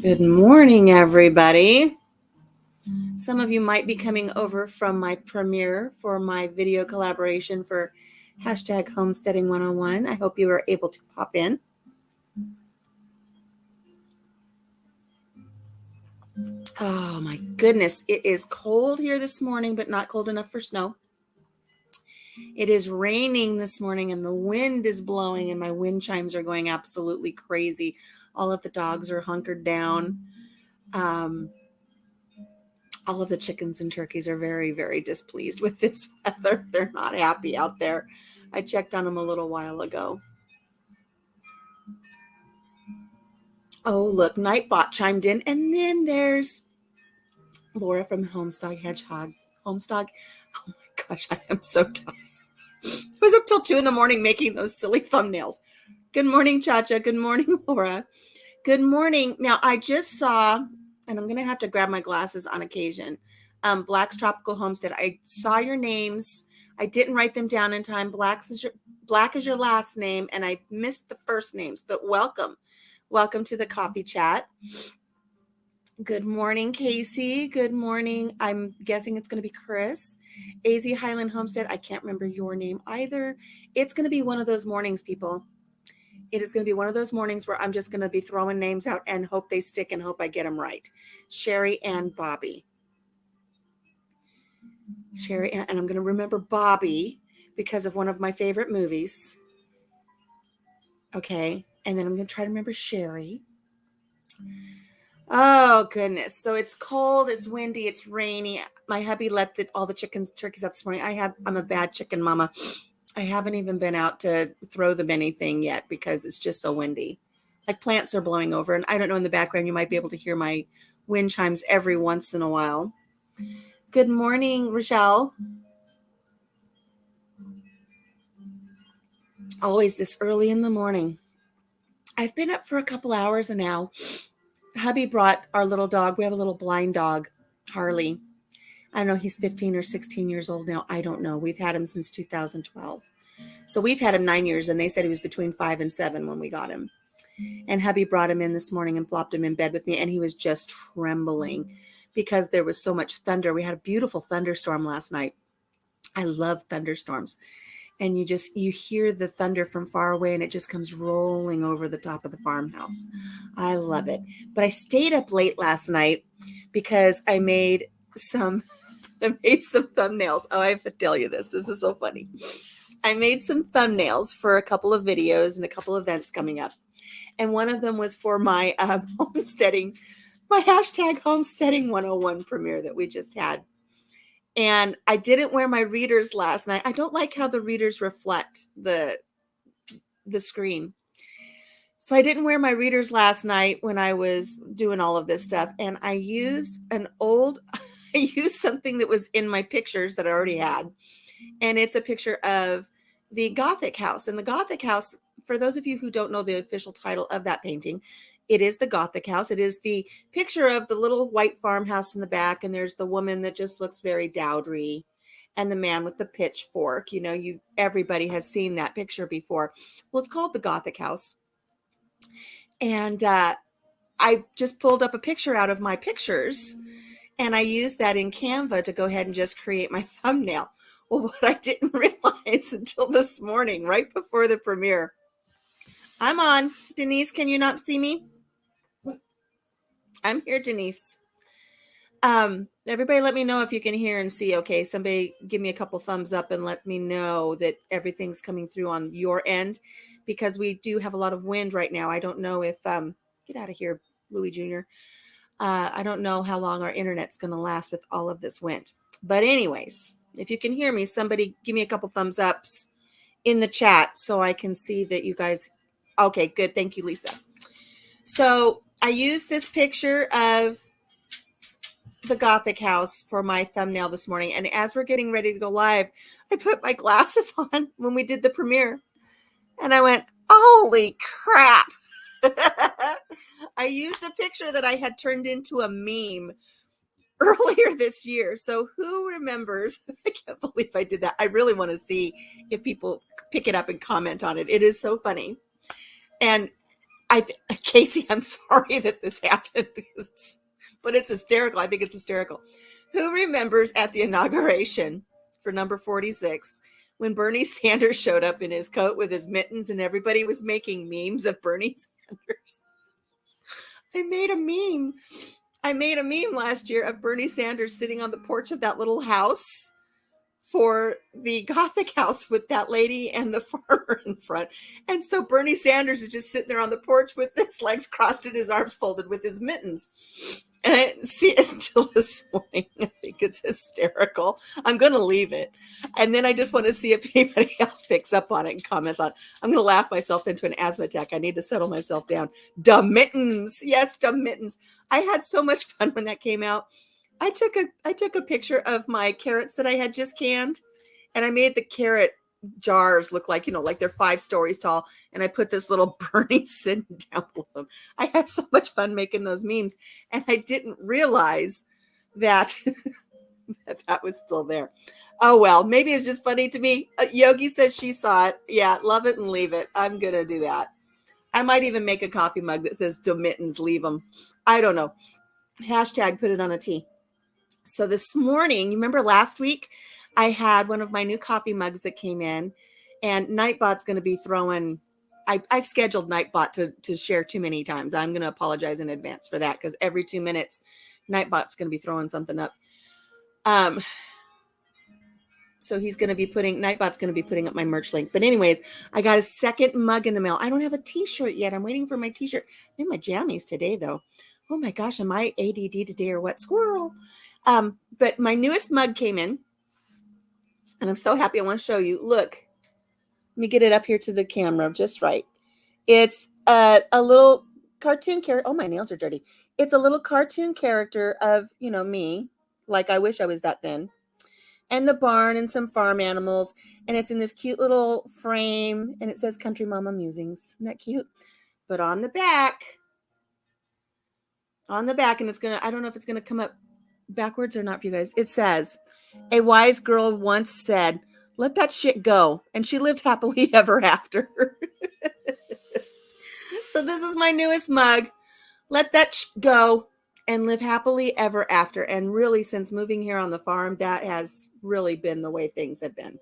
Good morning, everybody. Some of you might be coming over from my premiere for my video collaboration for hashtag Homesteading 101. I hope you are able to pop in. Oh my goodness, it is cold here this morning, but not cold enough for snow. It is raining this morning and the wind is blowing and my wind chimes are going absolutely crazy. All of the dogs are hunkered down. All of the chickens and turkeys are very, very displeased with this weather. They're not happy out there. I checked on them a little while ago. Oh, look, Nightbot chimed in. And then there's Laura from Homestog Hedgehog. Homestog. Oh my gosh, I am so tired. I was up till 2 a.m. making those silly thumbnails. Good morning, Chacha. Good morning, Laura. Good morning. Now, I just saw, and I'm going to have to grab my glasses on occasion, Black's Tropical Homestead. I saw your names. I didn't write them down in time. Black is your last name, and I missed the first names, but welcome. Welcome to the coffee chat. Good morning, Casey. Good morning. I'm guessing it's going to be Chris. AZ Highland Homestead. I can't remember your name either. It's going to be one of those mornings, people. It is going to be one of those mornings where I'm just going to be throwing names out and hope they stick and hope I get them right. Sherry and Bobby. Sherry, and I'm going to remember Bobby because of one of my favorite movies. Okay. And then I'm going to try to remember Sherry. Oh, goodness. So it's cold, it's windy, it's rainy. My hubby let all the turkeys out this morning. I'm a bad chicken mama. I haven't even been out to throw them anything yet because it's just so windy. Like plants are blowing over. And I don't know, in the background, you might be able to hear my wind chimes every once in a while. Good morning, Rochelle. Always this early in the morning. I've been up for a couple hours now. Hubby brought our little dog. We have a little blind dog, Harley. I don't know, he's 15 or 16 years old now. I don't know. We've had him since 2012. So we've had him 9 years, and they said he was between 5 and 7 when we got him. And hubby brought him in this morning and plopped him in bed with me, and he was just trembling because there was so much thunder. We had a beautiful thunderstorm last night. I love thunderstorms. And you hear the thunder from far away, and it just comes rolling over the top of the farmhouse. I love it. But I stayed up late last night because I made some thumbnails. Oh, I have to tell you this. This is so funny. I made some thumbnails for a couple of videos and a couple of events coming up. And one of them was for my homesteading, my hashtag Homesteading 101 premiere that we just had. And I didn't wear my readers last night. I don't like how the readers reflect the screen. So I didn't wear my readers last night when I was doing all of this stuff. And I used I used something that was in my pictures that I already had. And it's a picture of the Gothic house. And the Gothic house, for those of you who don't know the official title of that painting, it is the Gothic house. It is the picture of the little white farmhouse in the back. And there's the woman that just looks very dowdery. And the man with the pitchfork. You know, everybody has seen that picture before. Well, it's called the Gothic house. And I just pulled up a picture out of my pictures, and I used that in Canva to go ahead and just create my thumbnail. Well, what I didn't realize until this morning, right before the premiere, I'm on. Denise, can you not see me? I'm here, Denise. Everybody let me know if you can hear and see. Okay, somebody give me a couple thumbs up and let me know that everything's coming through on your end, because we do have a lot of wind right now. I don't know if get out of here, Louis Jr. I don't know how long our internet's going to last with all of this wind. But anyways, if you can hear me, somebody give me a couple thumbs ups in the chat so I can see that you guys. Okay, good. Thank you, Lisa. So I used this picture of the Gothic house for my thumbnail this morning. And as we're getting ready to go live, I put my glasses on when we did the premiere. And I went, holy crap. I used a picture that I had turned into a meme earlier this year. So who remembers? I can't believe I did that. I really want to see if people pick it up and comment on it. It is so funny. And Casey, I'm sorry that this happened, but it's hysterical. I think it's hysterical. Who remembers at the inauguration for number 46 when Bernie Sanders showed up in his coat with his mittens and everybody was making memes of Bernie Sanders? I made a meme. I made a meme last year of Bernie Sanders sitting on the porch of that little house for the Gothic house with that lady and the farmer in front. And so Bernie Sanders is just sitting there on the porch with his legs crossed and his arms folded with his mittens. And I didn't see it until this morning. I think it's hysterical. I'm going to leave it. And then I just want to see if anybody else picks up on it and comments on it. I'm going to laugh myself into an asthma attack. I need to settle myself down. Da mittens. Yes, da mittens. I had so much fun when that came out. I took a picture of my carrots that I had just canned, and I made the carrot jars look like, like they're 5 stories tall, and I put this little Bernie sitting down below them. I had so much fun making those memes, and I didn't realize that that was still there. Oh, well, maybe it's just funny to me. Yogi says she saw it. Yeah, love it and leave it. I'm going to do that. I might even make a coffee mug that says "Domittens, leave them." I don't know. Hashtag put it on a tee. So this morning, you remember last week, I had one of my new coffee mugs that came in, and Nightbot's going to be throwing. I scheduled Nightbot to share too many times. I'm going to apologize in advance for that because every 2 minutes, Nightbot's going to be throwing something up. So Nightbot's going to be putting up my merch link. But anyways, I got a second mug in the mail. I don't have a t-shirt yet. I'm waiting for my t-shirt. I'm in my jammies today, though. Oh my gosh, am I ADD today or what? Squirrel. But my newest mug came in, and I'm so happy. I want to show you. Look, let me get it up here to the camera just right. It's a little cartoon character. Oh, my nails are dirty. It's a little cartoon character of, me. Like, I wish I was that thin. And the barn and some farm animals. And it's in this cute little frame. And it says Country Mama Musings. Isn't that cute? But on the back, and it's going to, I don't know if it's going to come up backwards or not for you guys. It says, a wise girl once said, let that shit go. And she lived happily ever after. So this is my newest mug. Let that go and live happily ever after. And really, since moving here on the farm, that has really been the way things have been.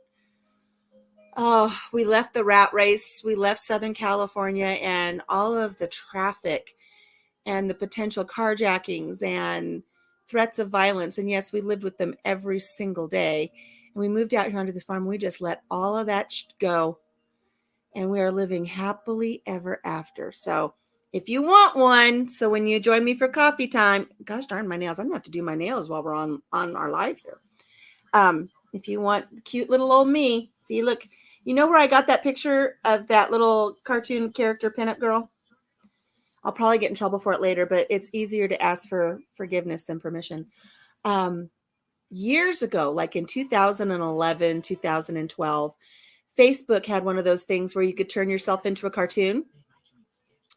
Oh, we left the rat race. We left Southern California and all of the traffic and the potential carjackings and threats of violence. And yes, we lived with them every single day. And we moved out here onto this farm. We just let all of that go. And we are living happily ever after. So if you want one, so when you join me for coffee time, gosh darn my nails, I'm going to have to do my nails while we're on our live here. If you want cute little old me, see, look, you know where I got that picture of that little cartoon character pinup girl? I'll probably get in trouble for it later, but it's easier to ask for forgiveness than permission. Years ago, like in 2011, 2012, Facebook had one of those things where you could turn yourself into a cartoon,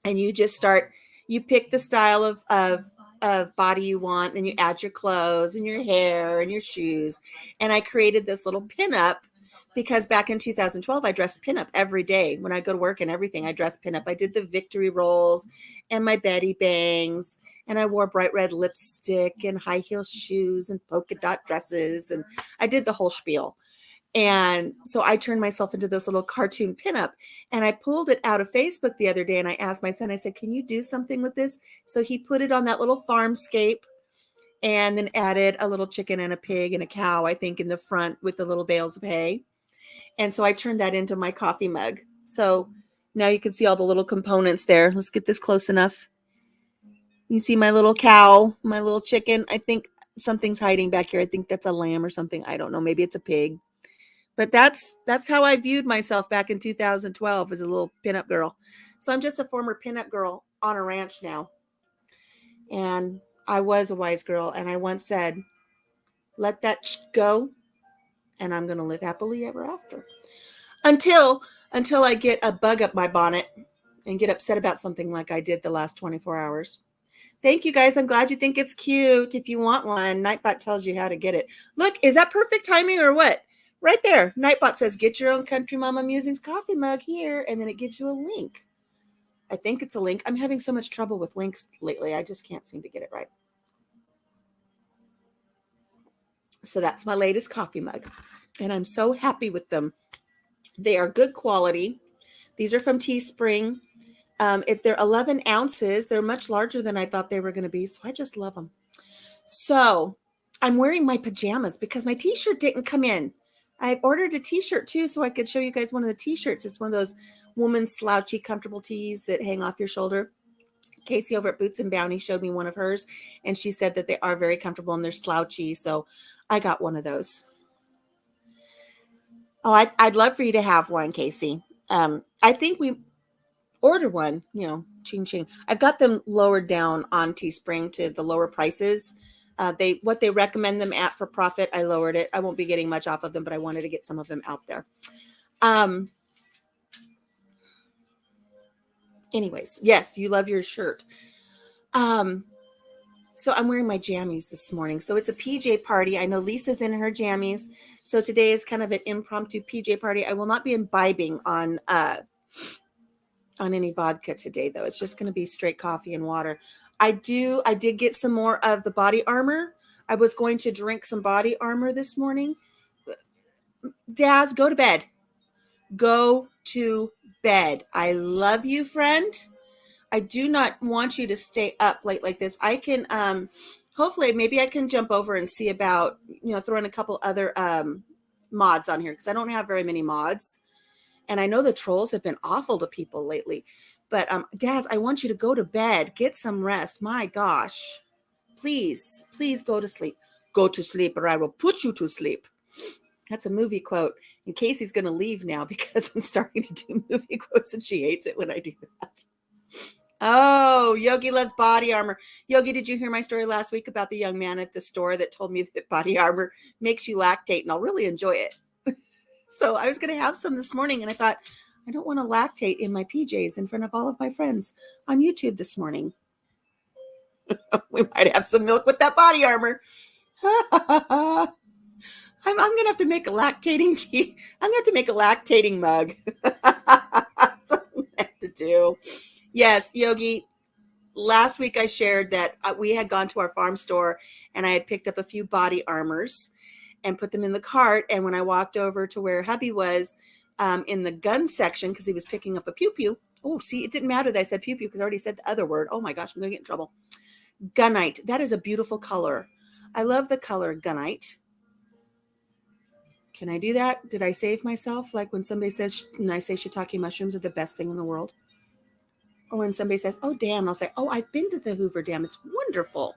and you pick the style of body you want, then you add your clothes and your hair and your shoes. And I created this little pinup because back in 2012, I dressed pinup every day when I go to work and everything. I dressed pinup. I did the victory rolls and my Betty bangs, and I wore bright red lipstick and high heel shoes and polka dot dresses, and I did the whole spiel. And so I turned myself into this little cartoon pinup, and I pulled it out of Facebook the other day, and I asked my son, I said, can you do something with this? So he put it on that little farmscape and then added a little chicken and a pig and a cow, I think, in the front with the little bales of hay. And so I turned that into my coffee mug. So now you can see all the little components there. Let's get this close enough. You see my little cow, my little chicken. I think something's hiding back here. I think that's a lamb or something. I don't know. Maybe it's a pig. But that's how I viewed myself back in 2012 as a little pinup girl. So I'm just a former pinup girl on a ranch now. And I was a wise girl. And I once said, let that go. And I'm going to live happily ever after. Until I get a bug up my bonnet and get upset about something like I did the last 24 hours. Thank you, guys. I'm glad you think it's cute. If you want one, Nightbot tells you how to get it. Look, is that perfect timing or what? Right there. Nightbot says, get your own Country Mama Musings coffee mug here. And then it gives you a link. I think it's a link. I'm having so much trouble with links lately. I just can't seem to get it right. So that's my latest coffee mug, and I'm so happy with them. They are good quality. These are from Teespring. They're 11 ounces. They're much larger than I thought they were going to be, so I just love them. So I'm wearing my pajamas because my t-shirt didn't come in. I ordered a t-shirt too, so I could show you guys one of the t-shirts. It's one of those woman's slouchy, comfortable tees that hang off your shoulder. Casey over at Boots and Bounty showed me one of hers, and she said that they are very comfortable and they're slouchy. So I got one of those. Oh, I'd love for you to have one, Casey. I think we order one, ching ching. I've got them lowered down on Teespring to the lower prices. What they recommend them at for profit, I lowered it. I won't be getting much off of them, but I wanted to get some of them out there. Anyways, yes, you love your shirt. So I'm wearing my jammies this morning. So it's a PJ party. I know Lisa's in her jammies. So today is kind of an impromptu PJ party. I will not be imbibing on any vodka today, though. It's just going to be straight coffee and water. I did get some more of the body armor. I was going to drink some body armor this morning. Daz, go to bed. Go to bed. I love you, friend. I do not want you to stay up late like this. I can, hopefully, maybe I can jump over and see about, throwing a couple other mods on here because I don't have very many mods. And I know the trolls have been awful to people lately. But Daz, I want you to go to bed. Get some rest. My gosh. Please, please go to sleep. Go to sleep or I will put you to sleep. That's a movie quote. And Casey's going to leave now because I'm starting to do movie quotes and she hates it when I do that. Oh, Yogi loves body armor. Yogi, did you hear my story last week about the young man at the store that told me that body armor makes you lactate? And I'll really enjoy it. So I was going to have some this morning, and I thought, I don't want to lactate in my PJs in front of all of my friends on YouTube this morning. We might have some milk with that body armor. I'm going to have to make a lactating tea. I'm going to have to make a lactating mug. That's what I'm going to have to do. Yes, Yogi, last week I shared that we had gone to our farm store, and I had picked up a few body armors and put them in the cart. And when I walked over to where hubby was in the gun section, because he was picking up a pew-pew. Oh, see, it didn't matter that I said pew-pew because I already said the other word. Oh my gosh, I'm going to get in trouble. Gunite. That is a beautiful color. I love the color gunite. Can I do that? Did I save myself? Like when somebody says, and I say shiitake mushrooms are the best thing in the world. Or when somebody says, oh, damn, I'll say, oh, I've been to the Hoover Dam. It's wonderful.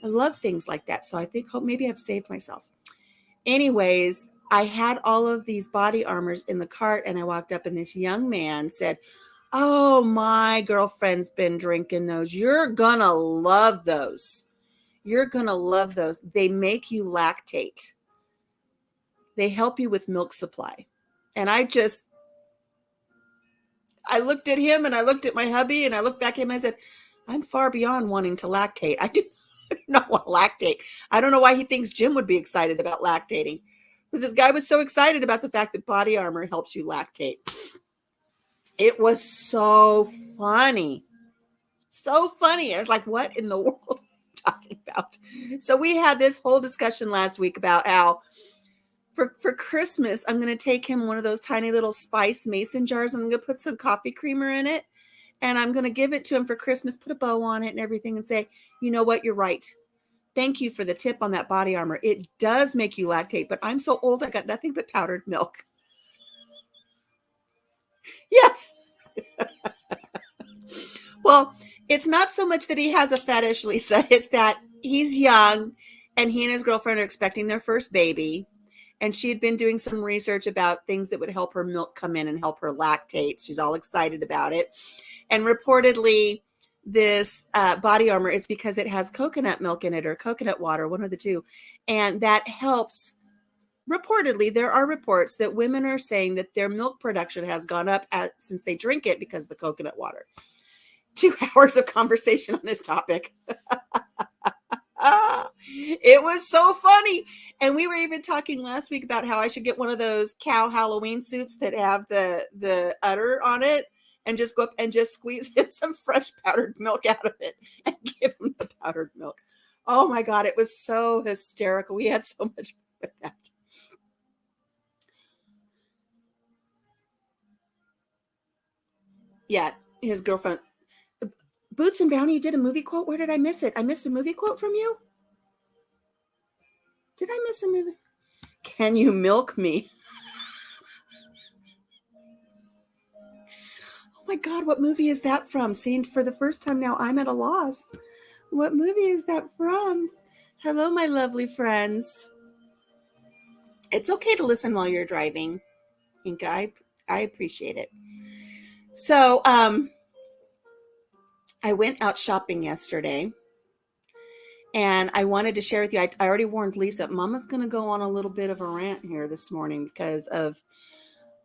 I love things like that. So I think maybe I've saved myself. Anyways, I had all of these body armors in the cart, and I walked up, and this young man said, oh, my girlfriend's been drinking those. You're going to love those. You're going to love those. They make you lactate. They help you with milk supply. And I looked at him, and I looked at my hubby, and I looked back at him, and I said, I'm far beyond wanting to lactate. I do not want to lactate. I don't know why he thinks Jim would be excited about lactating. But this guy was so excited about the fact that body armor helps you lactate. It was so funny. So funny. I was like, what in the world are you talking about? So we had this whole discussion last week about how for Christmas, I'm going to take him one of those tiny little spice mason jars. I'm going to put some coffee creamer in it. And I'm going to give it to him for Christmas, put a bow on it and everything and say, you know what? You're right. Thank you for the tip on that body armor. It does make you lactate, but I'm so old, I got nothing but powdered milk. Yes. Well, it's not so much that he has a fetish, Lisa. It's that he's young and he and his girlfriend are expecting their first baby. And she had been doing some research about things that would help her milk come in and help her lactate. She's all excited about it. And reportedly, this body armor, it's because it has coconut milk in it or coconut water, one of the two. And that helps. Reportedly, there are reports that women are saying that their milk production has gone up since they drink it because of the coconut water. 2 hours of conversation on this topic. It was so funny. And we were even talking last week about how I should get one of those cow Halloween suits that have the udder on it. and just go up and just squeeze him some fresh powdered milk out of it and give him the powdered milk. Oh my God, it was so hysterical. We had so much fun with that. Yeah, his girlfriend. Boots and Bounty, you did a movie quote? Where did I miss it? I missed a movie quote from you? Did I miss a movie? Can you milk me? Oh my God, what movie is that from? Seeing for the first time now, I'm at a loss. What movie is that from? Hello, my lovely friends. It's okay to listen while you're driving, Inka. I appreciate it. So, I went out shopping yesterday, and I wanted to share with you. I already warned Lisa. Mama's going to go on a little bit of a rant here this morning because of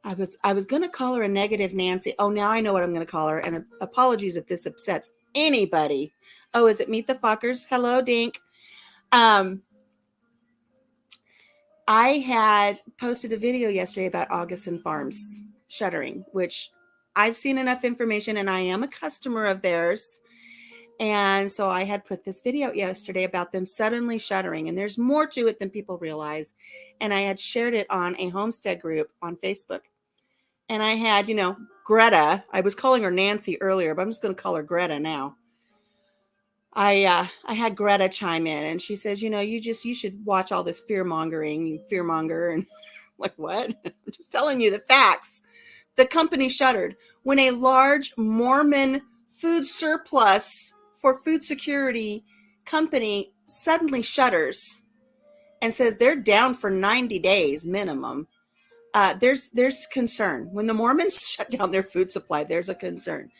I was going to call her a negative Nancy. Oh, now I know what I'm going to call her. And apologies if this upsets anybody. Oh, is it Meet the Fuckers? Hello, Dink. I had posted a video yesterday about Augustin Farms shuttering, which I've seen enough information, and I am a customer of theirs. And so I had put this video yesterday about them suddenly shuttering, and there's more to it than people realize. And I had shared it on a homestead group on Facebook. And I had, Greta. I was calling her Nancy earlier, but I'm just going to call her Greta now. I had Greta chime in, and she says, you should watch all this fear mongering, you fearmonger. And like, what? I'm just telling you the facts. The company shuttered when a large Mormon food surplus for food security company suddenly shutters and says they're down for 90 days minimum. There's concern. When the Mormons shut down their food supply, there's a concern.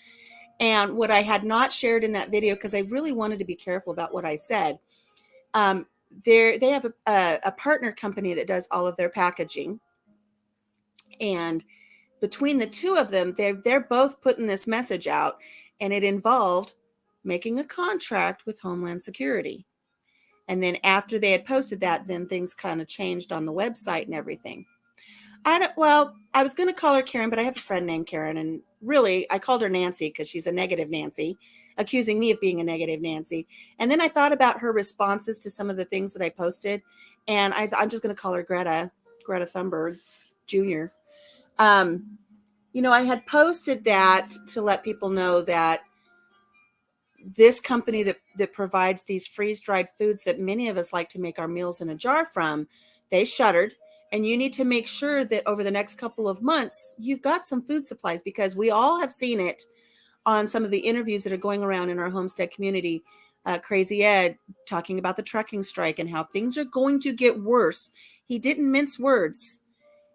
And what I had not shared in that video, because I really wanted to be careful about what I said, they have a partner company that does all of their packaging. And between the two of them, they're both putting this message out, and it involved making a contract with Homeland Security. And then after they had posted that, then things kind of changed on the website and everything. I was going to call her Karen, but I have a friend named Karen, and really, I called her Nancy because she's a negative Nancy, accusing me of being a negative Nancy. And then I thought about her responses to some of the things that I posted, and I'm just going to call her Greta Thunberg Jr. I had posted that to let people know that this company that provides these freeze-dried foods that many of us like to make our meals in a jar from, they shuttered. And you need to make sure that over the next couple of months, you've got some food supplies, because we all have seen it on some of the interviews that are going around in our homestead community. Crazy Ed talking about the trucking strike and how things are going to get worse. He didn't mince words.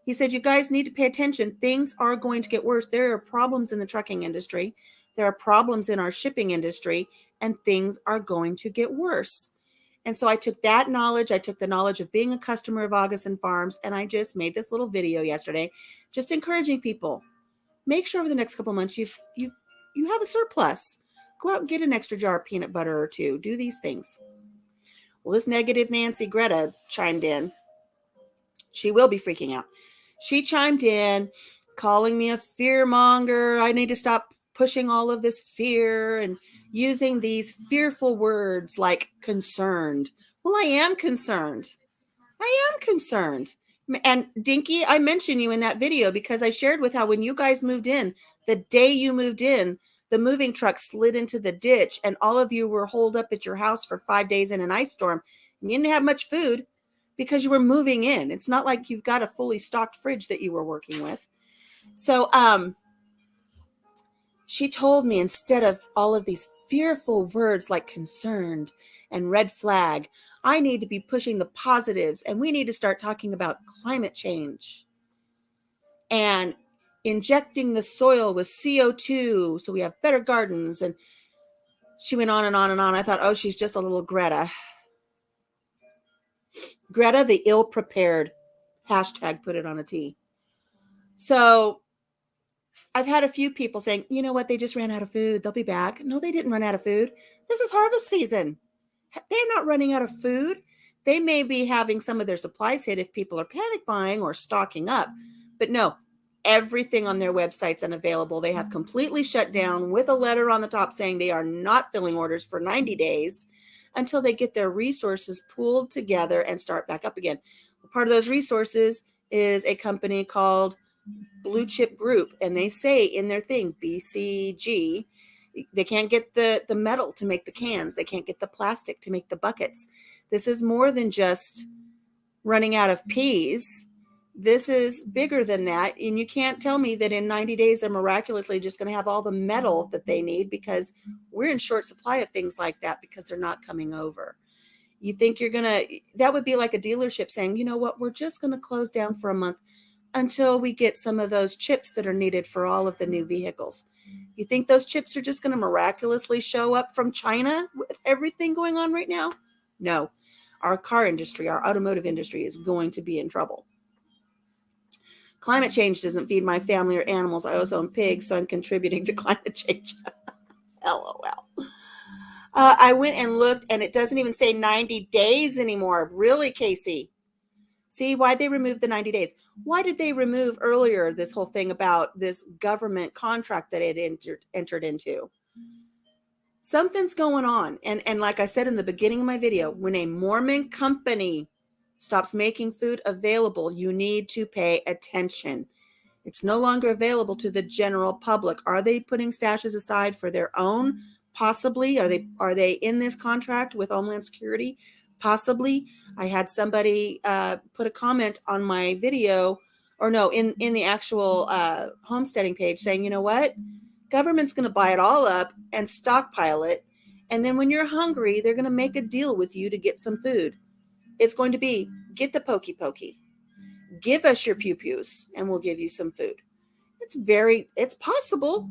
He said, you guys need to pay attention. Things are going to get worse. There are problems in the trucking industry. There are problems in our shipping industry, and things are going to get worse. And so I took that knowledge, I took the knowledge of being a customer of Augustin Farms, and I just made this little video yesterday, just encouraging people. Make sure over the next couple of months you have a surplus. Go out and get an extra jar of peanut butter or two. Do these things. Well, this negative Nancy Greta chimed in. She will be freaking out. She chimed in, calling me a fearmonger. I need to stop pushing all of this fear and using these fearful words like concerned. Well, I am concerned. I am concerned. And Dinky, I mentioned you in that video because I shared with how when you guys moved in, the day you moved in, the moving truck slid into the ditch and all of you were holed up at your house for 5 days in an ice storm. And you didn't have much food because you were moving in. It's not like you've got a fully stocked fridge that you were working with. So, she told me, instead of all of these fearful words like concerned and red flag, I need to be pushing the positives, and we need to start talking about climate change and injecting the soil with CO2 so we have better gardens. And she went on and on and on. I thought, oh, she's just a little Greta. Greta, the ill-prepared. Hashtag put it on a T. So I've had a few people saying, you know what, they just ran out of food. They'll be back. No, they didn't run out of food. This is harvest season. They're not running out of food. They may be having some of their supplies hit if people are panic buying or stocking up. But no, Everything on their website's unavailable. They have completely shut down with a letter on the top saying they are not filling orders for 90 days until they get their resources pooled together and start back up again. Part of those resources is a company called Blue Chip Group, and they say in their thing, BCG, they can't get the metal to make the cans. They can't get the plastic to make the buckets. This is more than just running out of peas. This is bigger than that. And you can't tell me that in 90 days, they're miraculously just going to have all the metal that they need, because we're in short supply of things like that because they're not coming over. You think you're going to, that would be like a dealership saying, you know what, we're just going to close down for a month until we get some of those chips that are needed for all of the new vehicles. You think those chips are just going to miraculously show up from China with everything going on right now? No. Our car industry, our automotive industry is going to be in trouble. Climate change doesn't feed my family or animals. I also own pigs, so I'm contributing to climate change. LOL. I went and looked, and it doesn't even say 90 days anymore. Really, Casey? See, why they removed the 90 days? Why did they remove earlier this whole thing about this government contract that it entered into? Something's going on. And like I said in the beginning of my video, when a Mormon company stops making food available, you need to pay attention. It's no longer available to the general public. Are they putting stashes aside for their own? Possibly. Are they in this contract with Homeland Security? Possibly. I had somebody put a comment on my video, or no, in the actual homesteading page saying, you know what? Government's going to buy it all up and stockpile it. And then when you're hungry, they're going to make a deal with you to get some food. It's going to be, get the pokey pokey. Give us your pew-pews and we'll give you some food. It's possible.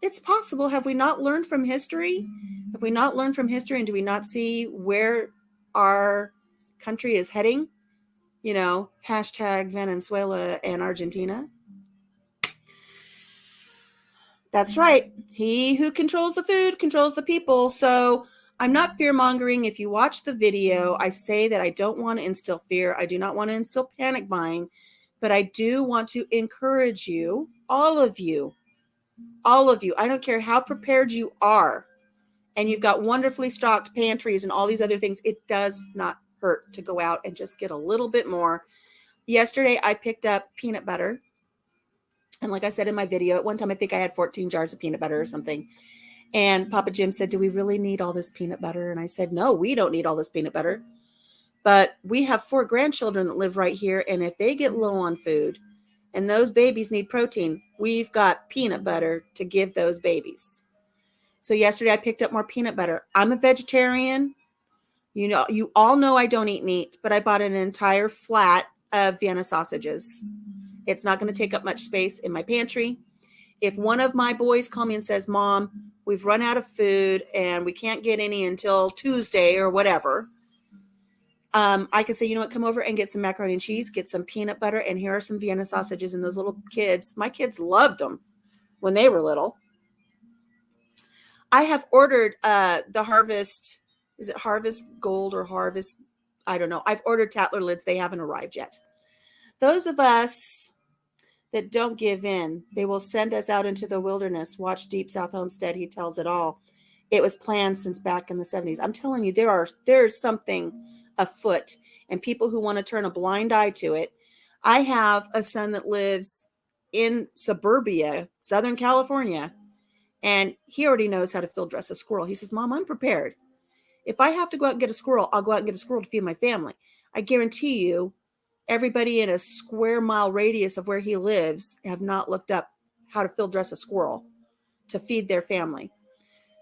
It's possible. Have we not learned from history? Have we not learned from history, and do we not see where our country is heading? You know, hashtag Venezuela and Argentina. That's right. He who controls the food controls the people. So I'm not fear-mongering. If you watch the video, I say that I don't want to instill fear. I do not want to instill panic buying, but I do want to encourage you, all of you. I don't care how prepared you are, and you've got wonderfully stocked pantries and all these other things. It does not hurt to go out and just get a little bit more. Yesterday, I picked up peanut butter. And like I said in my video, at one time, I think I had 14 jars of peanut butter or something. And Papa Jim said, do we really need all this peanut butter? And I said, no, we don't need all this peanut butter. But we have 4 grandchildren that live right here. And if they get low on food and those babies need protein, we've got peanut butter to give those babies. So yesterday I picked up more peanut butter. I'm a vegetarian. You know, you all know I don't eat meat, but I bought an entire flat of Vienna sausages. It's not going to take up much space in my pantry. If one of my boys call me and says, Mom, we've run out of food and we can't get any until Tuesday or whatever, I can say, you know what, come over and get some macaroni and cheese, get some peanut butter, and here are some Vienna sausages. And those little kids, my kids loved them when they were little. I have ordered the Harvest, is it Harvest Gold or Harvest? I don't know. I've ordered Tatler lids. They haven't arrived yet. Those of us that don't give in, they will send us out into the wilderness. Watch Deep South Homestead. He tells it all. It was planned since back in the 70s. I'm telling you, there's something afoot, and people who want to turn a blind eye to it. I have a son that lives in suburbia, Southern California, and he already knows how to field dress a squirrel. He says, Mom, I'm prepared. If I have to go out and get a squirrel, I'll go out and get a squirrel to feed my family. I guarantee you, everybody in a square mile radius of where he lives have not looked up how to field dress a squirrel to feed their family.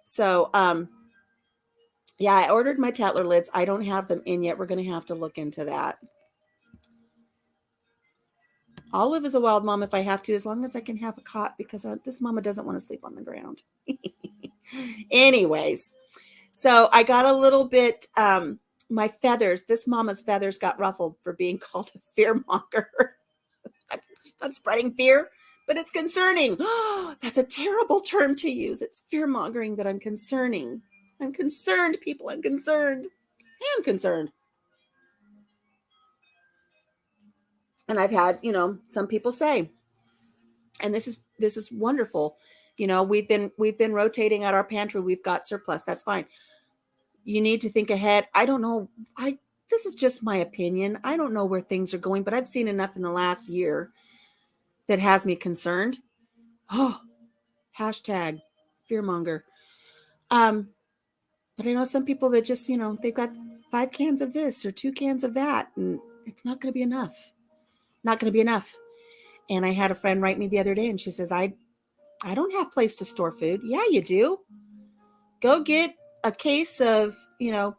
So, yeah, I ordered my Tatler lids. I don't have them in yet. We're going to have to look into that. I'll live as a wild mom if I have to, as long as I can have a cot, because this mama doesn't want to sleep on the ground. Anyways, so I got a little bit, my feathers, this mama's feathers got ruffled for being called a fearmonger. Not spreading fear, but it's concerning. That's a terrible term to use. It's fear-mongering that I'm concerning. I'm concerned, people. I'm concerned. I am concerned. And I've had, some people say, And this is wonderful. We've been rotating at our pantry. We've got surplus. That's fine. You need to think ahead. I don't know. This is just my opinion. I don't know where things are going, but I've seen enough in the last year that has me concerned. Oh, hashtag fearmonger. But I know some people that just, they've got 5 cans of this or 2 cans of that, and it's not going to be enough. Not going to be enough. And I had a friend write me the other day, and she says, I don't have place to store food. Yeah, you do. Go get a case of,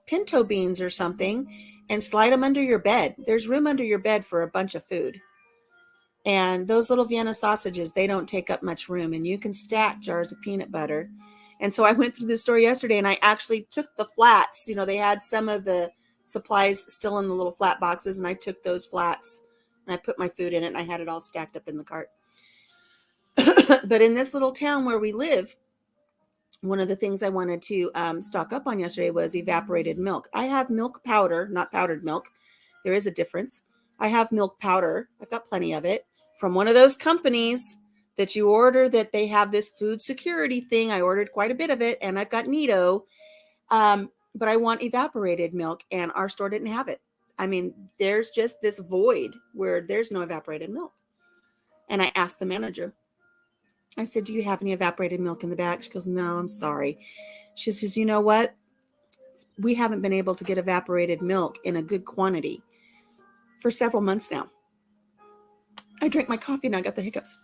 pinto beans or something and slide them under your bed. There's room under your bed for a bunch of food. And those little Vienna sausages, they don't take up much room, and you can stack jars of peanut butter. And so I went through the store yesterday, and I actually took the flats. They had some of the supplies still in the little flat boxes, and I took those flats and I put my food in it, and I had it all stacked up in the cart. But in this little town where we live, one of the things I wanted to stock up on yesterday was evaporated milk. I have milk powder, not powdered milk. There is a difference. I have milk powder. I've got plenty of it from one of those companies that you order that they have this food security thing. I ordered quite a bit of it, and I've got Nido. But I want evaporated milk, and our store didn't have it. I mean, there's just this void where there's no evaporated milk. And I asked the manager, I said, do you have any evaporated milk in the back? She goes, no, I'm sorry. She says, you know what? We haven't been able to get evaporated milk in a good quantity for several months now. I drank my coffee and I got the hiccups.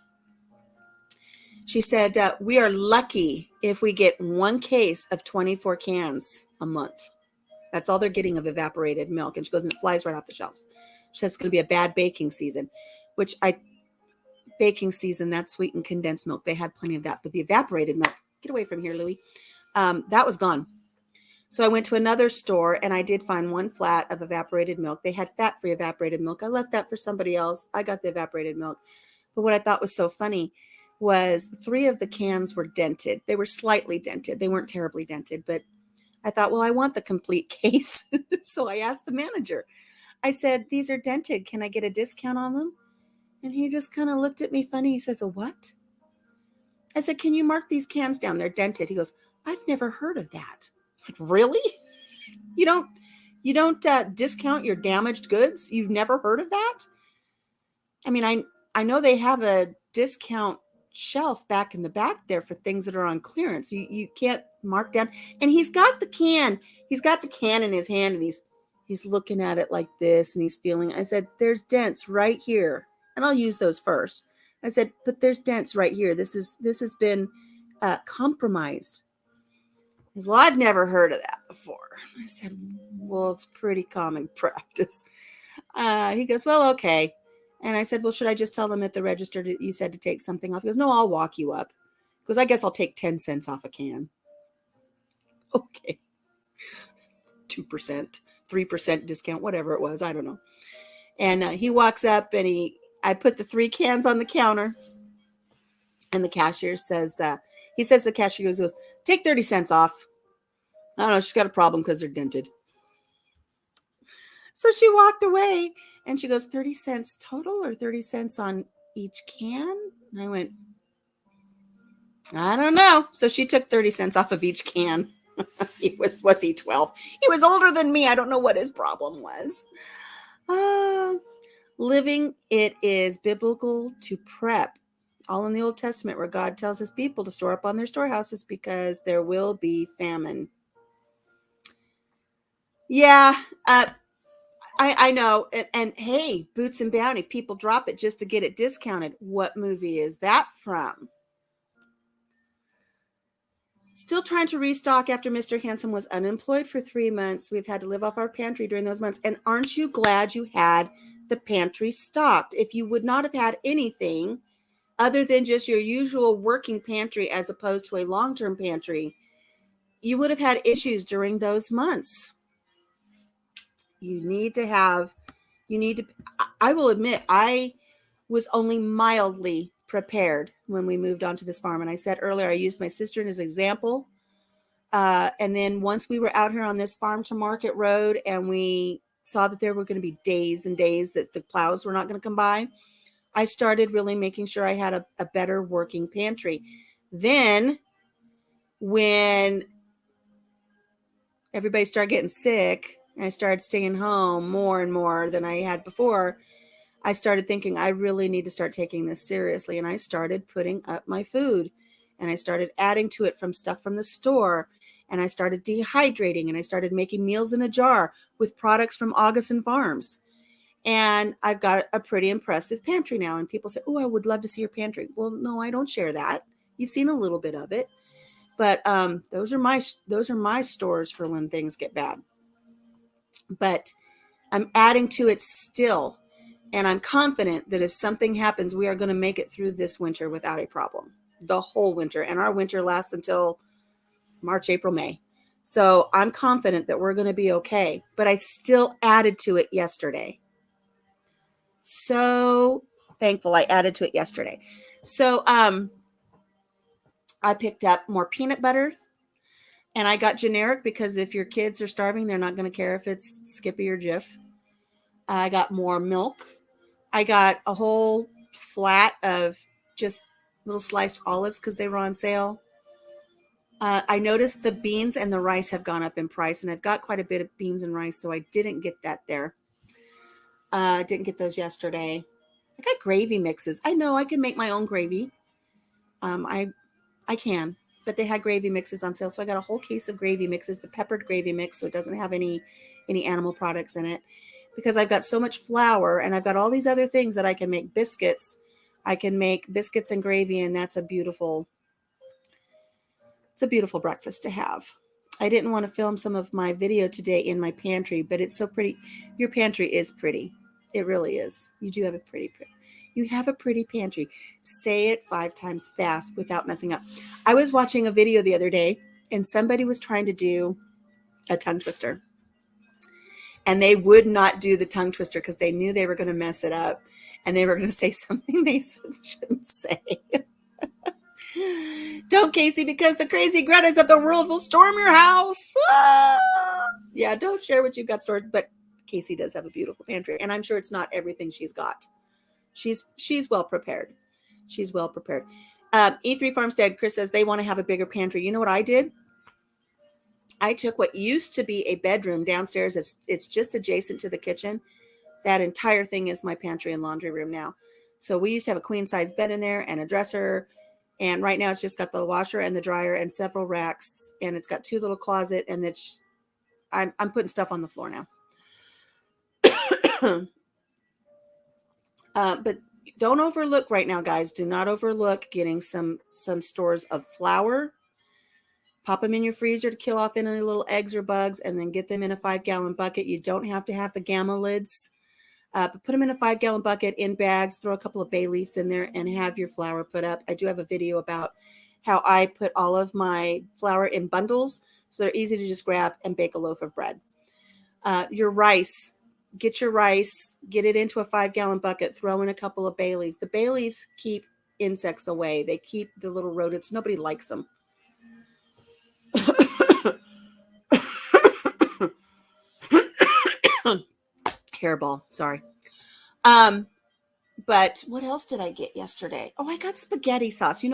She said, we are lucky if we get one case of 24 cans a month. That's all they're getting of evaporated milk. And she goes, and it flies right off the shelves. She says it's going to be a bad baking season, baking season, that's sweetened condensed milk. They had plenty of that. But the evaporated milk, get away from here, Louie. That was gone. So I went to another store, and I did find one flat of evaporated milk. They had fat-free evaporated milk. I left that for somebody else. I got the evaporated milk. But what I thought was so funny was 3 of the cans were dented. They were slightly dented. They weren't terribly dented, but I thought, well, I want the complete case. So I asked the manager. I said, these are dented. Can I get a discount on them? And he just kind of looked at me funny. He says, a what? I said, can you mark these cans down? They're dented. He goes, I've never heard of that. It's like, really? You don't discount your damaged goods? You've never heard of that? I mean, I know they have a discount shelf back in the back there for things that are on clearance. You can't mark down. And he's got the can. He's got the can in his hand, and he's looking at it like this, and he's feeling. I said, there's dents right here. And I'll use those first. I said, but there's dents right here. This has been compromised. He says, well, I've never heard of that before. I said, well, it's pretty common practice. He goes, well, okay. And I said, well, should I just tell them at the register that you said to take something off? He goes, no, I'll walk you up. Because I guess I'll take 10 cents off a can. Okay. 2%, 3% discount, whatever it was. I don't know. And he walks up, and I put the 3 cans on the counter, and the cashier says, he says, the cashier goes, take 30 cents off. I don't know, she's got a problem because they're dented. So she walked away, and she goes, 30 cents total or 30 cents on each can? And I went, I don't know. So she took 30 cents off of each can. Was he 12? He was older than me. I don't know what his problem was. Living it is biblical to prep. All in the Old Testament, where God tells his people to store up on their storehouses because there will be famine. Yeah, I know. And hey, Boots and Bounty, people drop it just to get it discounted. What movie is that from? Still trying to restock after Mr. Handsome was unemployed for 3 months. We've had to live off our pantry during those months. And aren't you glad you had the pantry stocked? If you would not have had anything other than just your usual working pantry as opposed to a long-term pantry, you would have had issues during those months. I will admit, I was only mildly prepared when we moved onto this farm. And I said earlier, I used my sister as an example. And then once we were out here on this farm to market road, and we saw that there were going to be days and days that the plows were not going to come by, I started really making sure I had a better working pantry. Then when everybody started getting sick and I started staying home more and more than I had before, I started thinking I really need to start taking this seriously. And I started putting up my food and I started adding to it from stuff from the store. And I started dehydrating and I started making meals in a jar with products from Augustin Farms. And I've got a pretty impressive pantry now. And people say, oh, I would love to see your pantry. Well, no, I don't share that. You've seen a little bit of it. But those are my stores for when things get bad. But I'm adding to it still. And I'm confident that if something happens, we are going to make it through this winter without a problem. The whole winter. And our winter lasts until March, April, May. So I'm confident that we're going to be okay. But I still added to it yesterday. So thankful I added to it yesterday. So I picked up more peanut butter. And I got generic because if your kids are starving, they're not going to care if it's Skippy or Jif. I got more milk. I got a whole flat of just little sliced olives because they were on sale. I noticed the beans and the rice have gone up in price, and I've got quite a bit of beans and rice, so I didn't get that there. Didn't get those yesterday. I got gravy mixes. I know I can make my own gravy. I can, but they had gravy mixes on sale, so I got a whole case of gravy mixes, the peppered gravy mix, so it doesn't have any animal products in it. Because I've got so much flour and I've got all these other things that I can make biscuits. I can make biscuits and gravy, and it's a beautiful breakfast to have. I didn't want to film some of my video today in my pantry, but it's so pretty. Your pantry is pretty. It really is. You do have a pretty pantry. Say it 5 times fast without messing up. I was watching a video the other day and somebody was trying to do a tongue twister. And they would not do the tongue twister because they knew they were going to mess it up and they were going to say something they shouldn't say. Don't, Casey, because the crazy Greta's of the world will storm your house. Yeah, don't share what you've got stored. But Casey does have a beautiful pantry, and I'm sure it's not everything she's got. She's well prepared. She's well prepared. E3 Farmstead, Chris says they want to have a bigger pantry. You know what I did? I took what used to be a bedroom downstairs. It's just adjacent to the kitchen. That entire thing is my pantry and laundry room now. So we used to have a queen size bed in there and a dresser. And right now it's just got the washer and the dryer and several racks. And it's got 2 little closet. And I'm putting stuff on the floor now. But don't overlook right now, guys. Do not overlook getting some stores of flour. Pop them in your freezer to kill off any little eggs or bugs, and then get them in a 5-gallon bucket. You don't have to have the gamma lids, but put them in a 5-gallon bucket in bags. Throw a couple of bay leaves in there and have your flour put up. I do have a video about how I put all of my flour in bundles so they're easy to just grab and bake a loaf of bread. Your rice. Get your rice, get it into a 5-gallon bucket, throw in a couple of bay leaves. The bay leaves keep insects away. They keep the little rodents. Nobody likes them. Hairball, sorry. But what else did I get yesterday? Oh, I got spaghetti sauce.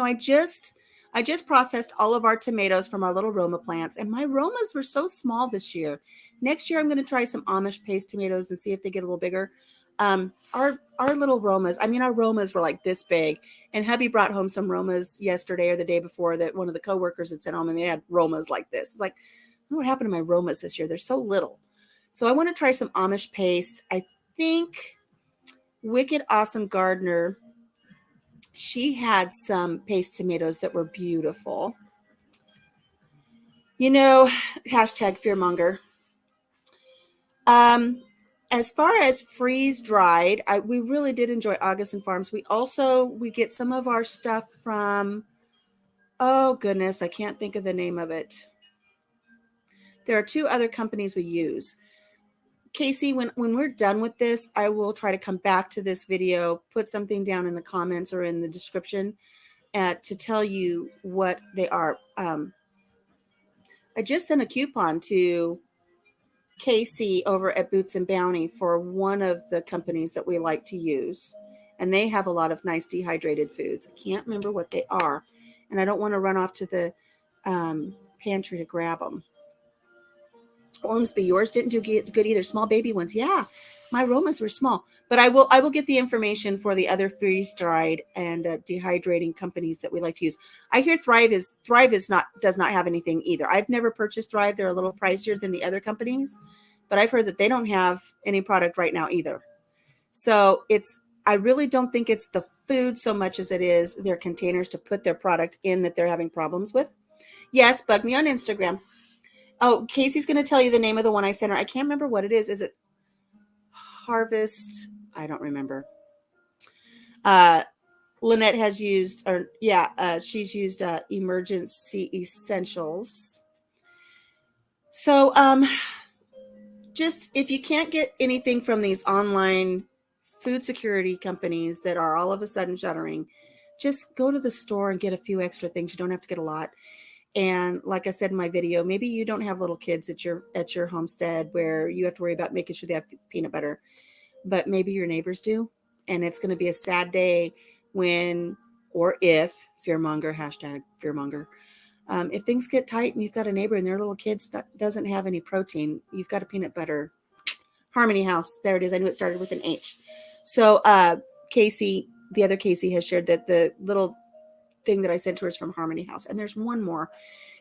I just processed all of our tomatoes from our little Roma plants, and my Romas were so small this year. Next year, I'm going to try some Amish paste tomatoes and see if they get a little bigger. Our little Romas, our Romas were like this big, and hubby brought home some Romas yesterday or the day before that one of the coworkers had sent home, and they had Romas like this. It's like, I don't know what happened to my Romas this year. They're so little. So I want to try some Amish paste. I think Wicked Awesome Gardener, she had some paste tomatoes that were beautiful. Hashtag Fearmonger. As far as freeze dried, we really did enjoy Augustin Farms. We get some of our stuff from, oh goodness, I can't think of the name of it. There are 2 other companies we use. Casey, when we're done with this, I will try to come back to this video, put something down in the comments or in the description to tell you what they are. I just sent a coupon to Casey over at Boots and Bounty for one of the companies that we like to use. and they have a lot of nice dehydrated foods. I can't remember what they are, and I don't want to run off to the pantry to grab them. Ormsby, yours didn't do good either. Small baby ones, yeah. My aromas were small, but I will get the information for the other freeze dried and dehydrating companies that we like to use. I hear Thrive is not does not have anything either. I've never purchased Thrive; they're a little pricier than the other companies, but I've heard that they don't have any product right now either. So I really don't think it's the food so much as it is their containers to put their product in that they're having problems with. Yes, bug me on Instagram. Oh, Casey's going to tell you the name of the one I sent her. I can't remember what it is. Is it Harvest? I don't remember. Uh, Lynette has used, or yeah, she's used Emergency Essentials. So, just if you can't get anything from these online food security companies that are all of a sudden shuttering, just go to the store and get a few extra things. You don't have to get a lot. And like I said in my video, maybe you don't have little kids at your homestead where you have to worry about making sure they have peanut butter, but maybe your neighbors do. And it's going to be a sad day when or if Fearmonger, hashtag Fearmonger, if things get tight and you've got a neighbor and their little kids doesn't have any protein, you've got a peanut butter Harmony House. There it is. I knew it started with an H. So Casey, the other Casey, has shared that the little thing that I sent to her is from Harmony House. And there's one more,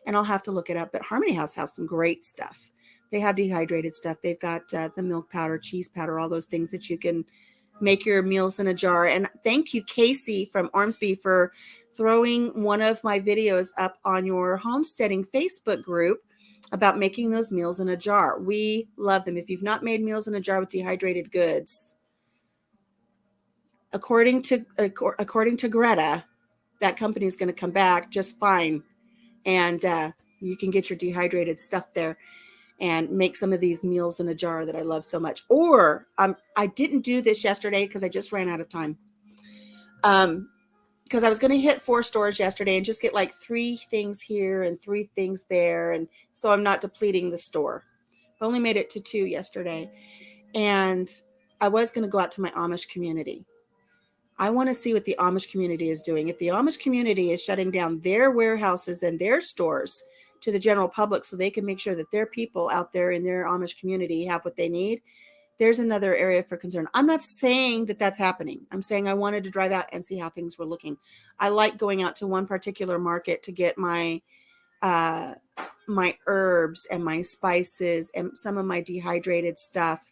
and I'll have to look it up. But Harmony House has some great stuff. They have dehydrated stuff. They've got the milk powder, cheese powder, all those things that you can make your meals in a jar. And thank you, Casey from Ormsby, for throwing one of my videos up on your homesteading Facebook group about making those meals in a jar. We love them. If you've not made meals in a jar with dehydrated goods, according to Greta, that company is going to come back just fine. And you can get your dehydrated stuff there and make some of these meals in a jar that I love so much. Or I didn't do this yesterday because I just ran out of time. Because I was going to hit 4 stores yesterday and just get like 3 things here and 3 things there. And so I'm not depleting the store. I only made it to 2 yesterday. And I was going to go out to my Amish community. I want to see what the Amish community is doing. If the Amish community is shutting down their warehouses and their stores to the general public so they can make sure that their people out there in their Amish community have what they need, there's another area for concern. I'm not saying that that's happening. I'm saying I wanted to drive out and see how things were looking. I like going out to one particular market to get my herbs and my spices and some of my dehydrated stuff,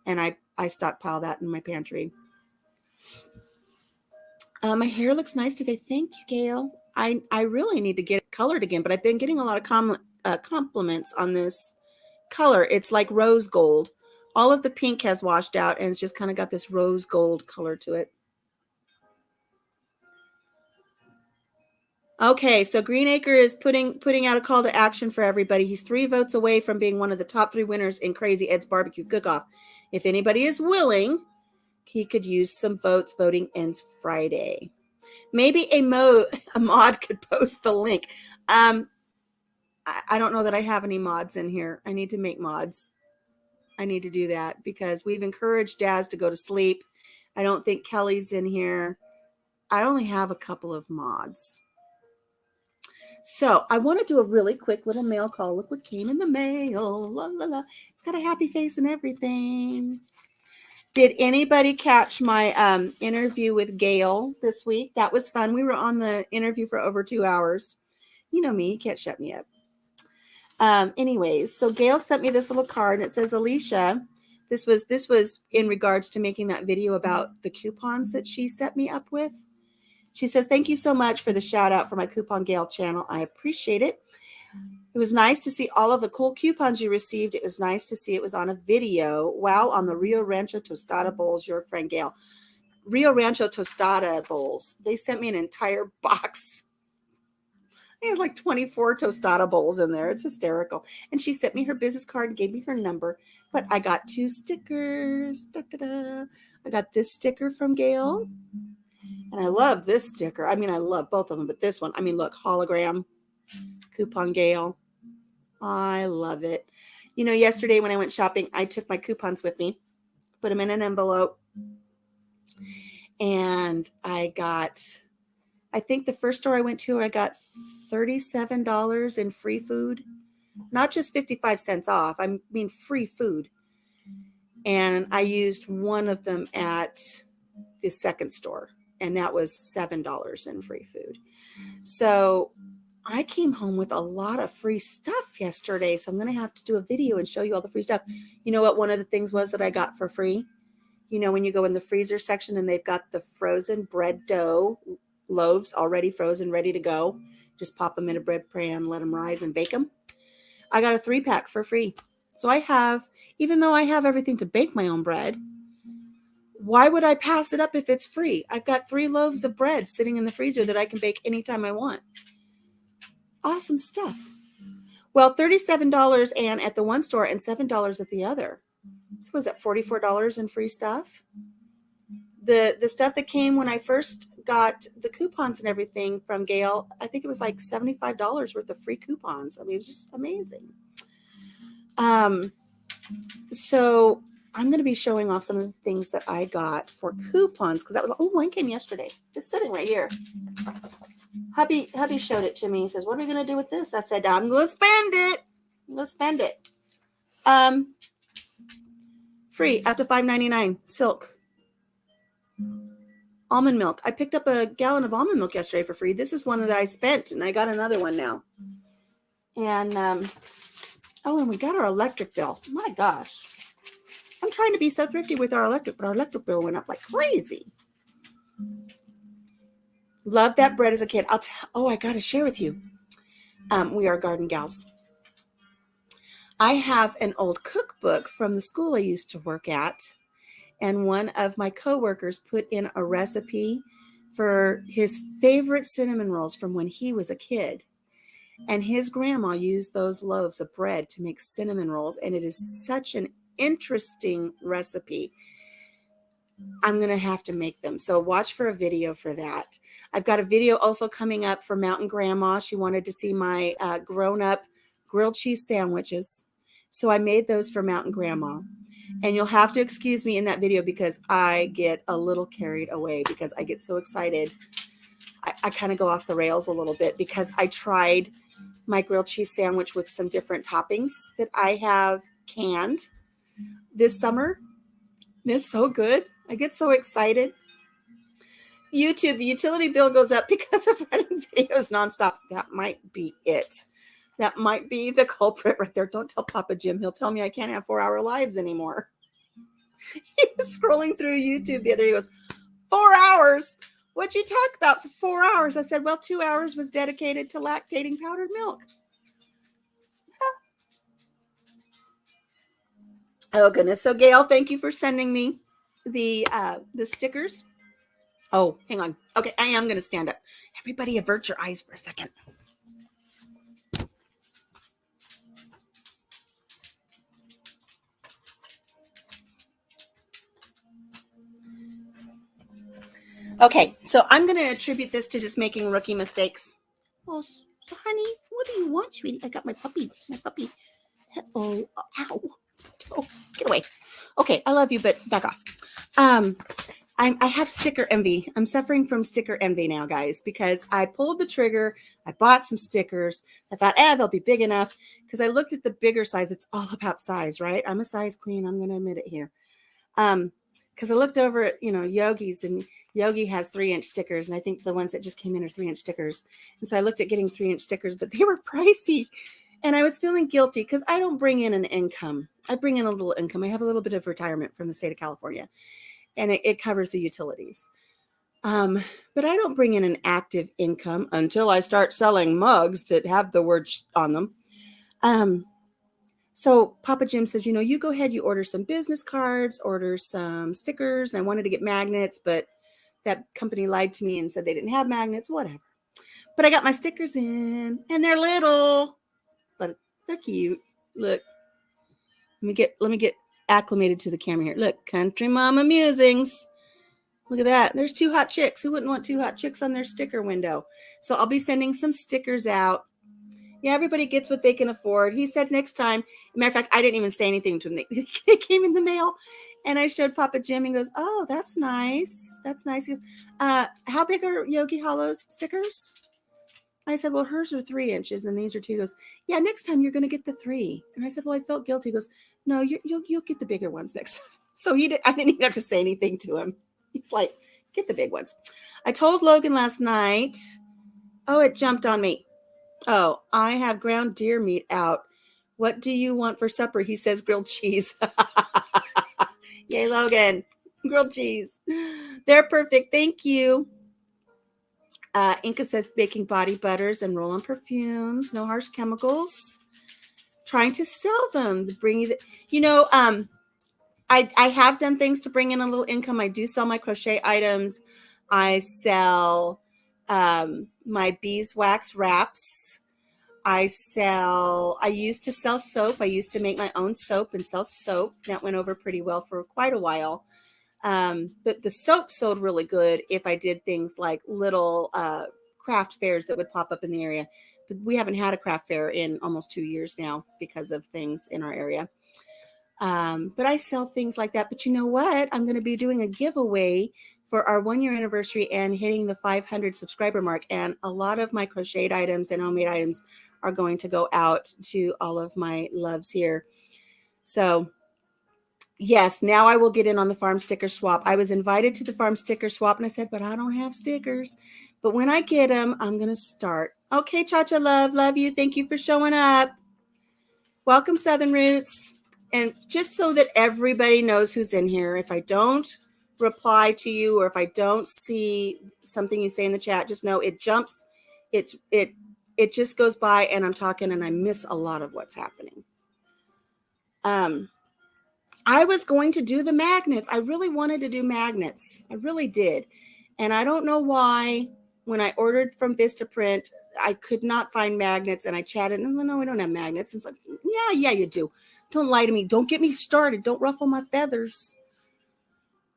and I stockpile that in my pantry. My hair looks nice today. Thank you, Gail. I really need to get it colored again, but I've been getting a lot of compliments on this color. It's like rose gold. All of the pink has washed out, and it's just kind of got this rose gold color to it. Okay, so Greenacre is putting out a call to action for everybody. He's 3 votes away from being one of the top 3 winners in Crazy Ed's barbecue cook-off. If anybody is willing, he could use some votes. Voting ends Friday. Maybe a mod could post the link. I don't know that I have any mods in here. I need to make mods. I need to do that because we've encouraged Daz to go to sleep. I don't think Kelly's in here. I only have a couple of mods. So I want to do a really quick little mail call. Look what came in the mail. La, la, la. It's got a happy face and everything. Did anybody catch my interview with Gail this week? That was fun. We were on the interview for over 2 hours. You know me, you can't shut me up. Anyways, so Gail sent me this little card and it says, Alicia, this was in regards to making that video about the coupons that she set me up with. She says, thank you so much for the shout out for my Coupon Gail channel. I appreciate it. It was nice to see all of the cool coupons you received. It was nice to see it was on a video. Wow, on the Rio Rancho Tostada bowls, your friend Gail. Rio Rancho Tostada bowls. They sent me an entire box. There's like 24 tostada bowls in there. It's hysterical. And she sent me her business card and gave me her number. But I got 2 stickers. Da-da-da. I got this sticker from Gail. And I love this sticker. I mean, I love both of them, but this one, I mean, look, hologram, Coupon Gail. I love it. You know, yesterday when I went shopping, I took my coupons with me, put them in an envelope. And I think the first store I went to, I got $37 in free food, not just 55 cents off. I mean, free food. And I used one of them at the second store, and that was $7 in free food. So I came home with a lot of free stuff yesterday. So I'm going to have to do a video and show you all the free stuff. You know what one of the things was that I got for free? You know, when you go in the freezer section and they've got the frozen bread dough loaves already frozen, ready to go. Just pop them in a bread pan, let them rise, and bake them. I got a 3-pack for free. So I have, even though I have everything to bake my own bread, why would I pass it up if it's free? I've got 3 loaves of bread sitting in the freezer that I can bake anytime I want. Awesome stuff. Well, $37 and at the one store and $7 at the other. So was that $44 in free stuff? The stuff that came when I first got the coupons and everything from Gail, I think it was like $75 worth of free coupons. I mean, it was just amazing. So I'm going to be showing off some of the things that I got for coupons because that was, one came yesterday. It's sitting right here. Hubby showed it to me. He says, "What are we going to do with this?" I said, "I'm going to spend it. I'm going to spend it." Free up to $5.99. Silk. Almond milk. I picked up a gallon of almond milk yesterday for free. This is one that I spent, and I got another one now. And, and we got our electric bill. My gosh. I'm trying to be so thrifty with our electric, but our electric bill went up like crazy. Loved that bread as a kid. I got to share with you. We are garden gals. I have an old cookbook from the school I used to work at. And one of my coworkers put in a recipe for his favorite cinnamon rolls from when he was a kid. And his grandma used those loaves of bread to make cinnamon rolls. And it is such an interesting recipe. I'm going to have to make them. So watch for a video for that. I've got a video also coming up for Mountain Grandma. She wanted to see my grown-up grilled cheese sandwiches. So I made those for Mountain Grandma. And you'll have to excuse me in that video because I get a little carried away because I get so excited. I kind of go off the rails a little bit because I tried my grilled cheese sandwich with some different toppings that I have canned this summer. It's so good. I get so excited. YouTube, the utility bill goes up because of running videos nonstop. That might be it. That might be the culprit right there. Don't tell Papa Jim. He'll tell me I can't have 4-hour lives anymore. He was scrolling through YouTube the other day. He goes, 4 hours? What'd you talk about for 4 hours? I said, well, 2 hours was dedicated to lactating powdered milk. Oh, goodness. So, Gail, thank you for sending me the stickers. Oh, hang on. Okay, I am going to stand up. Everybody avert your eyes for a second. Okay, so I'm going to attribute this to just making rookie mistakes. Oh, honey, what do you want, sweetie? I got my puppy. Oh, ow. Oh, get away. Okay, I love you, but back off. I have sticker envy. I'm suffering from sticker envy now, guys, because I pulled the trigger. I bought some stickers. I thought, they'll be big enough because I looked at the bigger size. It's all about size, right? I'm a size queen. I'm going to admit it here. Because I looked over at, Yogi's, and Yogi has 3-inch stickers. And I think the ones that just came in are 3-inch stickers. And so I looked at getting 3-inch stickers, but they were pricey. And I was feeling guilty because I don't bring in an income. I bring in a little income. I have a little bit of retirement from the state of California, and it covers the utilities. But I don't bring in an active income until I start selling mugs that have the word on them. So Papa Jim says, you go ahead, you order some business cards, order some stickers. And I wanted to get magnets, but that company lied to me and said they didn't have magnets, whatever. But I got my stickers in, and they're little, but they're cute. Look, let me get acclimated to the camera here. Look, Country Mama Musings. Look at that. There's 2 hot chicks. Who wouldn't want 2 hot chicks on their sticker window? So I'll be sending some stickers out Yeah, everybody gets what they can afford. He said next time. Matter of fact, I didn't even say anything to him. They came in the mail, and I showed Papa Jim. He goes, "Oh, that's nice. That's nice." He goes, "How big are Yogi Hollows stickers?" I said, "Well, hers are 3 inches, and these are 2." He goes, "Yeah, next time you're going to get the 3." And I said, "Well, I felt guilty." He goes, "No, you'll get the bigger ones next time." So I didn't even have to say anything to him. He's like, "Get the big ones." I told Logan last night. Oh, it jumped on me. Oh, I have ground deer meat out. What do you want for supper? He says grilled cheese. Yay, Logan. Grilled cheese. They're perfect. Thank you. Inca says baking body butters and roll-on perfumes. No harsh chemicals. Trying to sell them. Bring you I have done things to bring in a little income. I do sell my crochet items. I sell my beeswax wraps. I used to sell soap. I used to make my own soap and sell soap. That went over pretty well for quite a while. But the soap sold really good if I did things like little craft fairs that would pop up in the area. But we haven't had a craft fair in almost 2 years now because of things in our area. But I sell things like that. But you know what? I'm going to be doing a giveaway for our 1 year anniversary and hitting the 500 subscriber mark. And a lot of my crocheted items and homemade items are going to go out to all of my loves here. So yes, now I will get in on the farm sticker swap. I was invited to the farm sticker swap and I said, but I don't have stickers. But when I get them, I'm going to start. Okay, Cha-Cha love you. Thank you for showing up. Welcome, Southern Roots. And just so that everybody knows who's in here, if I don't reply to you or if I don't see something you say in the chat, just know it jumps. It just goes by and I'm talking and I miss a lot of what's happening. I was going to do the magnets. I really wanted to do magnets. I really did. And I don't know why when I ordered from Vistaprint, I could not find magnets and I chatted. No, we don't have magnets. It's like, yeah, you do. Don't lie to me. Don't get me started. Don't ruffle my feathers.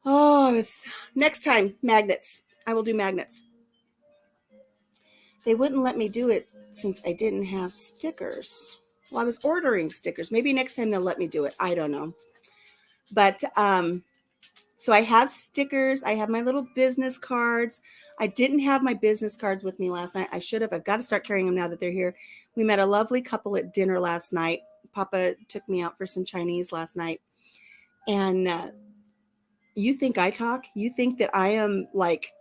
Oh, next time, magnets. I will do magnets. They wouldn't let me do it since I didn't have stickers. Well, I was ordering stickers. Maybe next time they'll let me do it. I don't know. But so I have stickers. I have my little business cards. I didn't have my business cards with me last night. I should have. I've got to start carrying them now that they're here. We met a lovely couple at dinner last night. Papa took me out for some Chinese last night. And you think I talk? You think that I am like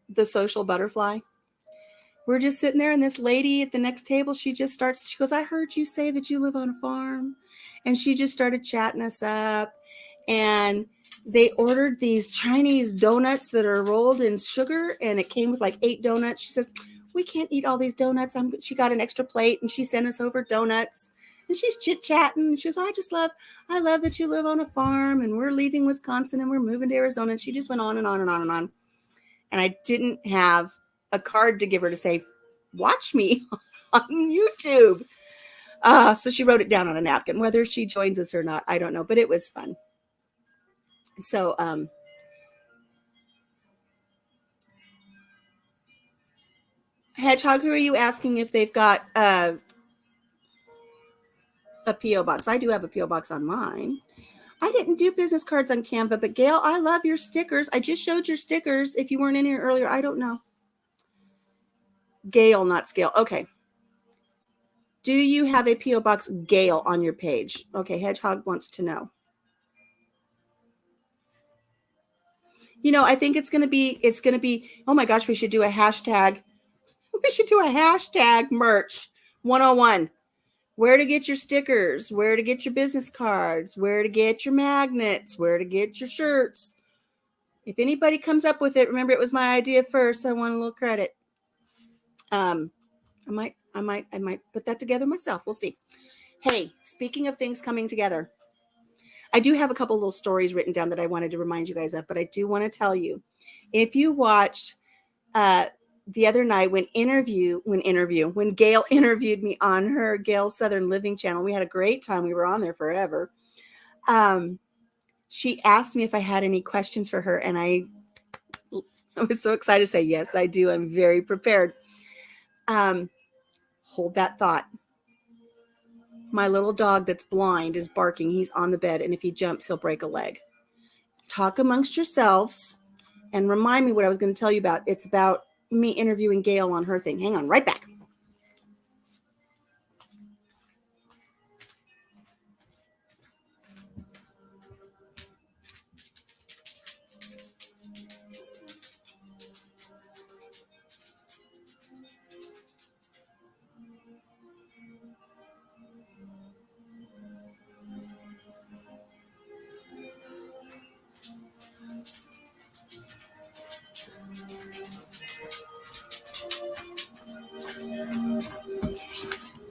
the social butterfly? We're just sitting there, and this lady at the next table, she goes, I heard you say that you live on a farm. And she just started chatting us up. And they ordered these Chinese donuts that are rolled in sugar, and it came with like 8 donuts. She says, we can't eat all these donuts. She got an extra plate, and she sent us over donuts. And she's chit-chatting. She goes, I love that you live on a farm, and we're leaving Wisconsin, and we're moving to Arizona. And she just went on and on and on and on. And I didn't have a card to give her to say, watch me on YouTube. So she wrote it down on a napkin. Whether she joins us or not, I don't know, but it was fun. So, Hedgehog, who are you asking if they've got a P.O. box? I do have a P.O. box on mine. I didn't do business cards on Canva, but Gail, I love your stickers. I just showed your stickers. If you weren't in here earlier, I don't know. Gail, not Scale. Okay. Do you have a P.O. box Gail on your page? Okay, Hedgehog wants to know. I think it's going to be, oh my gosh, we should do a hashtag. We should do a hashtag merch 101. Where to get your stickers, where to get your business cards, where to get your magnets, where to get your shirts. If anybody comes up with it, remember it was my idea first. I want a little credit. I might put that together myself. We'll see. Hey, speaking of things coming together, I do have a couple little stories written down that I wanted to remind you guys of, but I do want to tell you, if you watched the other night when Gail interviewed me on her Gail Southern Living channel, we had a great time. We were on there forever. She asked me if I had any questions for her, and I was so excited to say, yes, I do. I'm very prepared. Hold that thought. My little dog that's blind is barking. He's on the bed, and if he jumps, he'll break a leg. Talk amongst yourselves and remind me what I was going to tell you about. It's about me interviewing Gail on her thing. Hang on, right back.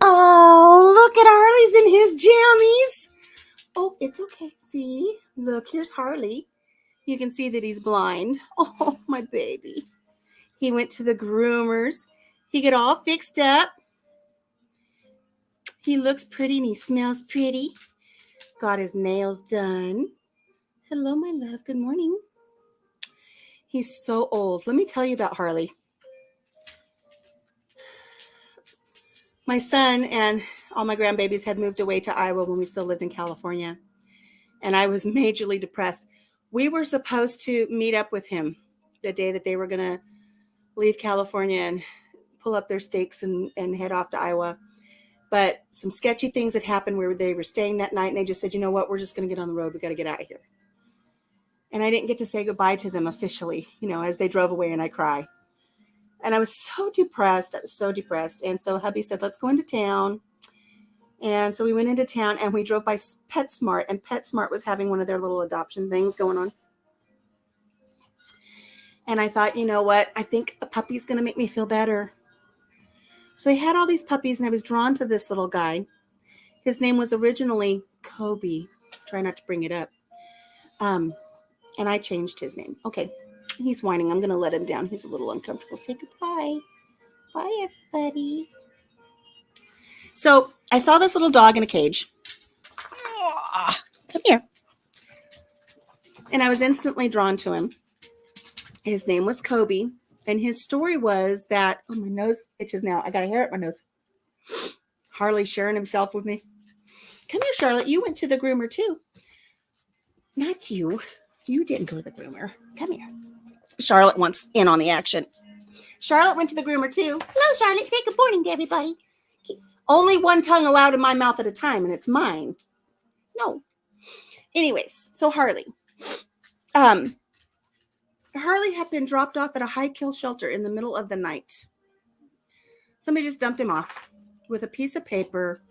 Oh, look at Harley's in his jammies. Oh, it's okay. See, look, here's Harley. You can see that he's blind. Oh, my baby. He went to the groomers. He got all fixed up. He looks pretty and he smells pretty. Got his nails done. Hello, my love. Good morning. He's so old. Let me tell you about Harley. My son and all my grandbabies had moved away to Iowa when we still lived in California. And I was majorly depressed. We were supposed to meet up with him the day that they were going to leave California and pull up their stakes and head off to Iowa. But some sketchy things had happened where they were staying that night, and they just said, you know what, we're just going to get on the road. We got to get out of here. And I didn't get to say goodbye to them officially, as they drove away, and I cried. And I was so depressed. And so hubby said, let's go into town. And so we went into town and we drove by PetSmart, and PetSmart was having one of their little adoption things going on. And I thought, you know what? I think a puppy's going to make me feel better. So they had all these puppies, and I was drawn to this little guy. His name was originally Kobe. Try not to bring it up. And I changed his name. Okay. He's whining. I'm going to let him down. He's a little uncomfortable. Say goodbye. Bye, everybody. So I saw this little dog in a cage. Come here. And I was instantly drawn to him. His name was Kobe. And his story was that, oh, my nose itches now. I got a hair at my nose. Harley sharing himself with me. Come here, Charlotte. You went to the groomer too. Not you. You didn't go to the groomer. Come here. Charlotte wants in on the action. Charlotte went to the groomer too. Hello, Charlotte. Say good morning to everybody. Only one tongue allowed in my mouth at a time, and it's mine. No. Anyways, so Harley. Harley had been dropped off at a high kill shelter in the middle of the night. Somebody just dumped him off with a piece of paper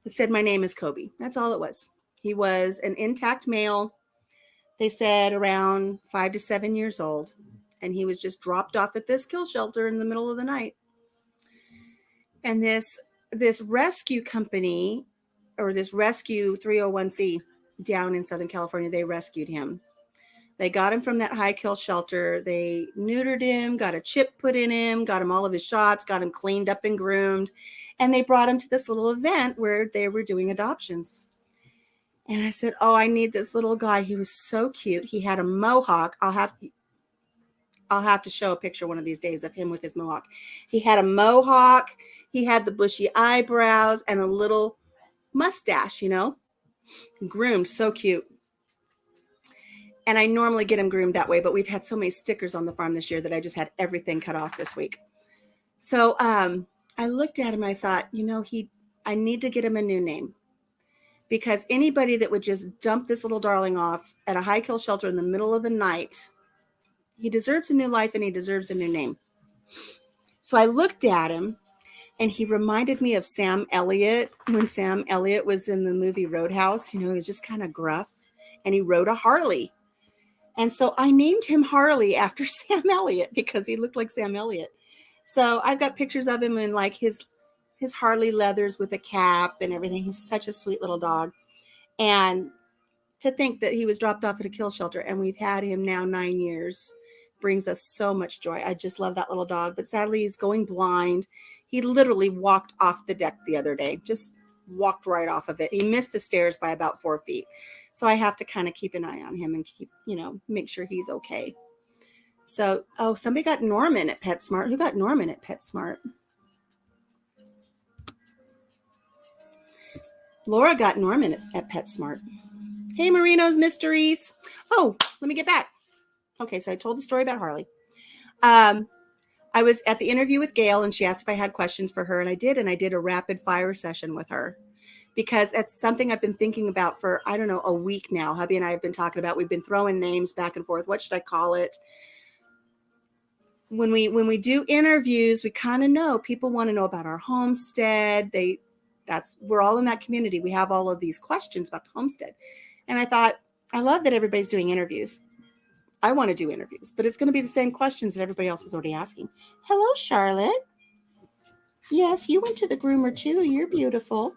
that said, my name is Kobe. That's all it was. He was an intact male. They said around 5 to 7 years old. And he was just dropped off at this kill shelter in the middle of the night. And this rescue company, or this rescue 301c down in Southern California, they rescued him. They got him from that high kill shelter. They neutered him, got a chip put in him, got him all of his shots, got him cleaned up and groomed. And they brought him to this little event where they were doing adoptions. And I said, oh, I need this little guy. He was so cute. He had a mohawk. I'll have to show a picture one of these days of him with his mohawk. He had a mohawk. He had the bushy eyebrows and a little mustache, groomed. So cute. And I normally get him groomed that way, but we've had so many stickers on the farm this year that I just had everything cut off this week. So I looked at him. I thought, I need to get him a new name, because anybody that would just dump this little darling off at a high kill shelter in the middle of the night, he deserves a new life and he deserves a new name. So I looked at him, and he reminded me of Sam Elliott when Sam Elliott was in the movie Roadhouse. He was just kind of gruff, and he rode a Harley. And so I named him Harley after Sam Elliott because he looked like Sam Elliott. So I've got pictures of him in like his Harley leathers with a cap and everything. He's such a sweet little dog. And to think that he was dropped off at a kill shelter and we've had him now 9 years brings us so much joy. I just love that little dog. But sadly, he's going blind. He literally walked off the deck the other day, just walked right off of it. He missed the stairs by about 4 feet. So I have to kind of keep an eye on him and keep, make sure he's okay. So, somebody got Norman at PetSmart. Who got Norman at PetSmart? Laura got Norman at PetSmart. Hey, Marino's Mysteries. Oh, let me get back. Okay, so I told the story about Harley. I was at the interview with Gail, and she asked if I had questions for her, and I did a rapid fire session with her because it's something I've been thinking about for, I don't know, a week now. Hubby and I have been talking about, we've been throwing names back and forth. What should I call it? When we do interviews, we kind of know people want to know about our homestead. We're all in that community. We have all of these questions about the homestead. And I thought, I love that everybody's doing interviews. I want to do interviews, but it's going to be the same questions that everybody else is already asking. Hello, Charlotte. Yes, you went to the groomer too. You're beautiful.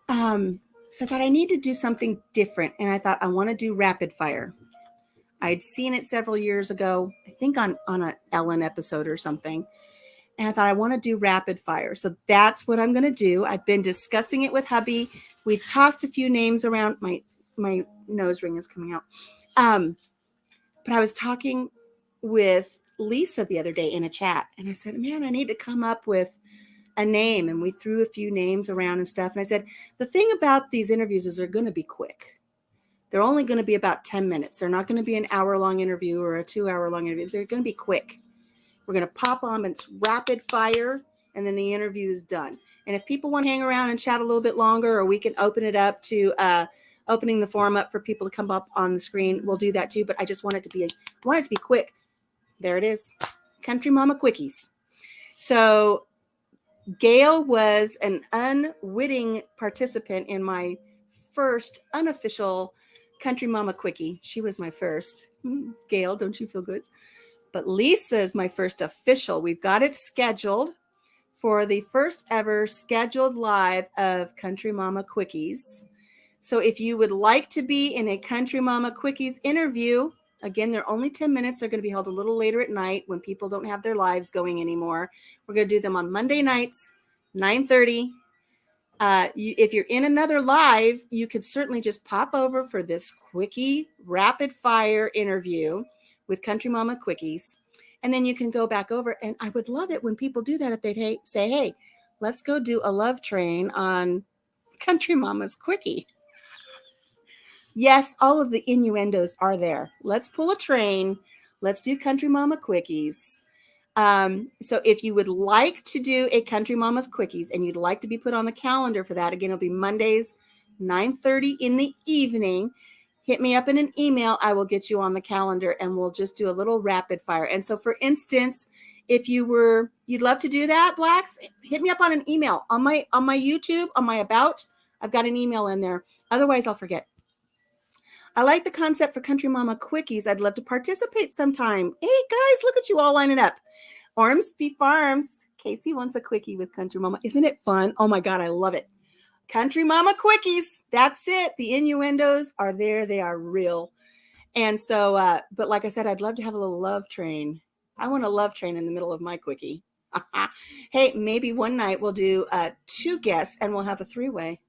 So I thought I need to do something different. And I thought I want to do rapid fire. I'd seen it several years ago, I think on an Ellen episode or something. And I thought I want to do rapid fire. So that's what I'm going to do. I've been discussing it with hubby. We tossed a few names around. My nose ring is coming out. But I was talking with Lisa the other day in a chat, and I said, man, I need to come up with a name. And we threw a few names around and stuff. And I said, the thing about these interviews is they're going to be quick. They're only going to be about 10 minutes. They're not going to be an hour-long interview or a 2-hour-long interview. They're going to be quick. We're going to pop on, and it's rapid fire, and then the interview is done. And if people want to hang around and chat a little bit longer, or we can open it up to opening the forum up for people to come up on the screen, we'll do that too. But I just want it to be quick. There it is. Country Mama Quickies. So Gail was an unwitting participant in my first unofficial Country Mama Quickie. She was my first. Gail, don't you feel good? But Lisa is my first official. We've got it scheduled for the first ever scheduled live of Country Mama Quickies. So if you would like to be in a Country Mama Quickies interview, again, they're only 10 minutes. They're going to be held a little later at night when people don't have their lives going anymore. We're going to do them on Monday nights, 9:30. If you're in another live, you could certainly just pop over for this quickie rapid fire interview with Country Mama Quickies. And then you can go back over. And I would love it when people do that if they'd say, hey, let's go do a love train on Country Mama's Quickie. Yes, all of the innuendos are there. Let's pull a train. Let's do Country Mama Quickies. So if you would like to do a Country Mama's Quickies and you'd like to be put on the calendar for that, again, it'll be Mondays, 9:30 in the evening. Hit me up in an email. I will get you on the calendar and we'll just do a little rapid fire. And so for instance, if you'd love to do that, Blacks, hit me up on an email on my YouTube, on my about. I've got an email in there. Otherwise I'll forget. I like the concept for Country Mama Quickies. I'd love to participate sometime. Hey guys, look at you all lining up. Ormsby Farms. Casey wants a quickie with Country Mama. Isn't it fun? Oh my God, I love it. Country Mama Quickies. That's it. The innuendos are there. They are real. And so, but like I said, I'd love to have a little love train. I want a love train in the middle of my quickie. Hey, maybe one night we'll do 2 guests and we'll have a 3-way.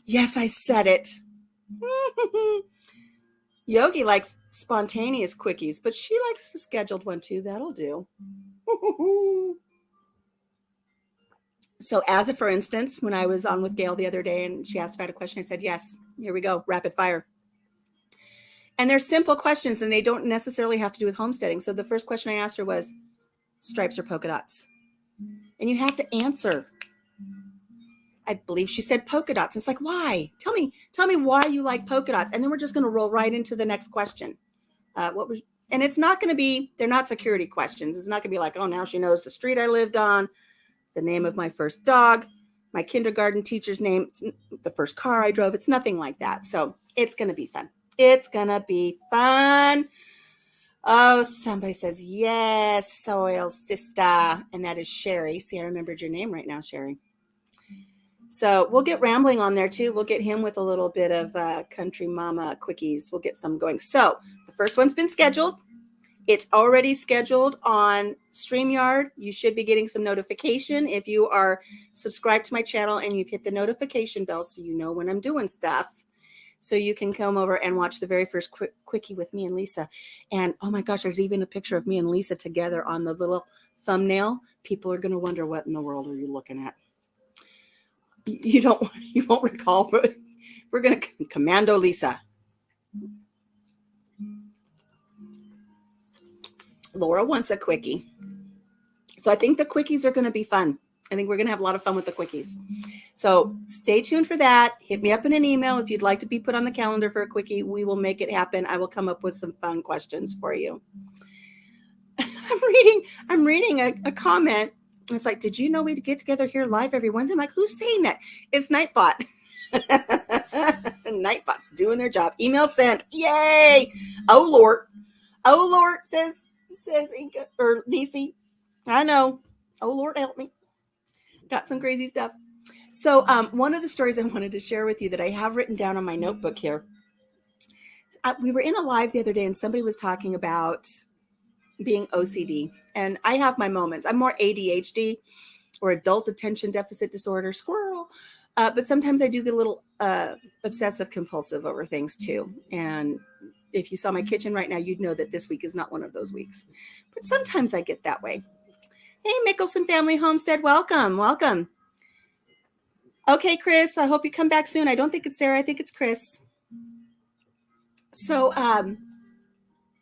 Yes, I said it. Yogi likes spontaneous quickies, but she likes the scheduled one too. That'll do. So as a for instance, when I was on with Gail the other day and she asked if I had a question, I said, yes, here we go, rapid fire. And they're simple questions and they don't necessarily have to do with homesteading. So the first question I asked her was stripes or polka dots? And you have to answer. I believe she said polka dots. It's like, why? Tell me why you like polka dots. And then we're just going to roll right into the next question. And it's not going to be, they're not security questions. It's not going to be like, oh, now she knows the street I lived on, the name of my first dog, my kindergarten teacher's name, the first car I drove. It's nothing like that. So it's going to be fun. It's going to be fun. Oh, somebody says, yes, soil sister. And that is Sherry. See, I remembered your name right now, Sherry. So we'll get rambling on there too. We'll get him with a little bit of Country Mama Quickies. We'll get some going. So the first one's been scheduled. It's already scheduled on StreamYard. You should be getting some notification if you are subscribed to my channel and you've hit the notification bell so you know when I'm doing stuff. So you can come over and watch the very first quickie with me and Lisa. And oh my gosh, there's even a picture of me and Lisa together on the little thumbnail. People are going to wonder, what in the world are you looking at? You won't recall, but we're going to commando Lisa. Laura wants a quickie. So I think the quickies are going to be fun. I think we're going to have a lot of fun with the quickies. So stay tuned for that. Hit me up in an email if you'd like to be put on the calendar for a quickie. We will make it happen. I will come up with some fun questions for you. I'm reading a comment. It's like, did you know we get together here live every Wednesday? I'm like, who's saying that? It's Nightbot. Nightbot's doing their job. Email sent. Yay! Oh Lord, says Inka or Nisi. I know. Oh Lord, help me. Got some crazy stuff. So one of the stories I wanted to share with you that I have written down on my notebook here. We were in a live the other day and somebody was talking about being OCD. And I have my moments. I'm more ADHD or adult attention deficit disorder, squirrel. But sometimes I do get a little obsessive compulsive over things too. And if you saw my kitchen right now, you'd know that this week is not one of those weeks. But sometimes I get that way. Hey, Mickelson Family Homestead, welcome, welcome. Okay, Chris, I hope you come back soon. I don't think it's Sarah. I think it's Chris. So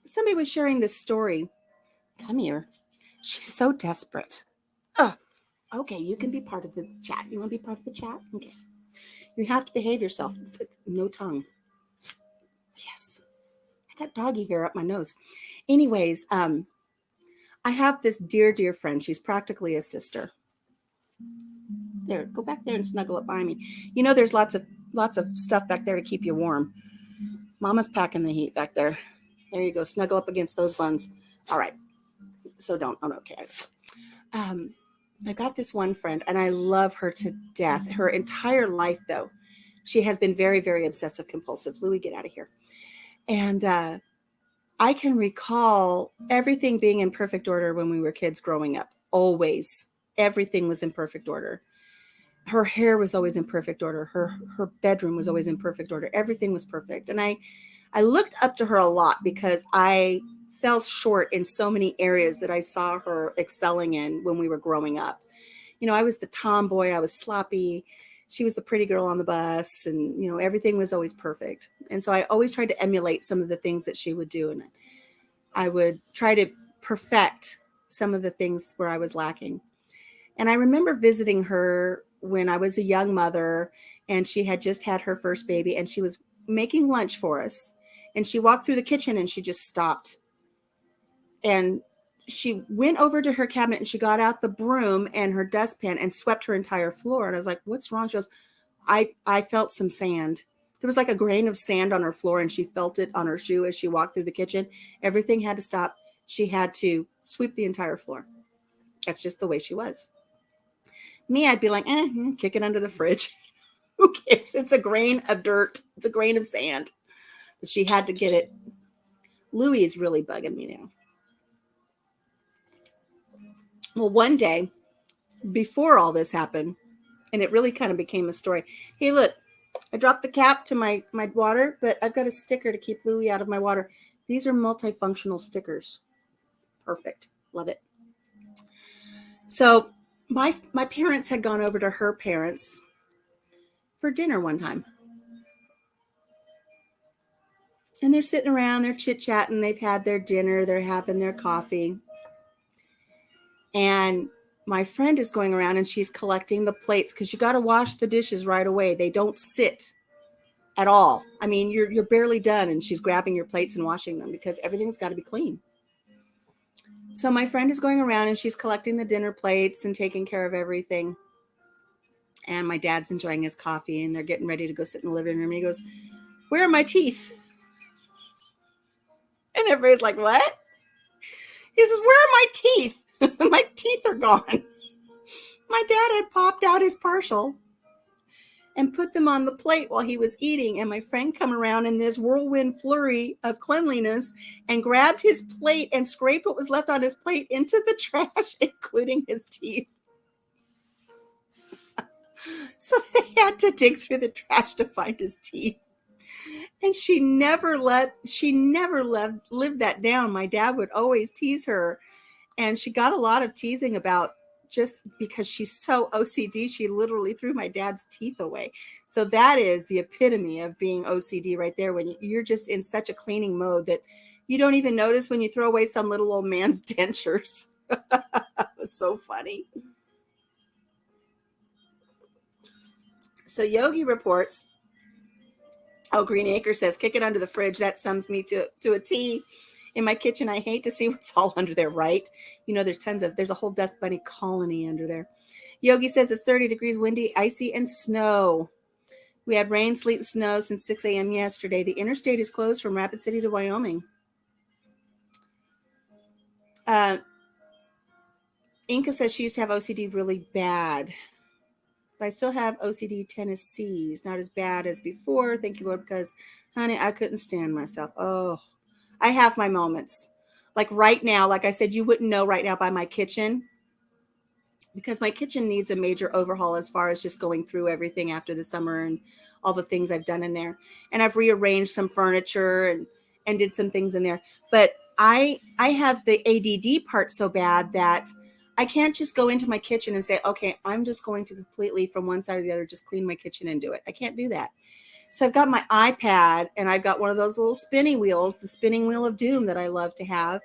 somebody was sharing this story. Come here. She's so desperate. Okay, you can be part of the chat. You want to be part of the chat? Okay. You have to behave yourself. No tongue. Yes. I got doggy hair up my nose. Anyways, I have this dear, dear friend. She's practically a sister. There, go back there and snuggle up by me. You know, there's lots of stuff back there to keep you warm. Mama's packing the heat back there. There you go. Snuggle up against those buns. All right. So don't. Oh, okay. I've got this one friend, and I love her to death. Her entire life, though, she has been very, very obsessive compulsive. Louie, get out of here. And I can recall everything being in perfect order when we were kids growing up. Always. Everything was in perfect order. Her hair was always in perfect order. Her bedroom was always in perfect order. Everything was perfect. And I looked up to her a lot because I fell short in so many areas that I saw her excelling in when we were growing up. You know, I was the tomboy. I was sloppy. She was the pretty girl on the bus. And, you know, everything was always perfect. And so I always tried to emulate some of the things that she would do. And I would try to perfect some of the things where I was lacking. And I remember visiting her when I was a young mother and she had just had her first baby and she was making lunch for us. And she walked through the kitchen and she just stopped. And she went over to her cabinet and she got out the broom and her dustpan and swept her entire floor. And I was like, what's wrong? She goes, I felt some sand. There was like a grain of sand on her floor and she felt it on her shoe as she walked through the kitchen. Everything had to stop. She had to sweep the entire floor. That's just the way she was. Me, I'd be like, kick it under the fridge. Who cares? It's a grain of dirt. It's a grain of sand. But she had to get it. Louie is really bugging me now. Well, one day, before all this happened, and it really kind of became a story. Hey, look, I dropped the cap to my water, but I've got a sticker to keep Louie out of my water. These are multifunctional stickers. Perfect. Love it. So my parents had gone over to her parents for dinner one time. And they're sitting around, they're chit-chatting, they've had their dinner, they're having their coffee. And my friend is going around and she's collecting the plates because you got to wash the dishes right away. They don't sit at all. I mean, you're barely done and she's grabbing your plates and washing them because everything's got to be clean. So my friend is going around and she's collecting the dinner plates and taking care of everything. And my dad's enjoying his coffee and they're getting ready to go sit in the living room. And he goes, "Where are my teeth?" And everybody's like, "What?" He says, "Where are my teeth?" My teeth are gone. My dad had popped out his partial and put them on the plate while he was eating. And my friend come around in this whirlwind flurry of cleanliness and grabbed his plate and scraped what was left on his plate into the trash, including his teeth. So they had to dig through the trash to find his teeth. And she never lived that down. My dad would always tease her. And she got a lot of teasing about just because she's so OCD, she literally threw my dad's teeth away. So that is the epitome of being OCD right there, when you're just in such a cleaning mode that you don't even notice when you throw away some little old man's dentures. It was so funny. So Yogi reports, oh, Green Acre says, kick it under the fridge. That sums me to a T. In my kitchen, I hate to see what's all under there, right? You know, there's a whole dust bunny colony under there. Yogi says it's 30 degrees, windy, icy, and snow. We had rain, sleet, and snow since 6 a.m. yesterday. The interstate is closed from Rapid City to Wyoming. Inca says she used to have OCD really bad. But I still have OCD tendencies, not as bad as before. Thank you, Lord, because, honey, I couldn't stand myself. Oh, I have my moments. Like right now, like I said, you wouldn't know right now by my kitchen, because my kitchen needs a major overhaul as far as just going through everything after the summer and all the things I've done in there. And I've rearranged some furniture and did some things in there. But I have the ADD part so bad that I can't just go into my kitchen and say, okay, I'm just going to completely from one side to the other, just clean my kitchen and do it. I can't do that. So I've got my iPad and I've got one of those little spinning wheels, the spinning wheel of doom that I love to have.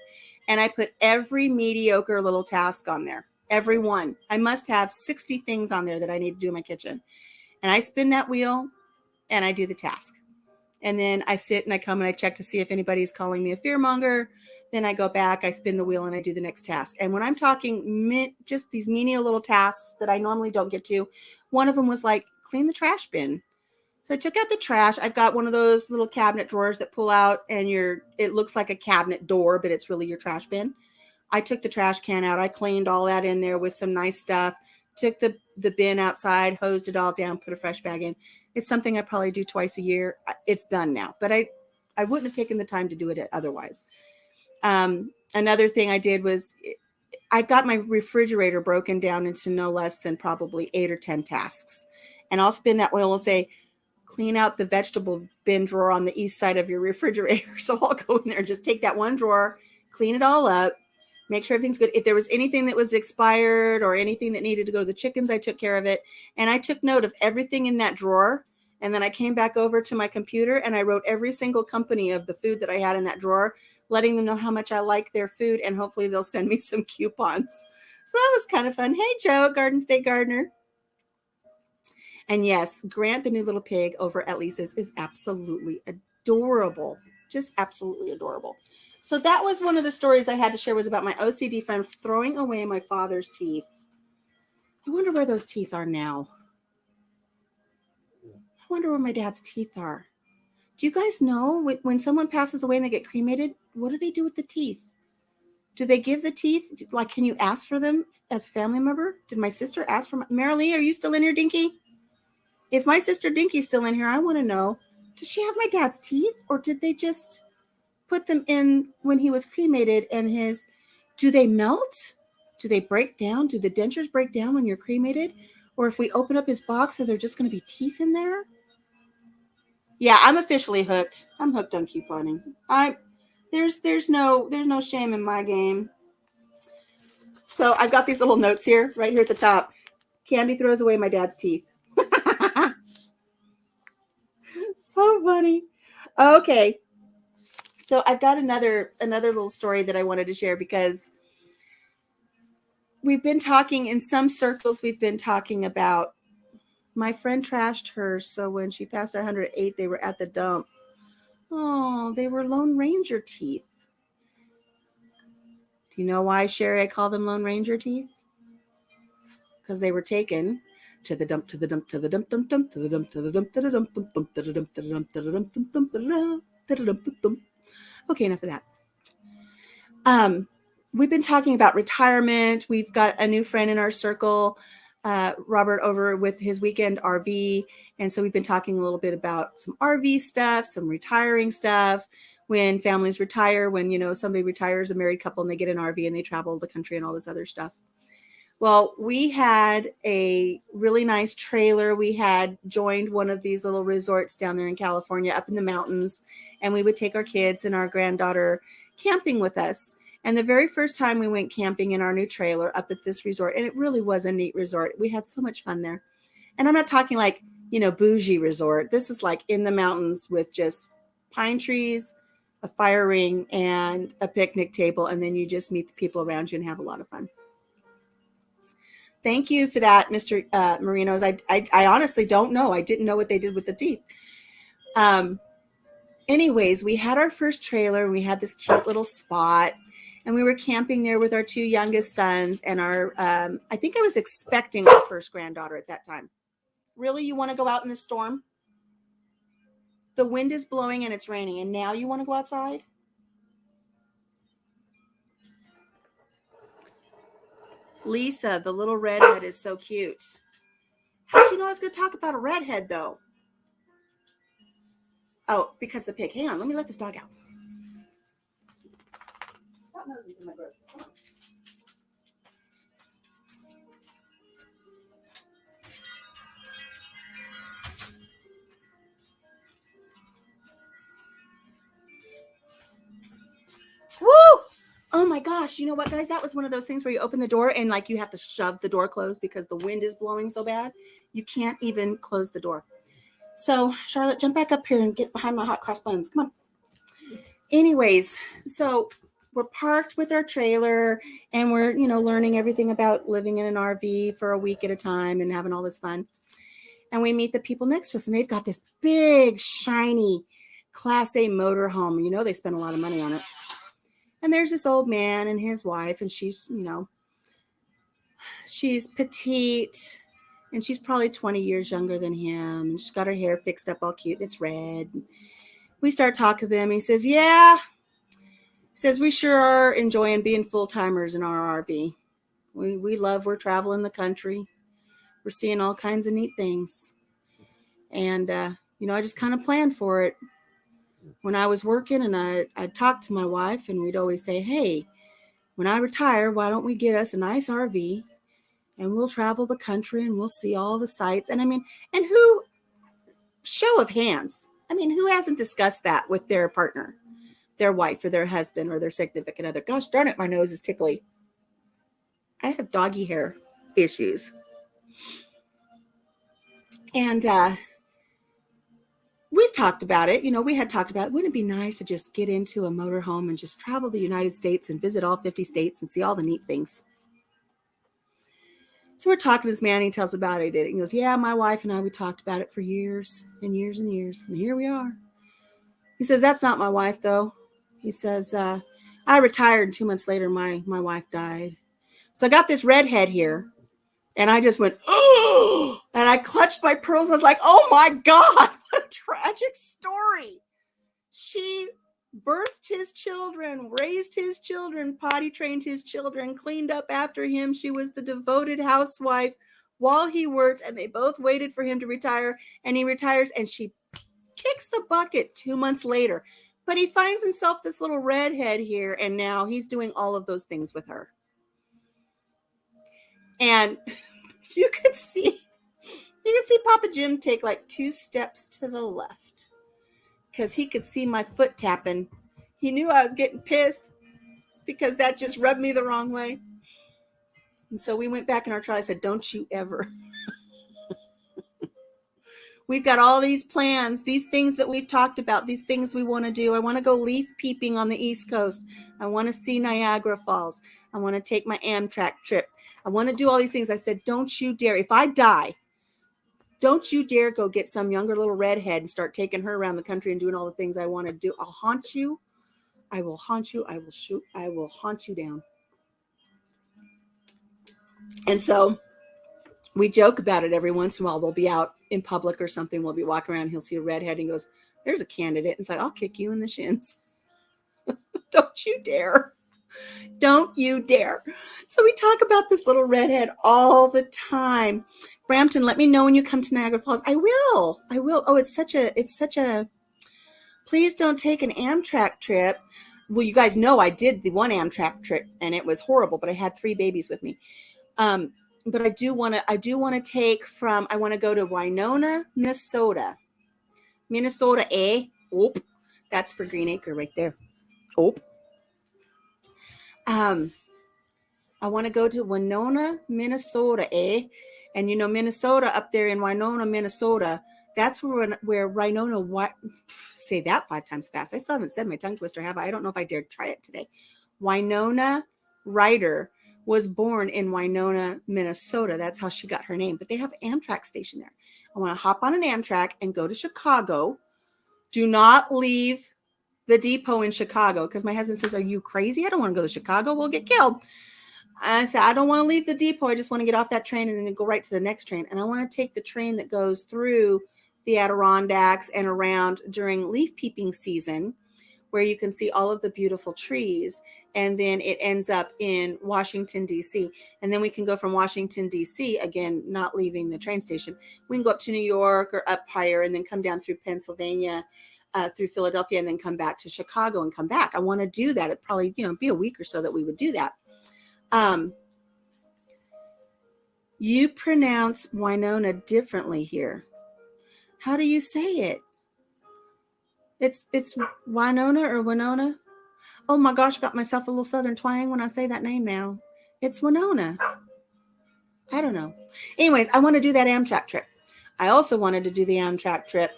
And I put every mediocre little task on there. Every one. I must have 60 things on there that I need to do in my kitchen. And I spin that wheel and I do the task. And then I sit and I come and I check to see if anybody's calling me a fearmonger. Then I go back, I spin the wheel and I do the next task. And when I'm talking just these menial little tasks that I normally don't get to, one of them was like, clean the trash bin. So I took out the trash. I've got one of those little cabinet drawers that pull out and it looks like a cabinet door, but it's really your trash bin. I took the trash can out. I cleaned all that in there with some nice stuff. Took the bin outside, hosed it all down, put a fresh bag in. It's something I probably do twice a year. It's done now, but I wouldn't have taken the time to do it otherwise. Another thing I did was I've got my refrigerator broken down into no less than probably 8 or 10 tasks. And I'll spin that wheel and say, clean out the vegetable bin drawer on the east side of your refrigerator. So I'll go in there and just take that one drawer, clean it all up, make sure everything's good. If there was anything that was expired or anything that needed to go to the chickens, I took care of it. And I took note of everything in that drawer. And then I came back over to my computer and I wrote every single company of the food that I had in that drawer, letting them know how much I like their food. And hopefully they'll send me some coupons. So that was kind of fun. Hey, Joe, Garden State Gardener. And yes, Grant, the new little pig over at Lisa's, is absolutely adorable. Just absolutely adorable. So that was one of the stories I had to share, was about my OCD friend throwing away my father's teeth. I wonder where those teeth are now. I wonder where my dad's teeth are. Do you guys know when someone passes away and they get cremated, what do they do with the teeth? Do they give the teeth? Like, can you ask for them as a family member? Did my sister ask for Marilee, are you still in here, Dinky? If my sister Dinky's still in here, I want to know, does she have my dad's teeth, or did they just put them in when he was cremated and do they melt? Do they break down? Do the dentures break down when you're cremated? Or if we open up his box, are there just going to be teeth in there? Yeah, I'm officially hooked. I'm hooked on couponing. There's no shame in my game. So I've got these little notes here, right here at the top. Candy throws away my dad's teeth. So funny. Okay. So I've got another little story that I wanted to share, because we've been talking in some circles. We've been talking about my friend trashed hers. So when she passed 108, they were at the dump. Oh, they were Lone Ranger teeth. Do you know why, Sherry, I call them Lone Ranger teeth? Because they were taken to the dump, to the dump, to the dump, dump, dump, to the dump, to the dump, to the dump, dump, dump, to the dump, to the dump, to the dump, dump, dump, to the dump, to the dump, dump, dump. Okay, enough of that. We've been talking about retirement. We've got a new friend in our circle, Robert, over with his weekend RV. And so we've been talking a little bit about some RV stuff, some retiring stuff, when families retire, when, somebody retires, a married couple, and they get an RV and they travel the country and all this other stuff. Well, we had a really nice trailer. We had joined one of these little resorts down there in California, up in the mountains, and we would take our kids and our granddaughter camping with us. And the very first time we went camping in our new trailer up at this resort, and it really was a neat resort. We had so much fun there. And I'm not talking like, bougie resort. This is like in the mountains with just pine trees, a fire ring, and a picnic table. And then you just meet the people around you and have a lot of fun. Thank you for that, Mr. Marinos. I honestly don't know. I didn't know what they did with the teeth. Anyways, we had our first trailer. We had this cute little spot. And we were camping there with our two youngest sons and our, I think I was expecting our first granddaughter at that time. Really, you want to go out in the storm? The wind is blowing and it's raining, and now you want to go outside? Lisa, the little redhead, is so cute. How did you know I was going to talk about a redhead, though? Oh, because the pig. Hang on, let me let this dog out. Stop nosing through my throat. Woo! Oh my gosh, you know what, guys? That was one of those things where you open the door and like you have to shove the door closed because the wind is blowing so bad. You can't even close the door. So, Charlotte, jump back up here and get behind my hot cross buns. Come on. Anyways, so we're parked with our trailer and we're, learning everything about living in an RV for a week at a time and having all this fun. And we meet the people next to us and they've got this big, shiny Class A motorhome. They spend a lot of money on it. And there's this old man and his wife, and she's, she's petite, and she's probably 20 years younger than him. And she's got her hair fixed up all cute, and it's red. We start talking to them. He says, yeah. He says, we sure are enjoying being full-timers in our RV. We're traveling the country. We're seeing all kinds of neat things. And, I just kind of planned for it. When I was working and I'd talk to my wife and we'd always say, hey, when I retire, why don't we get us a nice RV and we'll travel the country and we'll see all the sights. And show of hands, who hasn't discussed that with their partner, their wife or their husband or their significant other? Gosh darn it, my nose is tickly. I have doggy hair issues. And we've talked about it. We had talked about, wouldn't it be nice to just get into a motorhome and just travel the United States and visit all 50 states and see all the neat things? So we're talking to this man. And he tells us about it. He did it. He goes, yeah, my wife and I, we talked about it for years and years and years. And here we are. He says, that's not my wife, though. He says, I retired and 2 months later, my wife died. So I got this redhead here. And I just went, oh, and I clutched my pearls. I was like, oh my God, what a tragic story. She birthed his children, raised his children, potty trained his children, cleaned up after him. She was the devoted housewife while he worked, and they both waited for him to retire, and he retires, and she kicks the bucket 2 months later. But he finds himself this little redhead here, and now he's doing all of those things with her. And you could see Papa Jim take like 2 steps to the left because he could see my foot tapping. He knew I was getting pissed because that just rubbed me the wrong way. And so we went back in our trial. I said, don't you ever. We've got all these plans, these things that we've talked about, these things we want to do. I want to go leaf peeping on the East Coast. I want to see Niagara Falls. I want to take my Amtrak trip. I want to do all these things. I said, don't you dare. If I die, don't you dare go get some younger little redhead and start taking her around the country and doing all the things I want to do. I'll haunt you. I will haunt you. I will shoot. I will haunt you down. And so we joke about it every once in a while. We'll be out in public or something. We'll be walking around. He'll see a redhead and he goes, there's a candidate. And it's like, I'll kick you in the shins. Don't you dare. Don't you dare. So we talk about this little redhead all the time. Brampton, let me know when you come to Niagara Falls. I will. Oh, it's such a, please don't take an Amtrak trip. Well, you guys know I did the one Amtrak trip and it was horrible, but I had 3 babies with me. But I do want to take I want to go to Winona, Minnesota. Minnesota, eh? Oop. That's for Green Acre right there. Oop. I want to go to Winona, Minnesota, And Minnesota, up there in Winona, Minnesota, that's where Winona, say that 5 times fast. I still haven't said my tongue twister, have I? I don't know if I dared try it today. Winona Ryder was born in Winona, Minnesota. That's how she got her name. But they have an Amtrak station there. I want to hop on an Amtrak and go to Chicago. Do not leave the depot in Chicago, because my husband says, are you crazy? I don't want to go to Chicago. We'll get killed. I said, I don't want to leave the depot. I just want to get off that train and then go right to the next train. And I want to take the train that goes through the Adirondacks and around during leaf peeping season, where you can see all of the beautiful trees. And then it ends up in Washington, D.C. And then we can go from Washington, D.C., again, not leaving the train station. We can go up to New York or up higher and then come down through Pennsylvania, through Philadelphia, and then come back to Chicago and come back. I want to do that. It'd probably, be a week or so that we would do that. You pronounce Winona differently here. How do you say it? It's Winona or Winona? Oh my gosh, got myself a little southern twang when I say that name now. It's Winona. I don't know. Anyways, I want to do that Amtrak trip. I also wanted to do the Amtrak trip,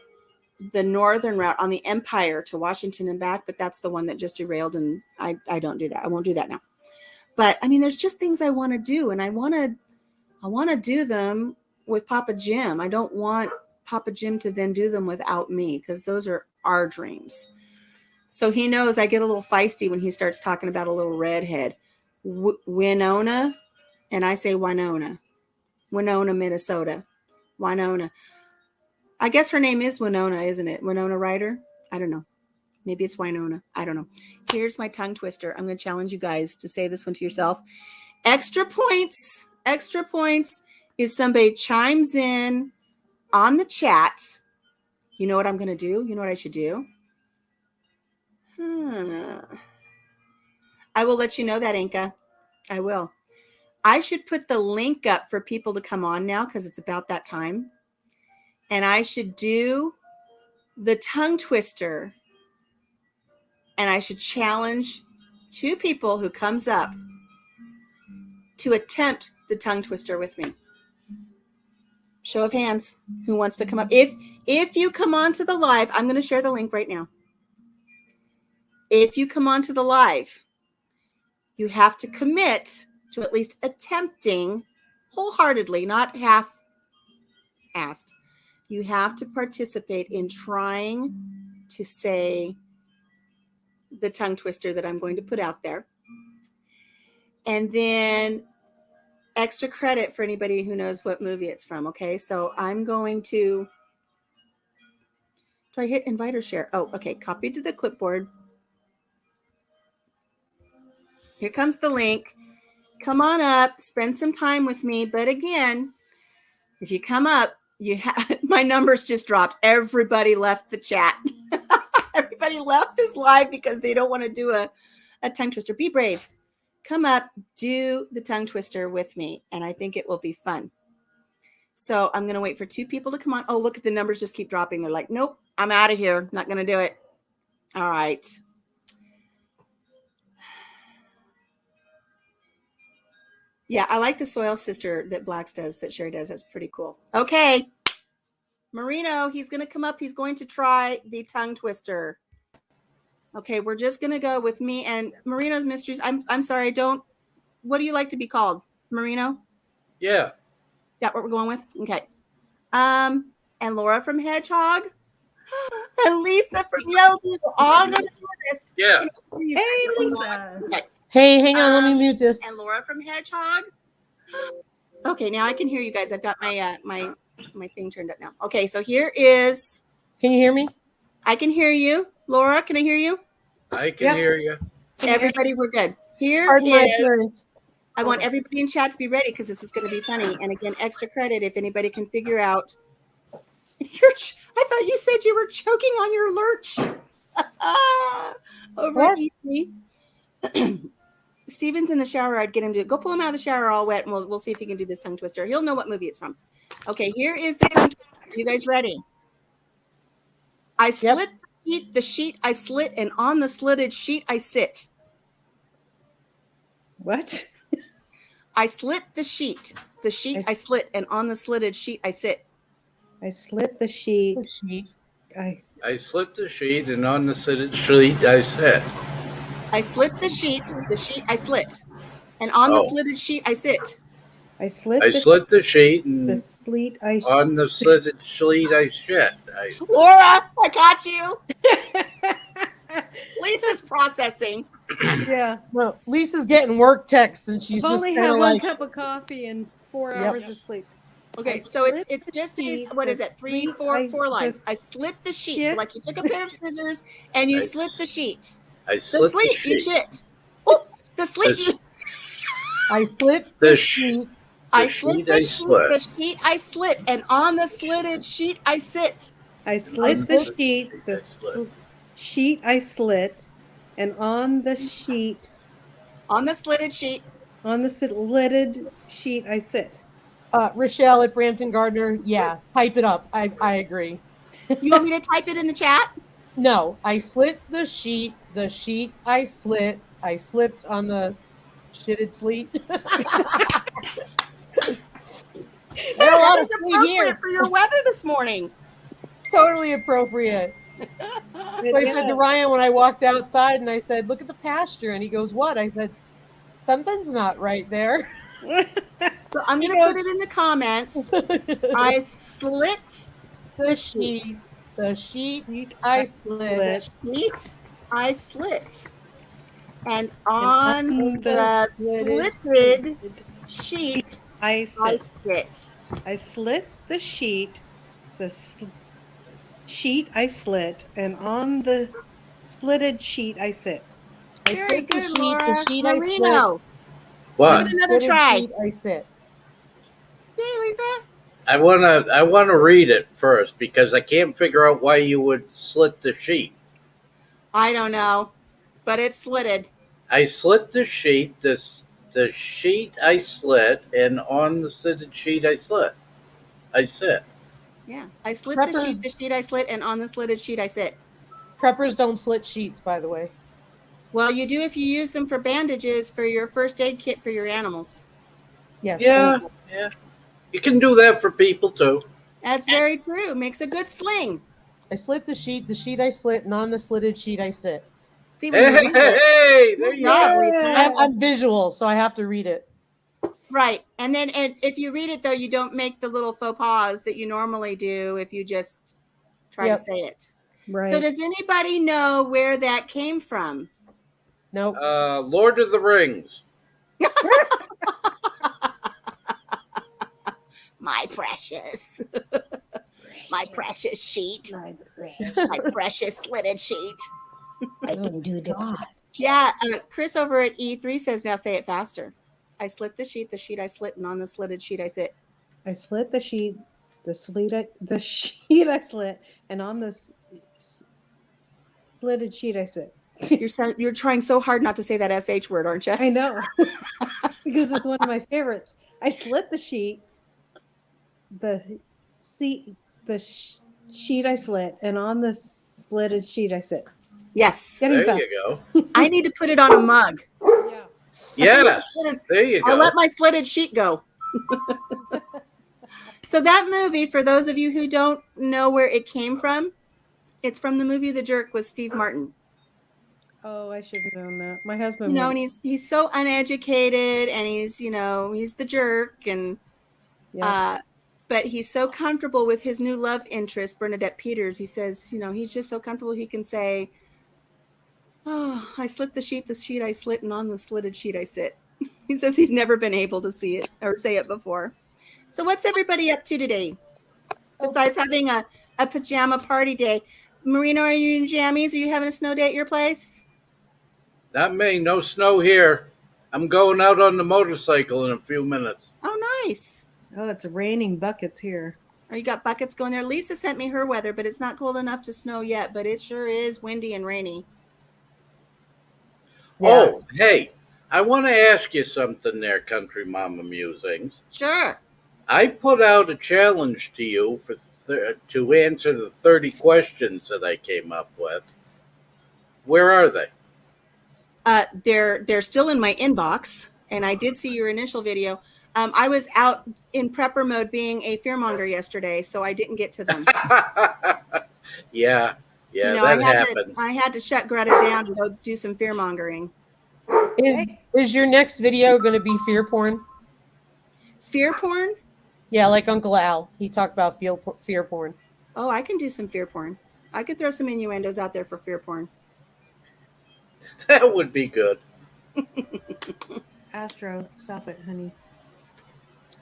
the northern route on the Empire to Washington and back, but that's the one that just derailed, and I don't do that. I won't do that now. But I mean, there's just things I want to do, and I want to do them with Papa Jim. I don't want Papa Jim to then do them without me, because those are our dreams. So he knows I get a little feisty when he starts talking about a little redhead. Winona, and I say Winona. Winona, Minnesota. Winona. I guess her name is Winona, isn't it? Winona Ryder? I don't know. Maybe it's Winona. I don't know. Here's my tongue twister. I'm going to challenge you guys to say this one to yourself. Extra points if somebody chimes in on the chat. You know what I'm going to do? You know what I should do? I will let you know that, Inka. I will. I should put the link up for people to come on now, because it's about that time. And I should do the tongue twister. And I should challenge 2 people who comes up to attempt the tongue twister with me. Show of hands. Who wants to come up? If you come onto the live, I'm going to share the link right now. If you come onto the live, you have to commit to at least attempting wholeheartedly, not half-assed. You have to participate in trying to say the tongue twister that I'm going to put out there. And then extra credit for anybody who knows what movie it's from. Okay, so I'm going to, do I hit invite or share? Oh, okay, copy to the clipboard. Here comes the link. Come on up, spend some time with me. But again, if you come up, my numbers just dropped. Everybody left the chat. Everybody left this live because they don't want to do a tongue twister. Be brave. Come up, do the tongue twister with me, and I think it will be fun. So I'm going to wait for 2 people to come on. Oh, look at the numbers just keep dropping. They're like, nope, I'm out of here. Not going to do it. All right. Yeah, I like the soil sister that Blacks does, that Sherry does. That's pretty cool. Okay. Marino, he's going to come up. He's going to try the tongue twister. Okay, we're just going to go with me and Marino's Mysteries. I'm sorry, what do you like to be called? Marino? Yeah. That what we're going with? Okay. And Laura from Hedgehog. And Lisa from Yellow. We're all going to do this. Yeah. Hey, Lisa. Okay. Hey, hang on. Let me mute this. And Laura from Hedgehog. Okay, now I can hear you guys. I've got my my thing turned up now. Okay, so here is. Can you hear me? I can hear you. Laura, can I hear you? I can hear you. Everybody, we're good. Here Pardon my is. appearance. I want everybody in chat to be ready, because this is going to be funny. And again, extra credit if anybody can figure out. I thought you said you were choking on your lurch. Over at E3. Steven's in the shower. I'd get him to go pull him out of the shower all wet, and we'll see if he can do this tongue twister. He'll know what movie it's from. Okay, here is the tongue twister. You guys ready? I slit the sheet I slit, and on the slitted sheet I sit. What? I slit the sheet. The sheet I slit, and on the slitted sheet I sit. I slit the sheet. The sheet. I slit the sheet, and on the slitted sheet I sit. I slit the sheet I slit, and on the Oh. slitted sheet I sit. I slit I the slit the sheet, the and sleet. I on the slitted sheet I shit. Laura, I got you. Lisa's processing. yeah. Well, Lisa's getting work texts, and she's I've just only kind had of one like, cup of coffee and 4 Yep. hours of sleep. Okay, I so it's slit the just these. sheet, What the is it? Three, sheet four lines. this I slit the sheet. shit. So like you took a pair of scissors and you I slit the s- sheet. I The slit the sleet you sheet. shit. Oh, the sleet The you. I slit The the sh- sheet. I The slit sheet the I sheet. slit. The sheet I slit, and on the slitted sheet I sit. I And slit on the slit- sheet, sheet the I slit. sheet I slit, and on the sheet, On the slitted sheet. on the slitted sheet I sit. Rochelle at Brampton Gardner. Yeah, type it up. I agree. You want me to type it in the chat? No, I slit the sheet. The sheet I slit. I slipped on the shitted sleet. There's a lot That of is sleet here. appropriate for your weather this morning. Totally appropriate. So I said to Ryan when I walked outside, and I said, "Look at the pasture," and he goes, "What?" I said, "Something's not right there." So I'm He going to put goes, it in the comments. I slit the sheet. sheet. The sheet Sheet I slit. The sheet I slit. And on the slitted sheet I I sit. sit. I slit the sheet, the sheet I slit, and on the slitted sheet I sit. I Very slit the good, sheet. Laura. The sheet I slit. Marino. What? Give it another Slitted try. sheet I sit. Hey, Lisa. I wanna read it first because I can't figure out why you would slit the sheet. I don't know, but it's slitted. I slit the sheet. The sheet I slit, and on the slitted sheet I slit. I sit. Yeah. I slit Preppers- the sheet I slit, and on the slitted sheet I sit. Preppers don't slit sheets, by the way. Well, you do if you use them for bandages for your first aid kit for your animals. Yes. Yeah, yeah. You can do that for people too. That's very true. Makes a good sling. I slit the sheet I slit, and on the slitted sheet I sit. See, when Hey, you read it, hey, there good you job, go. Lisa. I'm visual, so I have to read it. Right. And then if you read it, though, you don't make the little faux pas that you normally do if you just try to say it. Right. So does anybody know where that came from? Nope. Lord of the Rings. My precious. My precious sheet. My precious slitted sheet. I can do that. Yeah. Chris over at E3 says, now say it faster. I slit the sheet I slit, and on the slitted sheet I sit. I slit the sheet, the sheet I slit, and on the slitted sheet I sit. You're trying so hard not to say that SH word, aren't you? I know, because it's one of my favorites. I slit the sheet, the sheet I slit, and on the slitted sheet I sit. Yes. Getting There back. you go. I need to put it on a mug. Yeah. Yes. There you I'll go. let my slitted sheet go. So that movie, for those of you who don't know where it came from, it's from the movie The Jerk with Steve Martin. Oh, I should have known that. My husband. You know, and he's so uneducated, and he's the jerk, and but he's so comfortable with his new love interest, Bernadette Peters. He says, he's just so comfortable he can say, "Oh, I slit the sheet I slit, and on the slitted sheet I sit." He says he's never been able to see it or say it before. So what's everybody up to today? Besides having a pajama party day. Marina, are you in jammies? Are you having a snow day at your place? Not me. No snow here. I'm going out on the motorcycle in a few minutes. Oh, nice. Oh, it's raining buckets here. Or you got buckets going there. Lisa sent me her weather, but it's not cold enough to snow yet, but it sure is windy and rainy. Yeah. Oh, hey. I want to ask you something there, Country Mama Musings. Sure. I put out a challenge to you to answer the 30 questions that I came up with. Where are they? They're still in my inbox, and I did see your initial video. I was out in prepper mode being a fearmonger yesterday, so I didn't get to them. Yeah, You yeah, know, that happens. I had to shut Greta down and go do some fear mongering. Is your next video going to be fear porn? Fear porn? Yeah, like Uncle Al. He talked about fear porn. Oh, I can do some fear porn. I could throw some innuendos out there for fear porn. That would be good. Astro, stop it, honey.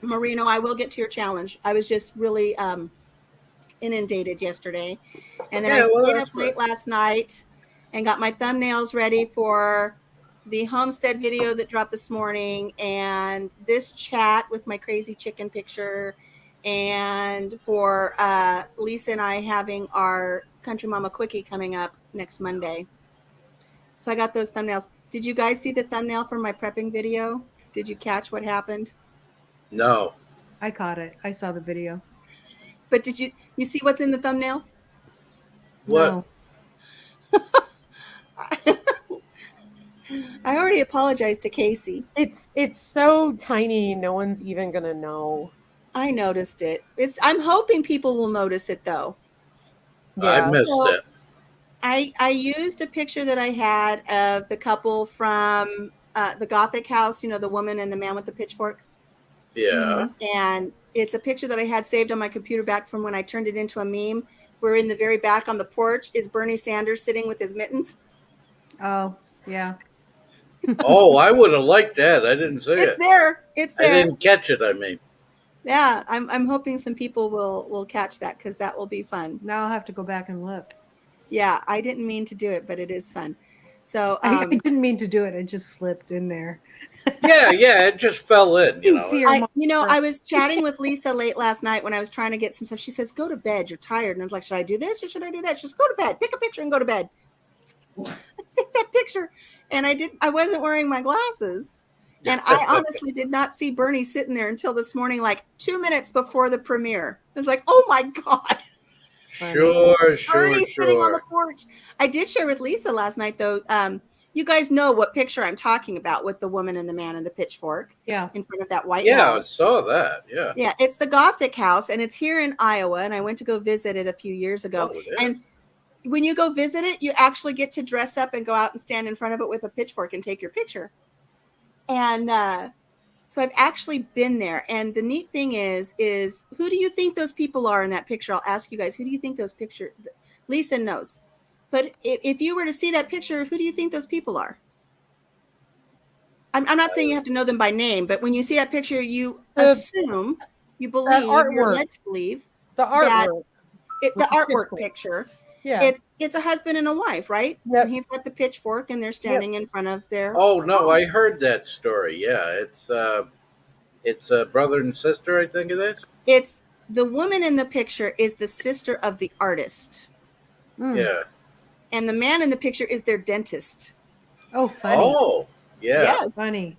Marino, I will get to your challenge. I was just really inundated yesterday. And then I Yeah, well, stayed up that's late right. last night and got my thumbnails ready for the homestead video that dropped this morning, and this chat with my crazy chicken picture, and for Lisa and I having our Country Mama Quickie coming up next Monday. So I got those thumbnails. Did you guys see the thumbnail for my prepping video? Did you catch what happened? No. I caught it. I saw the video. But did you see what's in the thumbnail? What? No. I already apologized to Casey. It's so tiny, no one's even gonna know. I noticed it. I'm hoping people will notice it though. I Yeah. missed So it. I used a picture that I had of the couple from the Gothic house, you know, the woman and the man with the pitchfork. Yeah. And it's a picture that I had saved on my computer back from when I turned it into a meme, where in the very back on the porch is Bernie Sanders sitting with his mittens. Oh, yeah. Oh, I would have liked that. I didn't see It's it. there. It's I there. didn't catch it, I mean. Yeah, I'm hoping some people will catch that, because that will be fun. Now I'll have to go back and look. Yeah, I didn't mean to do it, but it is fun. So I didn't mean to do it. It just slipped in there. Yeah, it just fell in, you know. I was chatting with Lisa late last night when I was trying to get some stuff. She says, "Go to bed. You're tired." And I was like, "Should I do this or should I do that?" She says, "Go to bed. Pick a picture and go to bed." I picked that picture, and I wasn't wearing my glasses, and I honestly did not see Bernie sitting there until this morning, like 2 minutes before the premiere. I was like, "Oh my God." Sure. Bernie's sitting on the porch. I did share with Lisa last night, though. You guys know what picture I'm talking about, with the woman and the man and the pitchfork. Yeah. In front of that white Yeah, I house. saw that. Yeah. Yeah, it's the Gothic house, and it's here in Iowa. And I went to go visit it a few years ago. Oh, it is. And when you go visit it, you actually get to dress up and go out and stand in front of it with a pitchfork and take your picture. And so I've actually been there. And the neat thing is who do you think those people are in that picture? I'll ask you guys, who do you think those pictures? Lisa knows. But if you were to see that picture, who do you think those people are? I'm not saying you have to know them by name, but when you see that picture, you assume, you believe, you're led to believe the artwork. The artwork picture. Yeah. It's a husband and a wife, right? Yep. And he's got the pitchfork, and they're standing in front of their. Oh no, I heard that story. Yeah, it's a brother and sister, I think it is. It's the woman in the picture is the sister of the artist. Yeah. And the man in the picture is their dentist. Oh, funny. Oh, yeah. Yes. Funny.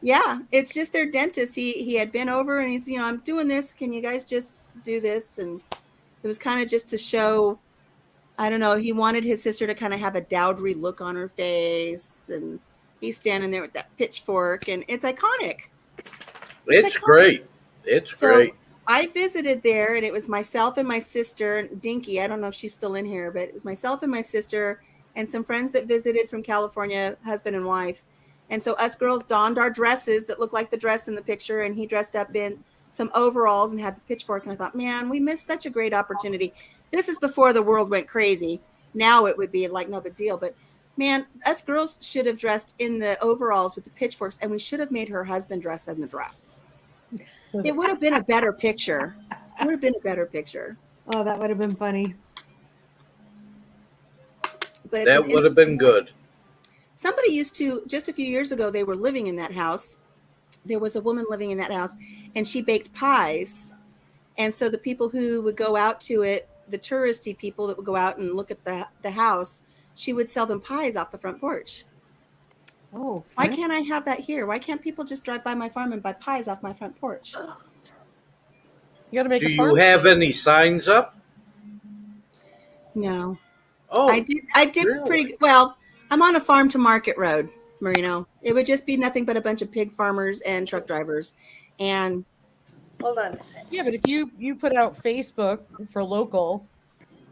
Yeah, it's just their dentist. He had been over, and he's, I'm doing this. Can you guys just do this? And it was kind of just to show, I don't know, he wanted his sister to kind of have a dowdery look on her face, and he's standing there with that pitchfork, and it's iconic. It's great. It's great. I visited there, and it was myself and my sister, Dinky. I don't know if she's still in here, but it was myself and my sister and some friends that visited from California, husband and wife. And so us girls donned our dresses that looked like the dress in the picture, and he dressed up in some overalls and had the pitchfork. And I thought, man, we missed such a great opportunity. This is before the world went crazy. Now it would be like no big deal. But man, us girls should have dressed in the overalls with the pitchforks, and we should have made her husband dress in the dress. It would have been a better picture. It would have been a better picture. Oh, that would have been funny. But that would have been good. Somebody used to, just a few years ago, they were living in that house. There was a woman living in that house, and she baked pies. And so the people who would go out to it, the touristy people that would go out and look at the house, she would sell them pies off the front porch. Oh, why can't I have that here? Why can't people just drive by my farm and buy pies off my front porch? You got to make. Do you have any signs up? No. Oh, I did really? pretty well. I'm on a farm to market road, Marino. It would just be nothing but a bunch of pig farmers and truck drivers. And Hold on a second. Yeah, but if you put out Facebook for local,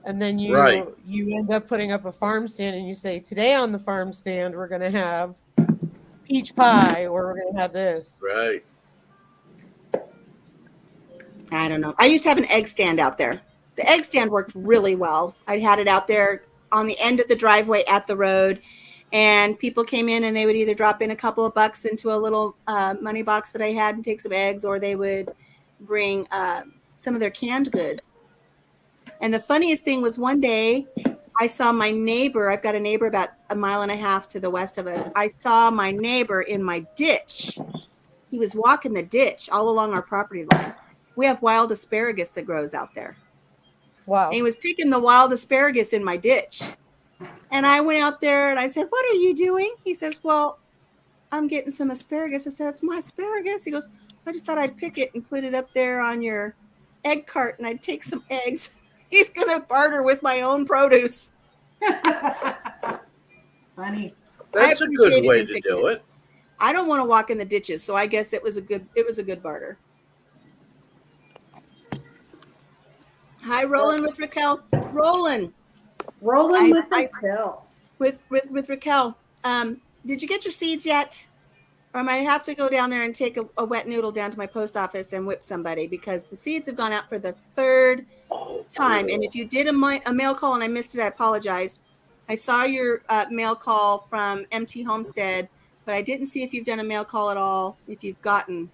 and then Right. you end up putting up a farm stand, and you say, today on the farm stand we're going to have peach pie, or we're going to have this. Right. I don't know. I used to have an egg stand out there. The egg stand worked really well. I had it out there on the end of the driveway at the road, and people came in and they would either drop in a couple of bucks into a little money box that I had and take some eggs, or they would bring some of their canned goods. And the funniest thing was one day I saw my neighbor. I've got a neighbor about a mile and a half to the west of us. I saw my neighbor in my ditch. He was walking the ditch all along our property line. We have wild asparagus that grows out there. Wow. And he was picking the wild asparagus in my ditch. And I went out there and I said, "What are you doing?" He says, "Well, I'm getting some asparagus." I said, "It's my asparagus." He goes, "I just thought I'd pick it and put it up there on your egg cart and I'd take some eggs." He's going to barter with my own produce. Funny. That's a good way to do it. I don't want to walk in the ditches, so I guess it was a good barter. Hi, Roland with Raquel. Roland. Rolling with the pill. With Raquel. Did you get your seeds yet? Or I might have to go down there and take a wet noodle down to my post office and whip somebody, because the seeds have gone out for the third time. And if you did a mail call and I missed it, I apologize. I saw your mail call from MT Homestead, but I didn't see if you've done a mail call at all, if you've gotten.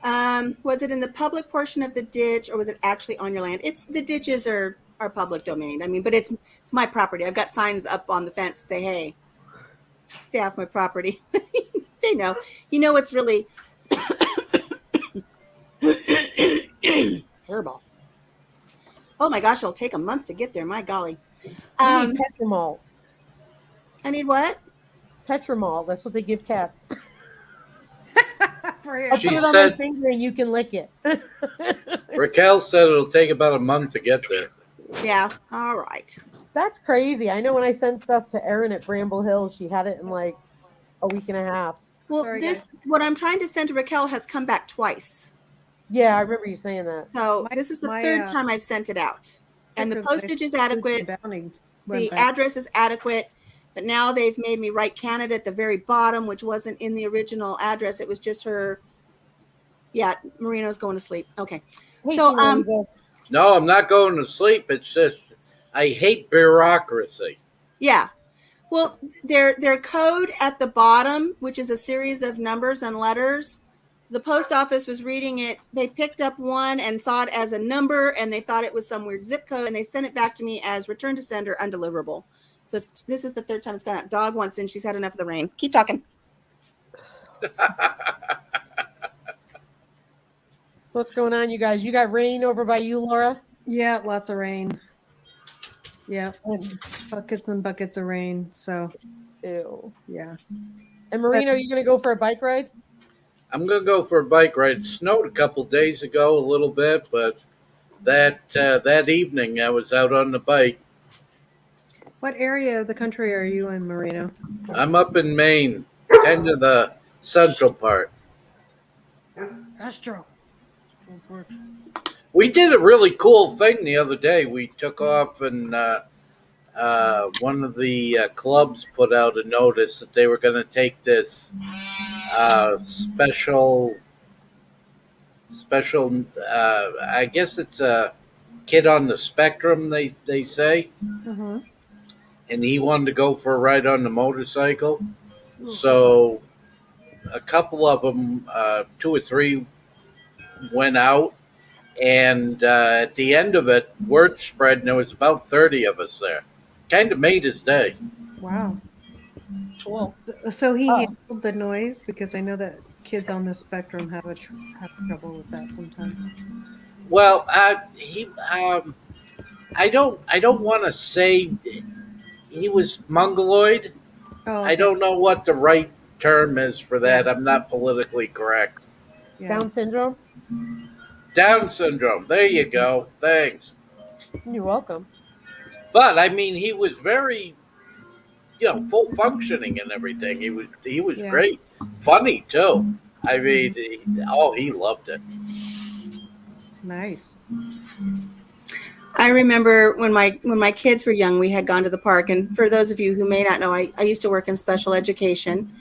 Was it in the public portion of the ditch, or was it actually on your land? The ditches are public domain. I mean, but it's my property. I've got signs up on the fence to say, "Hey, stay off my property." They know. You know, it's really hairball. Oh my gosh, it'll take a month to get there. My golly. You need Petramol. I need what? Petramol. That's what they give cats. For I'll She put it on said- my finger and you can lick it. Raquel said it'll take about a month to get there. Yeah. All right. That's crazy. I know when I sent stuff to Erin at Bramble Hill, she had it in like a week and a half. Well, Sorry, what I'm trying to send to Raquel has come back twice. Yeah, I remember you saying that. So My- this is the my, third time I've sent it out. And the postage is adequate. The address is adequate. But now they've made me write Canada at the very bottom, which wasn't in the original address. It was just her. Yeah, Marino's going to sleep. Okay. Hey, So, Marino, No, I'm not going to sleep. It's just I hate bureaucracy. yeah. Well, their code at the bottom, which is a series of numbers and letters, the post office was reading it. They picked up one and saw it as a number, and they thought it was some weird zip code, and they sent it back to me as return to sender, undeliverable. So this is the third time it's gone out. Dog wants in. She's had enough of the rain. Keep talking. So what's going on, you guys? You got rain over by you, Laura? Yeah, lots of rain. Yeah, And, buckets and buckets of rain. So ew. yeah. And Marino, are you going to go for a bike ride? I'm going to go for a bike ride. It snowed a couple days ago, a little bit, but that evening I was out on the bike. What area of the country are you in, Marino? I'm up in Maine, kind of the central part. Astro. We did a really cool thing the other day. We took off, and one of the clubs put out a notice that they were going to take this special. I guess it's a kid on the spectrum. They say, Mm-hmm. and he wanted to go for a ride on the motorcycle. So a couple of them, 2 or 3, went out. And at the end of it, word spread, and there was about 30 of us there. Kind of made his day. Wow. Cool. So he Oh. handled the noise, because I know that kids on the spectrum have trouble with that sometimes. Well, he, I don't want to say he was mongoloid. Oh, I don't know what the right term is for that. I'm not politically correct. yeah. Down syndrome? Down syndrome. There you go. Thanks. You're welcome. But I mean, he was very full functioning and everything. He was Yeah. great, funny too. I mean, he loved it. Nice. I remember when my kids were young, we had gone to the park. And for those of you who may not know, I used to work in special education,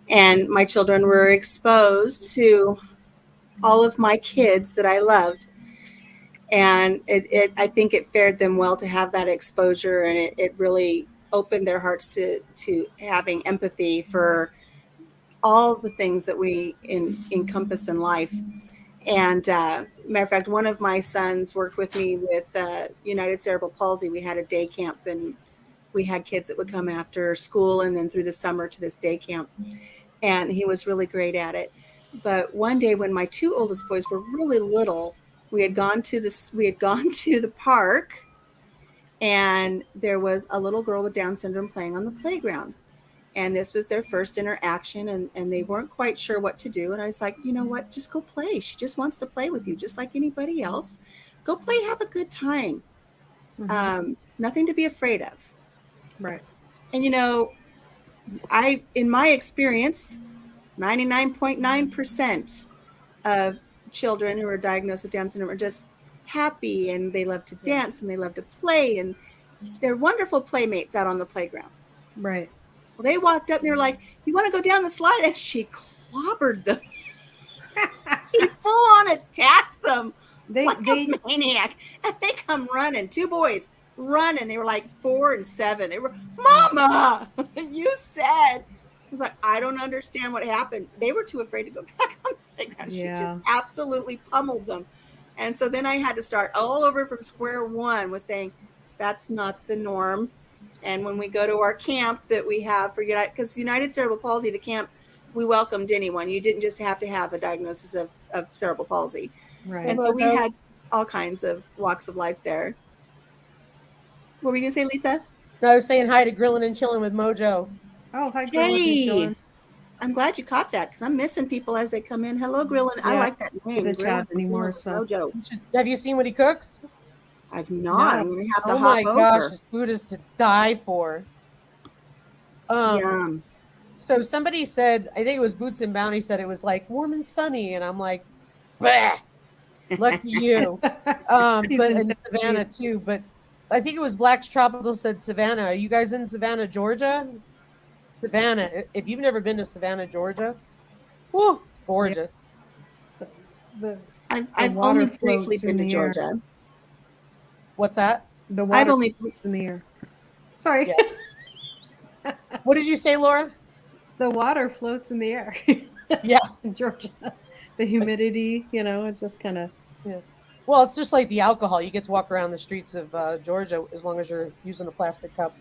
and my children were exposed to all of my kids that I loved. And I think it fared them well to have that exposure, and it really opened their hearts to having empathy for all the things that we encompass in life. And matter of fact, one of my sons worked with me with United Cerebral Palsy. We had a day camp, and we had kids that would come after school and then through the summer to this day camp. And he was really great at it. But one day when my two oldest boys were really little, we had gone to the park, and there was a little girl with Down syndrome playing on the playground. And this was their first interaction, and they weren't quite sure what to do. And I was like, you know what, just go play. She just wants to play with you, just like anybody else. Go play, have a good time. Nothing to be afraid of. Right. And in my experience, 99.9% of children who are diagnosed with Down syndrome are just happy, and they love to dance, and they love to play, and they're wonderful playmates out on the playground. Right. Well, they walked up and they were like, "You want to go down the slide?" And she clobbered them. She full on attacked them like a maniac. And they come running, two boys running. They were like 4 and 7. They were, "Mama, you said." I was like, "I don't understand what happened." They were too afraid to go back on the playground. Yeah. She just absolutely pummeled them. And so then I had to start all over from square one with saying, that's not the norm. And when we go to our camp that we have for United, because United Cerebral Palsy, the camp, we welcomed anyone. You didn't just have to have a diagnosis of cerebral palsy. Right. And so we had all kinds of walks of life there. What were you going to say, Lisa? No, I was saying hi to Grillin' and Chillin' with Mojo. Oh, hi, Grillin'. Hey, I'm glad you caught that, because I'm missing people as they come in. Hello, Grillin'. I Yeah, like that name. the chat Grillin' anymore, with so. Mojo. Have you seen what he cooks? I've not. No. I'm going to have to Oh hop my over. gosh, his food is to die for. Yum. So somebody said, I think it was Boots and Bounty said it was like warm and sunny, and I'm like, bah, lucky you. But in Savannah too. But I think it was Black's Tropical said Savannah. Are you guys in Savannah, Georgia? Savannah. If you've never been to Savannah, Georgia, whoo, it's gorgeous. I've only briefly been to Georgia. What's that? The water floats in the air. Sorry. Yeah. What did you say, Laura? The water floats in the air. Yeah. In Georgia. The humidity, it just kind of. Yeah. Well, it's just like the alcohol. You get to walk around the streets of Georgia as long as you're using a plastic cup.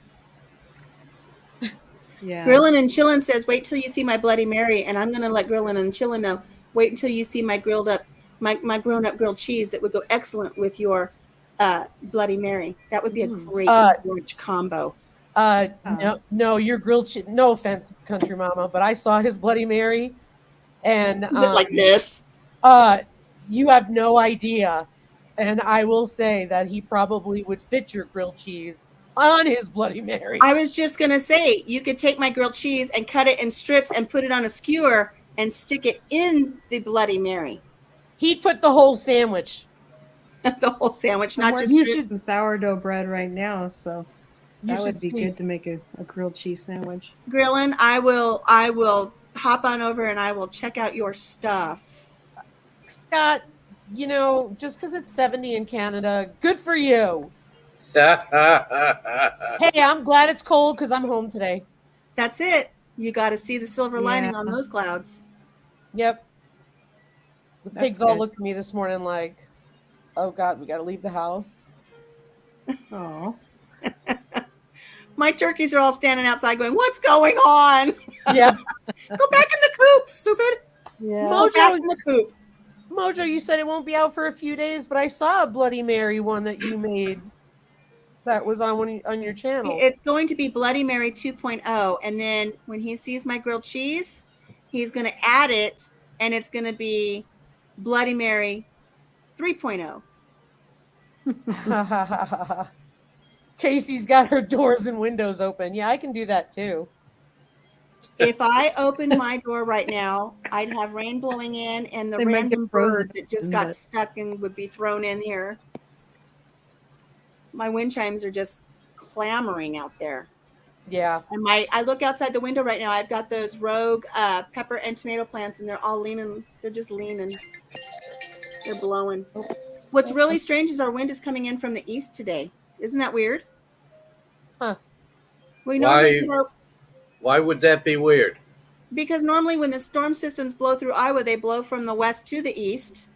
Yeah. Grillin' and Chillin' says, "Wait till you see my Bloody Mary," and I'm going to let Grillin' and Chillin' know. Wait until you see my grown up grilled cheese that would go excellent with your Bloody Mary. That would be a great orange combo. No, your grilled cheese. No offense, Country Mama, but I saw his Bloody Mary, and Is it like this? You have no idea, and I will say that he probably would fit your grilled cheese on his Bloody Mary. I was just going to say, you could take my grilled cheese and cut it in strips and put it on a skewer and stick it in the Bloody Mary. He'd put the whole sandwich. The whole sandwich, not just strips. strips. Some sourdough bread right now, so that would be good to make a grilled cheese sandwich. Grillin', I will hop on over and I will check out your stuff. Scott, just because it's 70 in Canada, good for you. Hey, I'm glad it's cold because I'm home today. That's it. You got to see the silver lining on those clouds. Yep. The pigs all looked at me this morning like, oh, God, we got to leave the house. Oh. My turkeys are all standing outside going, "What's going on?" Yeah. Go back in the coop, stupid. Yeah. Go back in the coop. Mojo, you said it won't be out for a few days, but I saw a Bloody Mary one that you made that was on your channel. It's going to be Bloody Mary 2.0. And then when he sees my grilled cheese, he's going to add it, and it's going to be Bloody Mary 3.0. Casey's got her doors and windows open. Yeah, I can do that too. If I opened my door right now, I'd have rain blowing in and the They might get random frozen bird that just open, got but- stuck and would be thrown in here. My wind chimes are just clamoring out there. Yeah. And I look outside the window right now. I've got those rogue pepper and tomato plants, and they're all leaning. They're just leaning. They're blowing. What's really strange is our wind is coming in from the east today. Isn't that weird? Huh. We normally Why? get our, Why would that be weird? because normally when the storm systems blow through Iowa, they blow from the west to the east.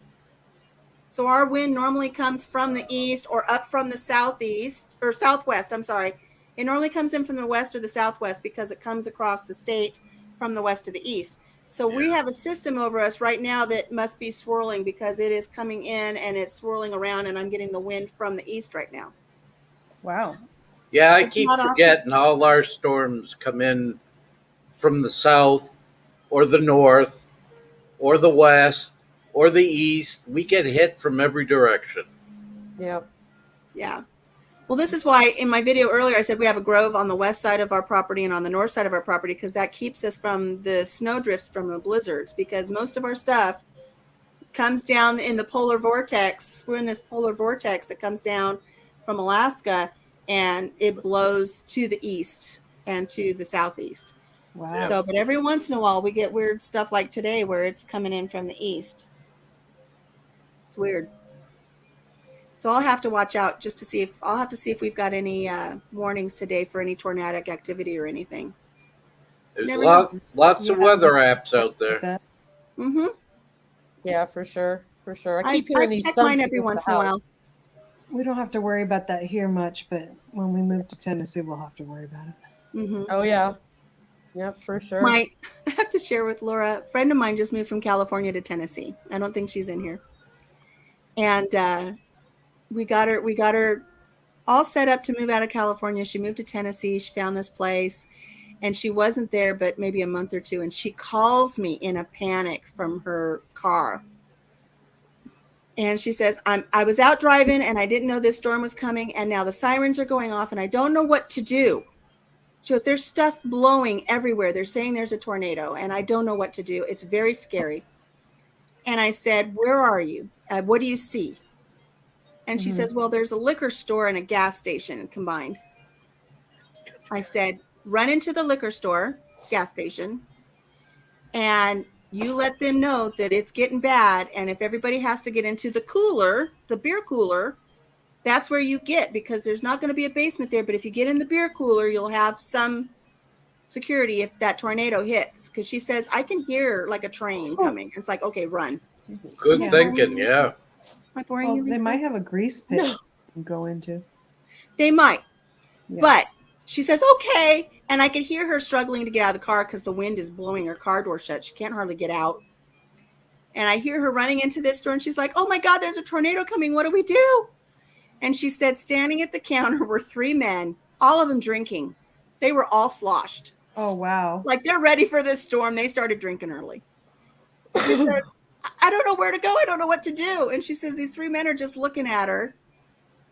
So our wind normally comes from the east or up from the southeast or southwest. I'm sorry. It normally comes in from the west or the southwest because it comes across the state from the west to the east. So we have a system over us right now that must be swirling because it is coming in and it's swirling around, and I'm getting the wind from the east right now. Wow. Yeah, I It's keep not often. forgetting all our storms come in from the south or the north or the west or the east. We get hit from every direction. Yeah. Yeah. Well, this is why in my video earlier I said we have a grove on the west side of our property and on the north side of our property, because that keeps us from the snow drifts from the blizzards, because most of our stuff comes down in the polar vortex. We're in this polar vortex that comes down from Alaska, and it blows to the east and to the southeast. Wow. So, but every once in a while we get weird stuff like today where it's coming in from the east. It's weird. So I'll have to watch out just to see if I'll have to see if we've got any warnings today for any tornadic activity or anything. There's Never know. lots of Yeah. weather apps out there. That- Mm-hmm. Yeah, for sure. For sure. I I keep hearing these check thumps mine every against once the in a house. while. We don't have to worry about that here much, but when we move to Tennessee, we'll have to worry about it. Mm-hmm. Oh yeah. Yep, for sure. I have to share with Laura. A friend of mine just moved from California to Tennessee. I don't think she's in here. And we got her all set up to move out of California. She moved to Tennessee. She found this place, and she wasn't there but maybe a month or two. And she calls me in a panic from her car. And she says, I was out driving and I didn't know this storm was coming, and now the sirens are going off and I don't know what to do. She goes, there's stuff blowing everywhere. They're saying there's a tornado and I don't know what to do. It's very scary. And I said, where are you? What do you see? And she says, well, there's a liquor store and a gas station combined. I said, run into the liquor store, gas station, and you let them know that it's getting bad. And if everybody has to get into the cooler, the beer cooler, that's where you get, because there's not going to be a basement there. But if you get in the beer cooler, you'll have some security if that tornado hits. Because she says, I can hear like a train coming. It's like, okay, run. Excuse me. Good Yeah. thinking, yeah. Am I boring Well, you, they Lisa? might have a grease pit you can go into. They might. Yeah. But she says, okay. And I could hear her struggling to get out of the car because the wind is blowing her car door shut. She can't hardly get out. And I hear her running into this store, and she's like, oh my God, there's a tornado coming. What do we do? And she said, standing at the counter were 3 men, all of them drinking. They were all sloshed. Oh, wow. Like they're ready for this storm. They started drinking early. She says, I don't know where to go. I don't know what to do. And she says, these 3 men are just looking at her.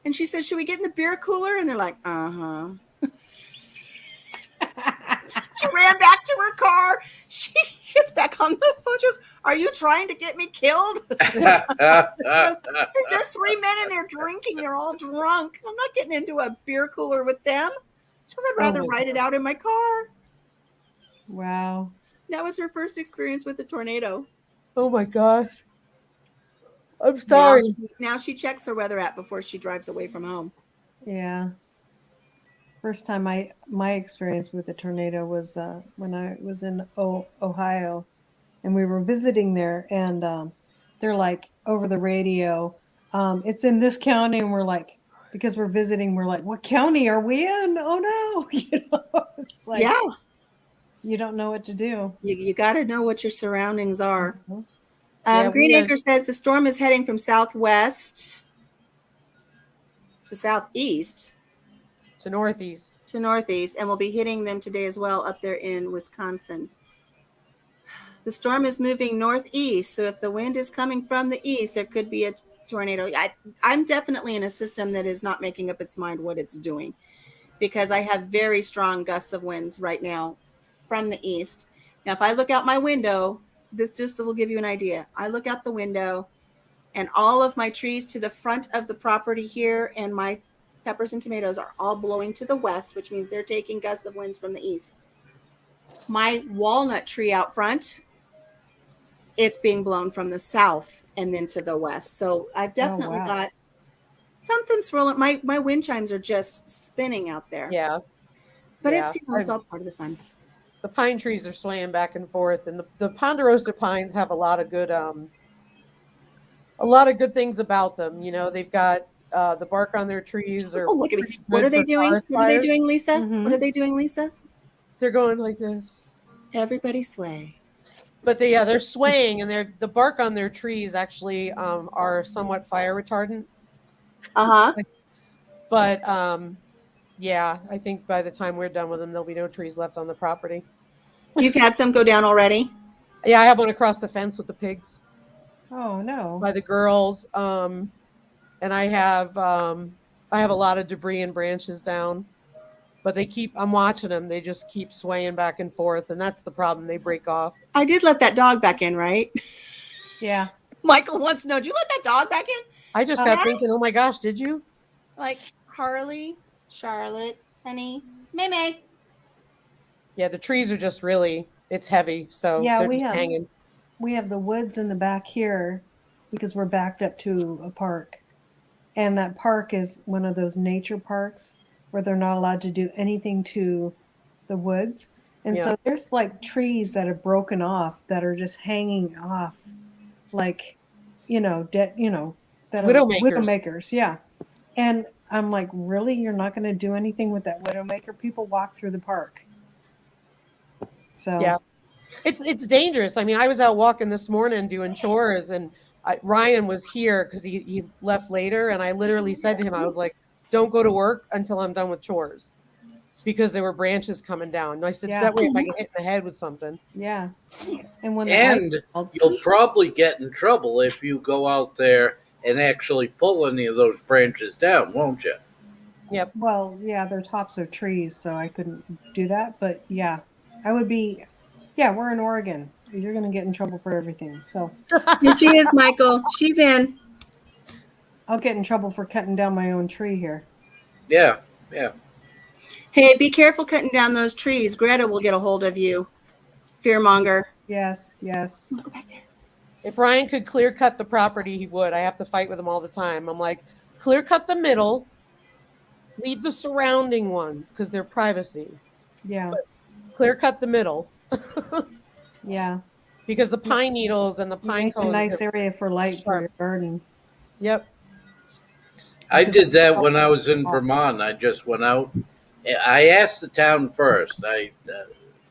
And she says, should we get in the beer cooler? And they're like, uh-huh. She ran back to her car. She gets back on the phone. She goes, are you trying to get me killed? There's just 3 men in there drinking. They're all drunk. I'm not getting into a beer cooler with them. She goes, I'd rather ride it out in my car. Wow. That was her first experience with a tornado. Oh my gosh. I'm sorry. Now she checks her weather app before she drives away from home. Yeah. First time my experience with a tornado was when I was in Ohio, and we were visiting there, and they're like over the radio, it's in this county, and we're like, because we're visiting, we're like, what county are we in? Oh no, it's like, Yeah, you don't know what to do. you got to know what your surroundings are. Mhm. Yeah, Green we are- Acre says the storm is heading from southwest to southeast To northeast. to northeast, and will be hitting them today as well up there in Wisconsin. The storm is moving northeast, so if the wind is coming from the east, there could be a tornado. I'm definitely in a system that is not making up its mind what it's doing, because I have very strong gusts of winds right now from the east. Now, if I look out my window, this just will give you an idea. I look out the window, and all of my trees to the front of the property here and my peppers and tomatoes are all blowing to the west, which means they're taking gusts of winds from the east. My walnut tree out front, it's being blown from the south and then to the west. So I've definitely wow. got something swirling. My wind chimes are just spinning out there. Yeah. But Yeah. it's all part of the fun. The pine trees are swaying back and forth, and the ponderosa pines have a lot of good things about them. You know, they've got the bark on their trees are Oh, look at me. pretty What good are they for doing? forest What are they fires. doing, Lisa? Mhm. What are they doing, Lisa? They're going like this. Everybody sway. But they're swaying, and the bark on their trees actually are somewhat fire retardant. Uh-huh. But yeah, I think by the time we're done with them, there'll be no trees left on the property. You've had some go down already? Yeah, I have one across the fence with the pigs Oh no. by the girls. And I have a lot of debris and branches down. But I'm watching them. They just keep swaying back and forth, and that's the problem. They break off. I did let that dog back in, right? Yeah. Michael wants to know, did you let that dog back in? I just got thinking, oh my gosh, did you? Like Harley, Charlotte, honey, May May. Yeah, the trees are just really, it's heavy, so Yeah, they're we just have- hanging. We have the woods in the back here because we're backed up to a park. And that park is one of those nature parks where they're not allowed to do anything to the woods. And so there's like trees that have broken off that are just hanging off, like, dead, that are widowmakers. Yeah. And I'm like, really? You're not going to do anything with that widowmaker? People walk through the park. So yeah, it's dangerous. I mean, I was out walking this morning doing chores, and Ryan was here because he left later, and I literally said to him, I was like, don't go to work until I'm done with chores, because there were branches coming down. And I said, that way if I get hit in the head with something. Yeah. And you'll probably get in trouble if you go out there and actually pull any of those branches down, won't you? Yep. Well, yeah, they're tops of trees, so I couldn't do that. But yeah, I would be. Yeah, we're in Oregon. You're going to get in trouble for everything. So Here she is, Michael. She's in. I'll get in trouble for cutting down my own tree here. Yeah, yeah. Hey, be careful cutting down those trees. Greta will get a hold of you. Fearmonger. Yes. Go back there. If Ryan could clear cut the property, he would. I have to fight with him all the time. I'm like, clear cut the middle, leave the surrounding ones because they're privacy. Yeah. But clear cut the middle. Yeah. Because the pine needles and the pine cones. A nice area for light for your garden. Yep. I did that when I was in Vermont. I just went out. I asked the town first. I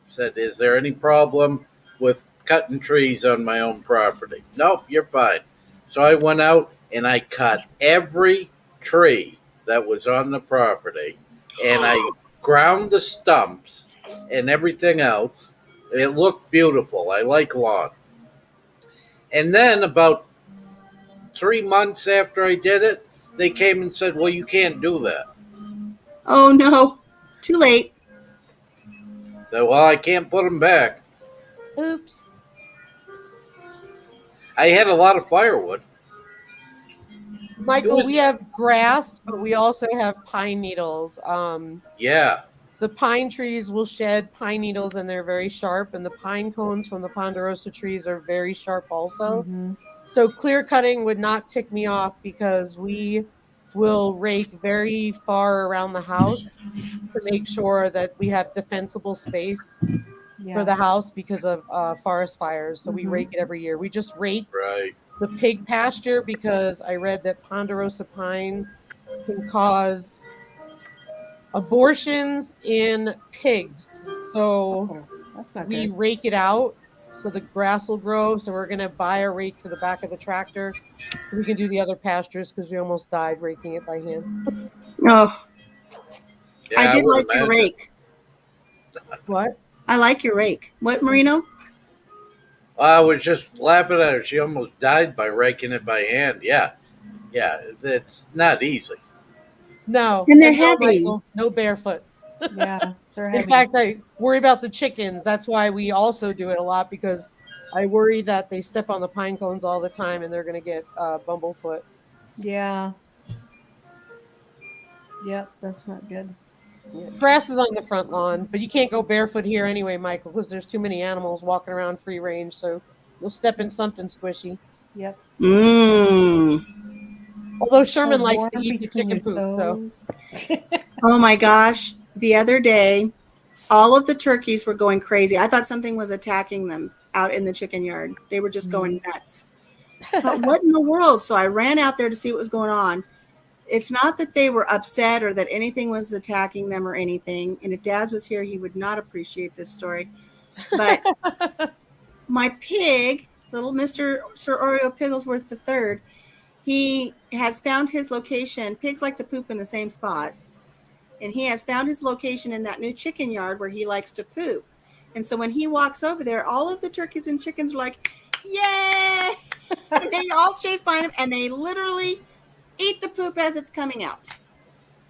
said, is there any problem with cutting trees on my own property? Nope, you're fine. So I went out and I cut every tree that was on the property, and I ground the stumps and everything else. It looked beautiful. I like lawn. And then about 3 months after I did it, they came and said, well, you can't do that. Oh, no. Too late. So, well, I can't put them back. Oops. I had a lot of firewood. Michael, we have grass, but we also have pine needles. Yeah. The pine trees will shed pine needles, and they're very sharp, and the pine cones from the ponderosa trees are very sharp also. Mm-hmm. So clear cutting would not tick me off because we will rake very far around the house to make sure that we have defensible space for the house because of forest fires. So we rake it every year. We just raked the pig pasture because I read that ponderosa pines can cause abortions in pigs. So that's not we good. rake it out so the grass will grow. So we're going to buy a rake for the back of the tractor. So we can do the other pastures because we almost died raking it by hand. Oh. Yeah, I did like your rake. What? I like your rake. What, Marino? I was just laughing at her. She almost died by raking it by hand. Yeah. Yeah, it's not easy. No, And they're and no, heavy. Michael, no barefoot. Yeah, they're In heavy. fact, I worry about the chickens. That's why we also do it a lot because I worry that they step on the pine cones all the time and they're going to get bumblefoot. Yeah. Yep, that's not good. Yeah. Grass is on the front lawn, but you can't go barefoot here anyway, Michael, because there's too many animals walking around free range. So you'll step in something squishy. Yep. Mmm. Although So Sherman likes to warm eat the between chicken your poop, so toes. Oh my gosh. The other day, all of the turkeys were going crazy. I thought something was attacking them out in the chicken yard. They were just going nuts. I thought, what in the world? So I ran out there to see what was going on. It's not that they were upset or that anything was attacking them or anything. And if Daz was here, he would not appreciate this story. But my pig, little Mr. Sir Oreo Pigglesworth III, he has found his location. Pigs like to poop in the same spot. And he has found his location in that new chicken yard where he likes to poop. And so when he walks over there, all of the turkeys and chickens are like, yay! They all chase behind him and they literally eat the poop as it's coming out.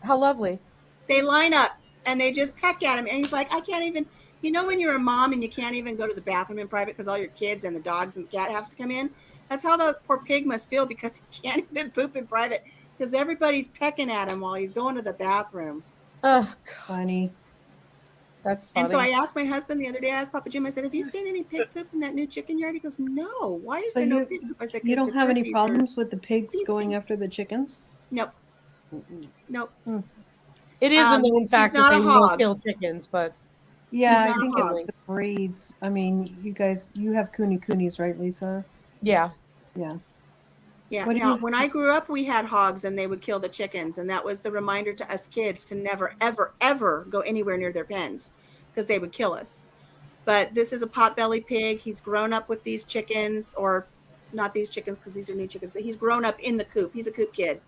how lovely. They line up and they just peck at him. And he's like, I can't even, when you're a mom and you can't even go to the bathroom in private because all your kids and the dogs and the cat have to come in? That's how the poor pig must feel because he can't even poop in private because everybody's pecking at him while he's going to the bathroom. Funny. That's And so I funny. asked my husband the other day, I asked Papa Jim, I said, have you seen any pig poop in that new chicken yard? He goes, no. Why is So there no you pig poop? I said, you because don't the have any turkeys are problems with the pigs feasting. going after the chickens? Nope. Mm-mm. Nope. It is a known He's fact that not they a will hog. kill chickens, but Yeah, I not a think it's hog. occasionally. the breeds. I mean, you have coonies, right, Lisa? Yeah. Yeah. Yeah. What do Now, you? when I grew up, we had hogs and they would kill the chickens. And that was the reminder to us kids to never, ever, ever go anywhere near their pens because they would kill us. But this is a potbelly pig. He's grown up with these chickens, or not these chickens because these are new chickens, but he's grown up in the coop. He's a coop kid.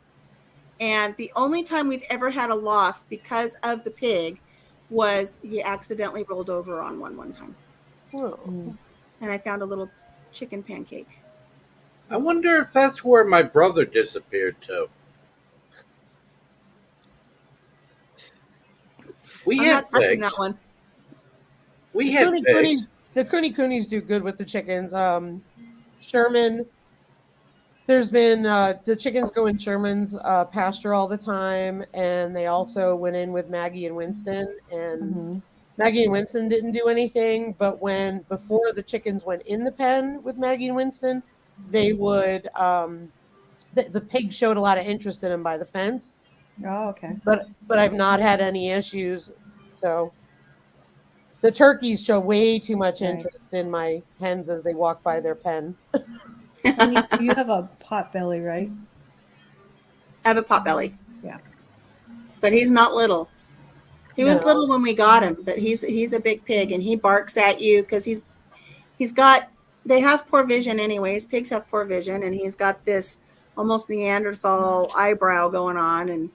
And the only time we've ever had a loss because of the pig was he accidentally rolled over on one time. Oh. And I found a little chicken pancake. I wonder if that's where my brother disappeared to. We I'm had not touching that pigs. one. We The had Cooney Coonies, pigs. the Cooney Coonies do good with the chickens. Sherman, there's been the chickens go in Sherman's pasture all the time, and they also went in with Maggie and Winston, and Mm-hmm. Maggie and Winston didn't do anything. But before the chickens went in the pen with Maggie and Winston, they would the pig showed a lot of interest in them by the fence, Oh, okay. but I've not had any issues. So the turkeys show way too much Right. interest in my hens as they walk by their pen. Honey, you have a pot belly, right? I have a potbelly, Yeah. but he's not little. He was No. little when we got him, but he's a big pig and he barks at you because he's got, they have poor vision anyways. Pigs have poor vision, and he's got this almost Neanderthal eyebrow going on. And,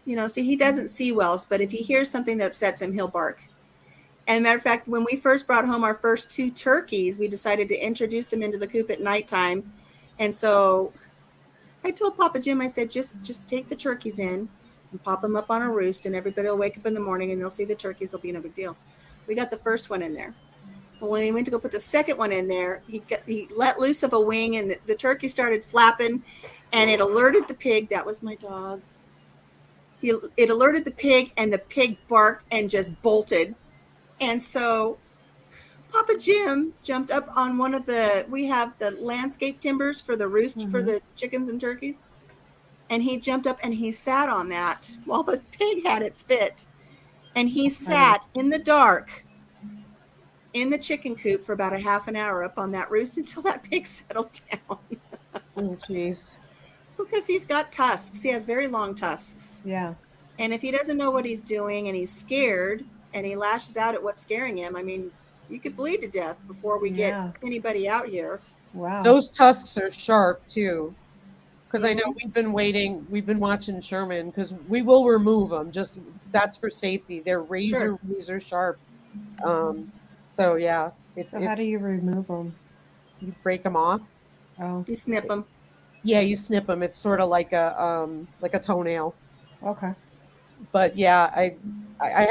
Yeah. so he doesn't see well, but if he hears something that upsets him, he'll bark. And matter of fact, when we first brought home our first 2 turkeys, we decided to introduce them into the coop at nighttime. And so I told Papa Jim, I said, just take the turkeys in and pop them up on a roost, and everybody will wake up in the morning and they'll see the turkeys. It'll be no big deal. We got the first one in there. Well, when he went to go put the second one in there, he let loose of a wing, and the turkey started flapping, and it alerted the pig. That was my dog. It alerted the pig, and the pig barked and just bolted. And so Papa Jim jumped up on we have the landscape timbers for the roost for the chickens and turkeys. And he jumped up and he sat on that while the pig had its fit. And he sat in the dark in the chicken coop for about a half an hour up on that roost until that pig settled down. Oh, jeez. Because he's got tusks. He has very long tusks. Yeah. And if he doesn't know what he's doing and he's scared and he lashes out at what's scaring him, I mean, you could bleed to death before we get anybody out here. Wow. Those tusks are sharp too. Because I know we've been watching Sherman because we will remove them. Just that's for safety. They're razor sharp. So yeah, So how do you remove them? you break them off. Oh, You snip them. Yeah, you snip them. It's sort of like a toenail. Okay. But yeah, I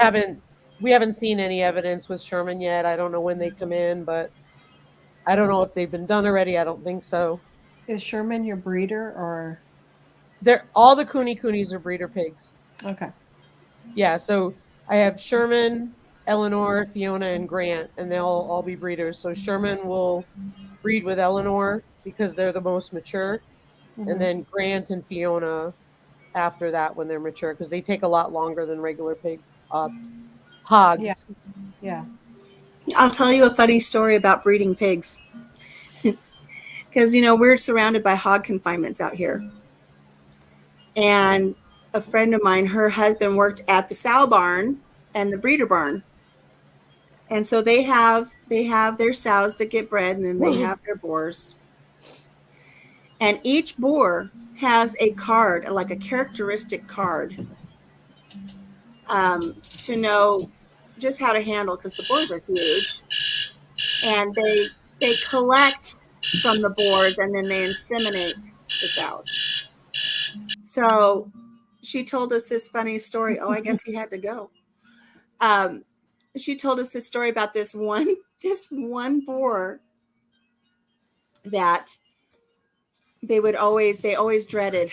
haven't we haven't seen any evidence with Sherman yet. I don't know when they come in, but I don't know if they've been done already. I don't think so. Is Sherman your breeder or? They're all the Coonies are breeder pigs. Okay. Yeah, so I have Sherman, Eleanor, Fiona, and Grant, and they'll all be breeders. So Sherman will breed with Eleanor because they're the most mature, and Hmm. then Grant and Fiona after that when they're mature because they take a lot longer than regular Yeah. hogs. Yeah. I'll tell you a funny story about breeding pigs. Because, we're surrounded by hog confinements out here. And a friend of mine, her husband worked at the sow barn and the breeder barn. And so they have their sows that get bred, and then they have their boars. And each boar has a card, like a characteristic card, to know just how to handle, because the boars are huge. And they collect from the boars, and then they inseminate the sows. So she told us this funny story. Oh, I guess he had to go. Um, she told us this story about this one boar that they always dreaded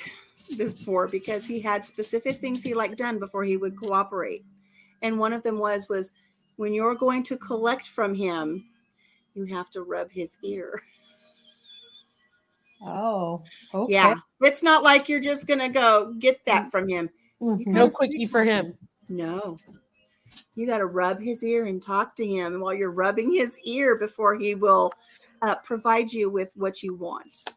this boar because he had specific things he liked done before he would cooperate. And one of them was when you're going to collect from him, you have to rub his ear. Oh, okay. Yeah. It's not like you're just going to go get that from him. You Mhm. got to No quickie for him. No. You got to rub his ear and talk to him. And while you're rubbing his ear before he will provide you with what you want.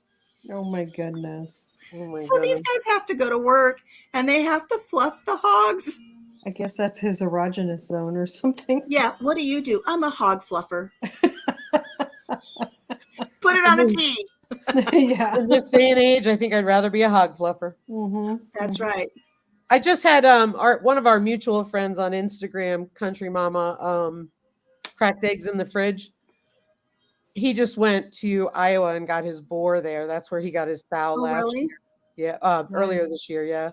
Oh my goodness. Oh my So these goodness. guys have to go to work and they have to fluff the hogs. I guess that's his erogenous zone or something. Yeah. What do? I'm a hog fluffer. Put it on a tee. Yeah. In this day and age, I think I'd rather be a hog fluffer. Mm-hmm. That's right. I just had one of our mutual friends on Instagram, Country Mama, cracked eggs in the fridge. He just went to Iowa and got his boar there. That's where he got his sow Oh, last really? year. Yeah, earlier this year. Yeah,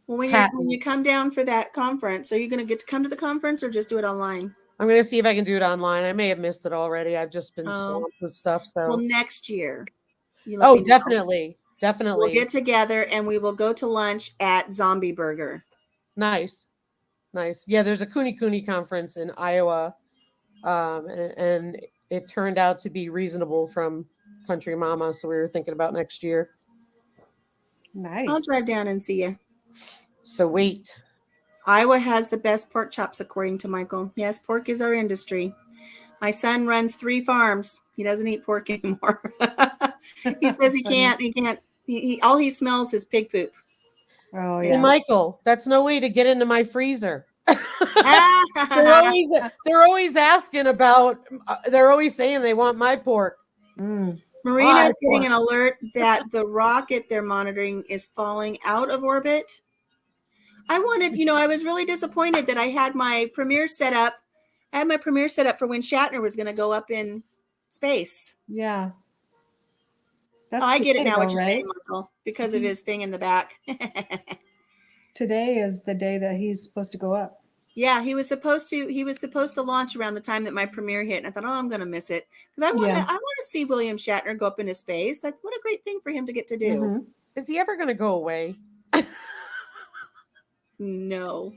Well, when you Hatton. come down for that conference, are you going to get to come to the conference or just do it online? I'm going to see if I can do it online. I may have missed it already. I've just been Oh, swamped with stuff. well, So, next year, you let oh, me know. definitely, We'll definitely, get together and we will go to lunch at Zombie Burger. nice, nice. Yeah, there's a Cooney conference in Iowa, and it turned out to be reasonable from Country Mama. So we were thinking about next year. Nice. I'll drive down and see you. So wait. Iowa has the best pork chops, according to Michael. Yes, pork is our industry. My son runs 3 farms. He doesn't eat pork anymore. He says he can't. He can't. All he smells is pig poop. Oh Hey, yeah. Michael, that's no way to get into my freezer. they're Ah! always they're always asking about. They're always saying they want my pork. Mm. Marina My is getting pork. an alert that the rocket they're monitoring is falling out of orbit. I was really disappointed that I had my premiere set up. I had my premiere set up for when Shatner was going to go up in space. Yeah. Oh, That's I get it today now though, what you're saying, right? Michael, because of his thing in the back. Today is the day that he's supposed to go up. Yeah, he was supposed to launch around the time that my premiere hit, and I thought, oh, I'm going to miss it because Yeah. I want to see William Shatner go up into space. What a great thing for him to get to do. Mm-hmm. Is he ever going to go away? No,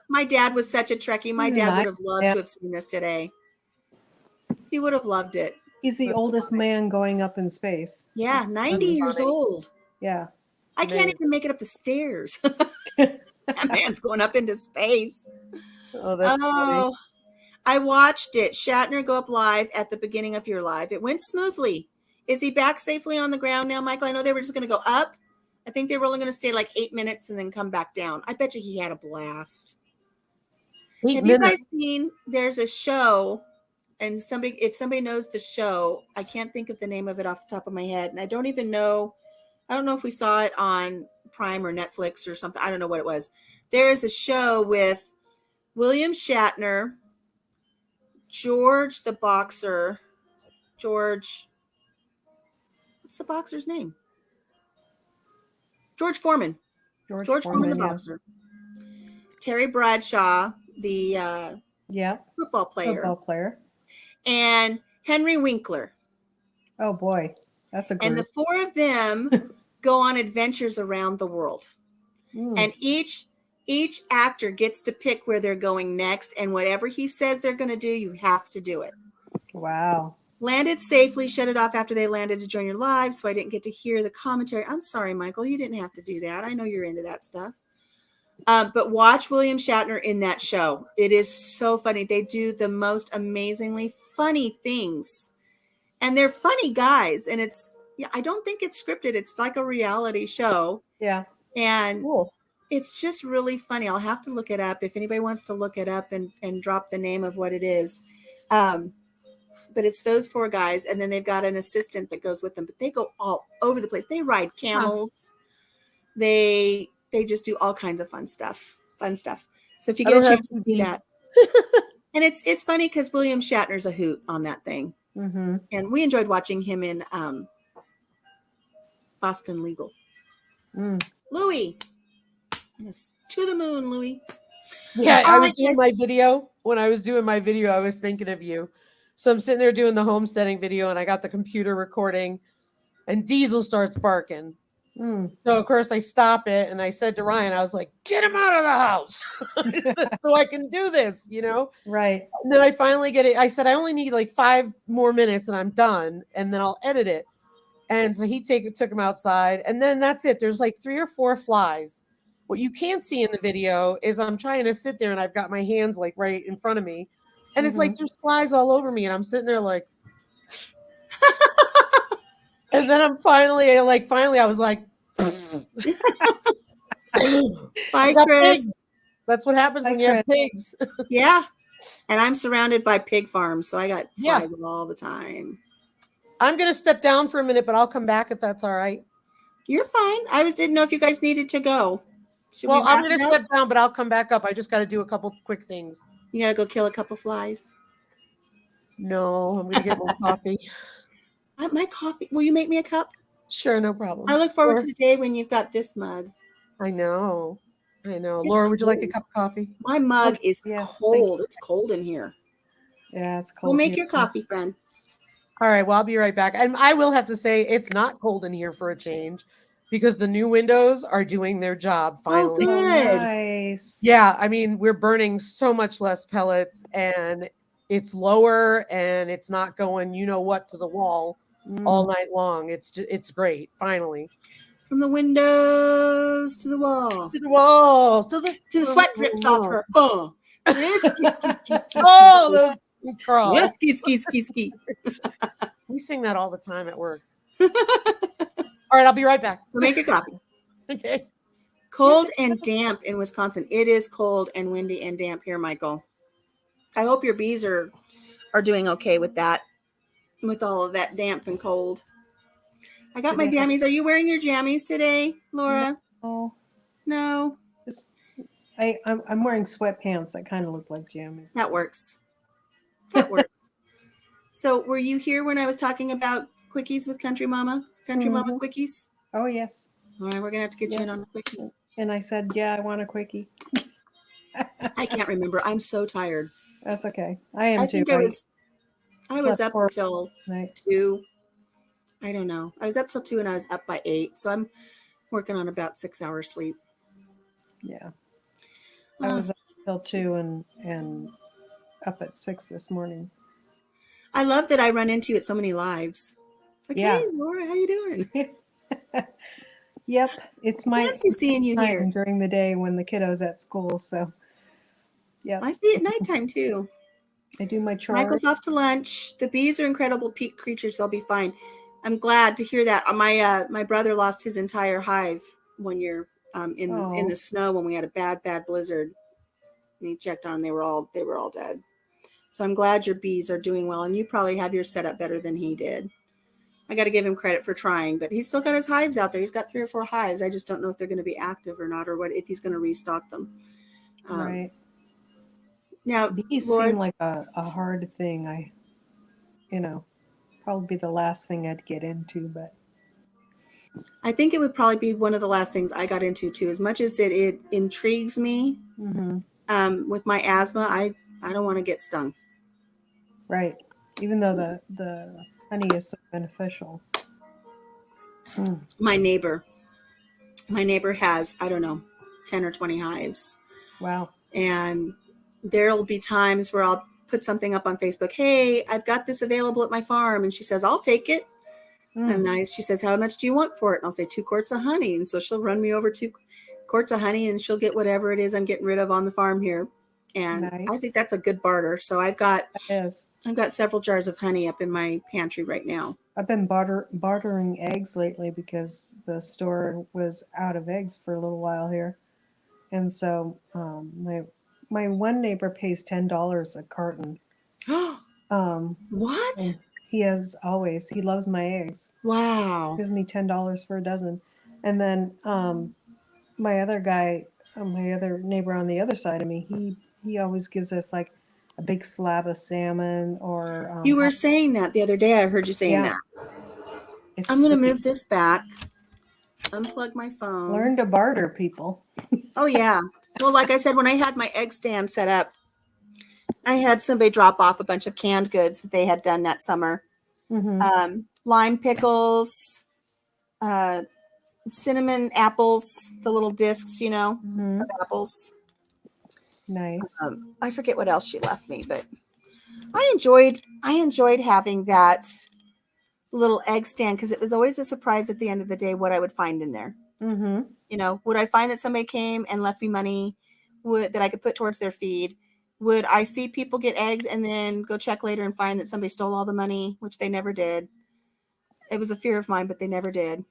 my dad was such a Trekkie. My He's dad would nice. have loved Yeah. to have seen this today. He would have loved it. He's the oldest man going up in space. Yeah, 90 That's years funny. old. Yeah. I can't Amazing. even make it up the stairs. That man's going up into space. Oh, that's funny. Oh, I watched it. Shatner go up live at the beginning of your live. It went smoothly. Is he back safely on the ground now, Michael? I know they were just going to go up. I think they were only going to stay like 8 minutes and then come back down. I bet you he had a blast. 8 Have you minutes. guys seen? There's a show, and if somebody knows the show, I can't think of the name of it off the top of my head, and I don't even know. I don't know if we saw it on Prime or Netflix or something. I don't know what it was. There's a show with William Shatner, George the boxer, what's What's the boxer's name? George Foreman. George Foreman, the yeah. boxer. Terry Bradshaw, the Yeah. football Football player. and Henry Winkler. Oh boy, that's a group. And the four of them go on adventures around the world. And each actor gets to pick where they're going next, and whatever he says they're going to do, you have to do it. Wow. Landed safely, shut it off after they landed to join your live, so I didn't get to hear the commentary. I'm sorry, Michael, you didn't have to do that. I know you're into that stuff. But watch William Shatner in that show. It is so funny. They do the most amazingly funny things. And they're funny guys. And I don't think it's scripted. It's like a reality show. Yeah. And cool. It's just really funny. I'll have to look it up if anybody wants to look it up and drop the name of what it is. But it's those four guys, and then they've got an assistant that goes with them. But they go all over the place. They ride camels. They just do all kinds of fun stuff. So if you get a chance to see that, and it's funny because William Shatner's a hoot on that thing, and we enjoyed watching him in Boston Legal. Louis, yes, to the moon, Louis. Yeah, I was doing my video. When I was doing my video, I was thinking of you. So I'm sitting there doing the homesteading video, and I got the computer recording, and Diesel starts barking. So of course I stop it, and I said to Ryan, I was like, "Get him out of the house, so I can do this," you know? Right. And then I finally get it. I said, I only need like 5 more minutes, and I'm done, and then I'll edit it. And so he took him outside, and then that's it. There's like 3 or 4 flies. What you can't see in the video is I'm trying to sit there, and I've got my hands like right in front of me, and it's like there's flies all over me, and I'm sitting there like, and then I'm finally I was like, bye, Chris. Pigs. That's what happens when you have pigs. Yeah, and I'm surrounded by pig farms, so I got flies all the time. I'm gonna step down for a minute, but I'll come back if that's all right. You're fine. I didn't know if you guys needed to go. Well, I'm going to step down, but I'll come back up. I just got to do a couple quick things. You got to go kill a couple flies? No, I'm going to get more coffee. My coffee. Will you make me a cup? Sure, no problem. I look forward to the day when you've got this mug. I know. Laura, would you like a cup of coffee? My mug is cold. It's cold in here. Yeah, it's cold. We'll make your coffee, friend. All right, well, I'll be right back. And I will have to say it's not cold in here for a change because the new windows are doing their job finally. Oh, good. Nice. Yeah, I mean, we're burning so much less pellets and it's lower and it's not going, you know what, to the wall all night long. It's great, finally. From the windows to the wall. To the wall. To the sweat drips off her. Oh. Oh, those crawl. Yes, ski. We sing that all the time at work. All right, I'll be right back. We'll make a coffee. Okay. Cold and damp in Wisconsin. It is cold and windy and damp here, Michael. I hope your bees are doing okay with that, with all of that damp and cold. I got my jammies. Are you wearing your jammies today, Laura? No. I'm wearing sweatpants that kind of look like jammies. That works. So were you here when I was talking about quickies with Country Mama? Country Mama quickies? Oh, yes. All right, we're going to have to get you in on a quickie. And I said, yeah, I want a quickie. I can't remember. I'm so tired. That's okay. I am too. I was up until 2. I don't know. I was up till 2 and I was up by 8. So I'm working on about 6 hours sleep. Yeah. I was up till 2 and up at 6 this morning. I love that I run into you at so many lives. It's like, hey, Laura, how you doing? Yep. It's my fancy seeing you here during the day when the kiddo's at school. So, yeah. I see at nighttime too. I do my chores. Michael's off to lunch. The bees are incredible peak creatures. They'll be fine. I'm glad to hear that. My brother lost his entire hive one year in the snow when we had a bad blizzard. And he checked on. They were all dead. So I'm glad your bees are doing well, and you probably have yours set up better than he did. I got to give him credit for trying, but he's still got his hives out there. He's got 3 or 4 hives. I just don't know if they're going to be active or not, or what if he's going to restock them. Right. Now, bees seem like a hard thing. Probably be the last thing I'd get into, but I think it would probably be one of the last things I got into too. As much as it intrigues me, with my asthma, I don't want to get stung. Right. Even though the honey is so beneficial. Mm. My neighbor has, I don't know, 10 or 20 hives. Wow. And there'll be times where I'll put something up on Facebook. Hey, I've got this available at my farm. And she says, I'll take it. And she says, how much do you want for it? And I'll say 2 quarts of honey. And so she'll run me over 2 quarts of honey and she'll get whatever it is I'm getting rid of on the farm here. And I think Nice. that's a good barter. So I've got Yes. several jars of honey up in my pantry right now. I've been bartering eggs lately because the store was out of eggs for a little while here, and so my one neighbor pays $10 a carton. What? And he loves my eggs. Wow. Gives me $10 for a dozen, and then my other neighbor on the other side of me, he always gives us like a big slab of salmon or You were saying that the other day. I heard you saying that. It's I'm going to sweet. move this back, unplug my phone. Learn to barter, people. Oh, yeah. Well, like I said, when I had my egg stand set up, I had somebody drop off a bunch of canned goods that they had done that summer. Lime pickles, cinnamon apples, the little discs, of apples. Nice. I forget what else she left me, but I enjoyed having that little egg stand because it was always a surprise at the end of the day what I would find in there. Would I find that somebody came and left me money that I could put towards their feed? Would I see people get eggs and then go check later and find that somebody stole all the money, which they never did? It was a fear of mine, but they never did.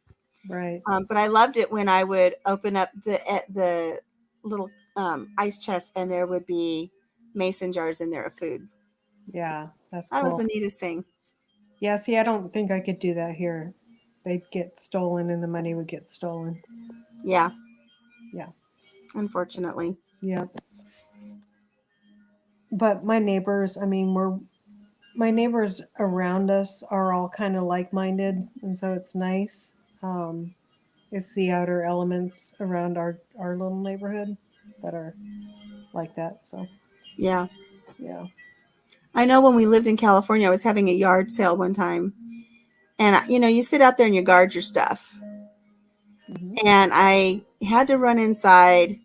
Right. But I loved it when I would open up the little ice chest and there would be mason jars in there of food. Yeah, that's That cool. was the neatest thing. Yeah, see, I don't think I could do that here. They'd get stolen and the money would get stolen. Yeah. Yeah. Unfortunately. Yeah. But my neighbors, my neighbors around us are all kind of like-minded, and so it's nice. It's the outer elements around our little neighborhood that are like that. So Yeah. yeah. I know when we lived in California, I was having a yard sale one time. And, you sit out there and you guard your stuff. And I had to run inside.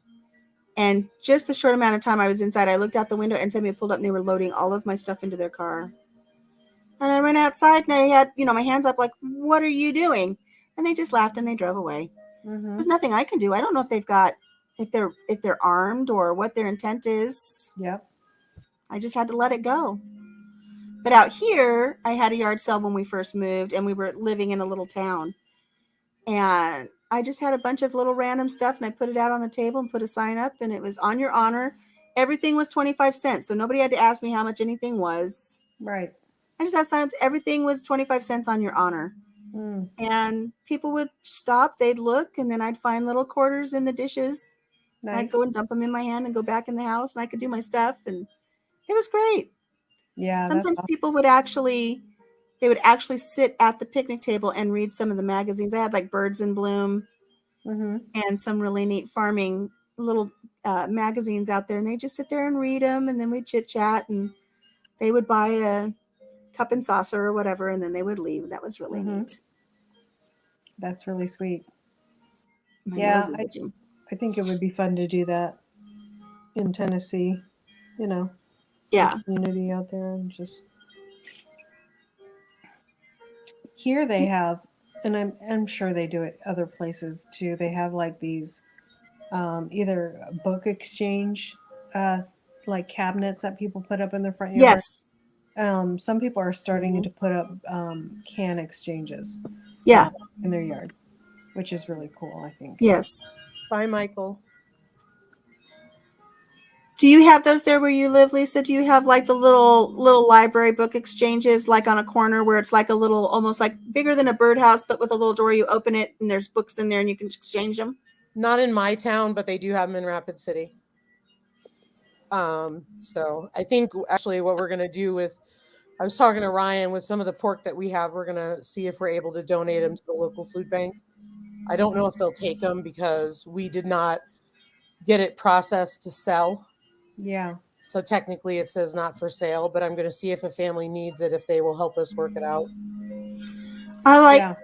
And just the short amount of time I was inside, I looked out the window and somebody pulled up and they were loading all of my stuff into their car. And I ran outside and I had, my hands up like, what are you doing? And they just laughed and they drove away. There's nothing I can do. I don't know if they're armed or what their intent is. Yep. I just had to let it go. But out here, I had a yard sale when we first moved and we were living in a little town. And I just had a bunch of little random stuff and I put it out on the table and put a sign up and it was on your honor. Everything was 25 cents. So nobody had to ask me how much anything was. Right. I just had signs. Everything was 25 cents on your honor. And people would stop, they'd look, and then I'd find little quarters in the dishes. Nice. I'd go and dump them in my hand and go back in the house and I could do my stuff. And it was great. Yeah. Sometimes awesome. people would actually sit at the picnic table and read some of the magazines. I had like Birds in Bloom and some really neat farming little magazines out there. And they just sit there and read them. And then we'd chit chat and they would buy a cup and saucer or whatever. And then they would leave. That was really neat. That's really sweet. My nose is itching. I think it would be fun to do that in Tennessee, Yeah. Community out there and just here they have, and I'm sure they do it other places too. They have like these either book exchange like cabinets that people put up in their front yard. Yes. Some people are starting to put up can exchanges. Yeah. In their yard, which is really cool, I think. Yes. Bye, Michael. Do you have those there where you live, Lisa? Do you have like the little library book exchanges like on a corner where it's like a little, almost like bigger than a birdhouse, but with a little door, you open it and there's books in there and you can exchange them? Not in my town, but they do have them in Rapid City. So I think actually what we're going to do I was talking to Ryan with some of the pork that we have, we're going to see if we're able to donate them to the local food bank. I don't know if they'll take them because we did not get it processed to sell. Yeah. So technically it says not for sale, but I'm going to see if a family needs it, if they will help us work it out. I like Yeah.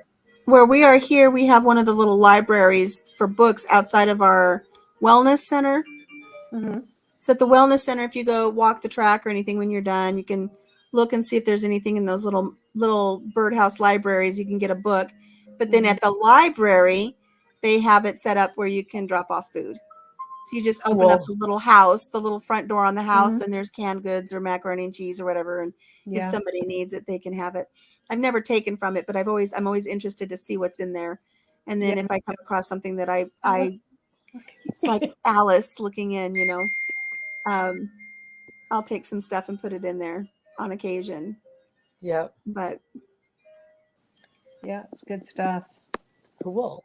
where we are here. We have one of the little libraries for books outside of our wellness center. Mm-hmm. So at the wellness center, if you go walk the track or anything when you're done, you can look and see if there's anything in those little birdhouse libraries. You can get a book. But then at the library, they have it set up where you can drop off food. So you just open up Cool. the little house, the little front door on the house, Mhm. and there's canned goods or macaroni and cheese or whatever. And if Yeah. somebody needs it, they can have it. I've never taken from it, but I'm always interested to see what's in there. And then Yeah. if I come across something that it's like Alice looking in, um, I'll take some stuff and put it in there on occasion. Yep. But Yeah, it's good stuff. Cool.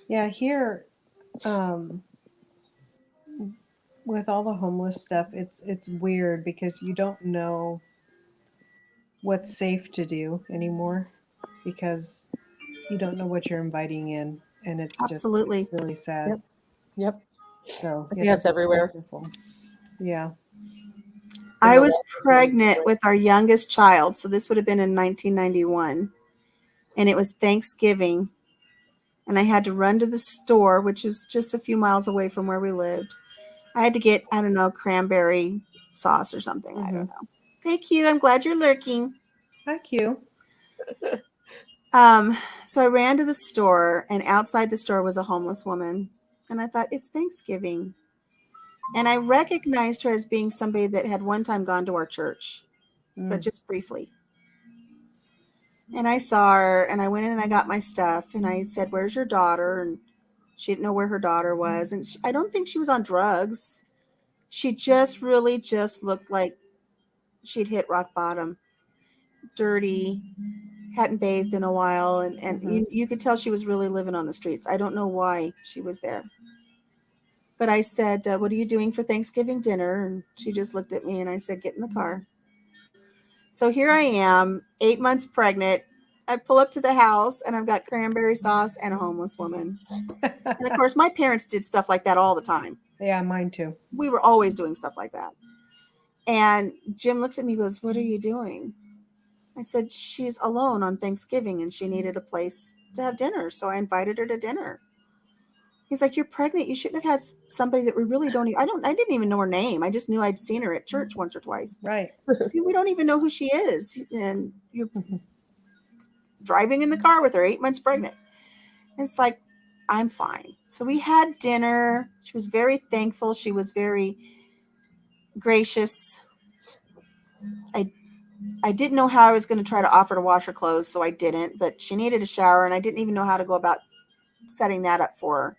Yeah, here, um, with all the homeless stuff, it's weird because you don't know what's safe to do anymore because you don't know what you're inviting in, and it's just absolutely. really sad. Yep. Yep. So I you think have that's to be everywhere. careful. Yeah. I was pregnant with our youngest child. So this would have been in 1991. And it was Thanksgiving. And I had to run to the store, which is just a few miles away from where we lived. I had to get, I don't know, cranberry sauce or something. I don't know. Thank you. I'm glad you're lurking. Hi, Q. So I ran to the store, and outside the store was a homeless woman. And I thought, it's Thanksgiving. And I recognized her as being somebody that had one time gone to our church, but just briefly. And I saw her, and I went in and I got my stuff, and I said, "Where's your daughter?" And she didn't know where her daughter was, and I don't think she was on drugs. She just really just looked like she'd hit rock bottom, dirty, hadn't bathed in a while, and you could tell she was really living on the streets. I don't know why she was there. But I said, "What are you doing for Thanksgiving dinner?" And she just looked at me, and I said, "Get in the car." So here I am, 8 months pregnant. I pull up to the house, and I've got cranberry sauce and a homeless woman. And of course, my parents did stuff like that all the time. Yeah, mine too. We were always doing stuff like that. And Jim looks at me and goes, "What are you doing?" I said, "She's alone on Thanksgiving and she needed a place to have dinner. So I invited her to dinner." He's like, "You're pregnant. You shouldn't have had somebody that we really don't even, I didn't even know her name. I just knew I'd seen her at church once or twice. Right. See, we don't even know who she is. And you're driving in the car with her, 8 months pregnant." And it's like, I'm fine. So we had dinner. She was very thankful. She was very gracious. I didn't know how I was going to try to offer to wash her clothes, so I didn't. But she needed a shower, and I didn't even know how to go about setting that up for her.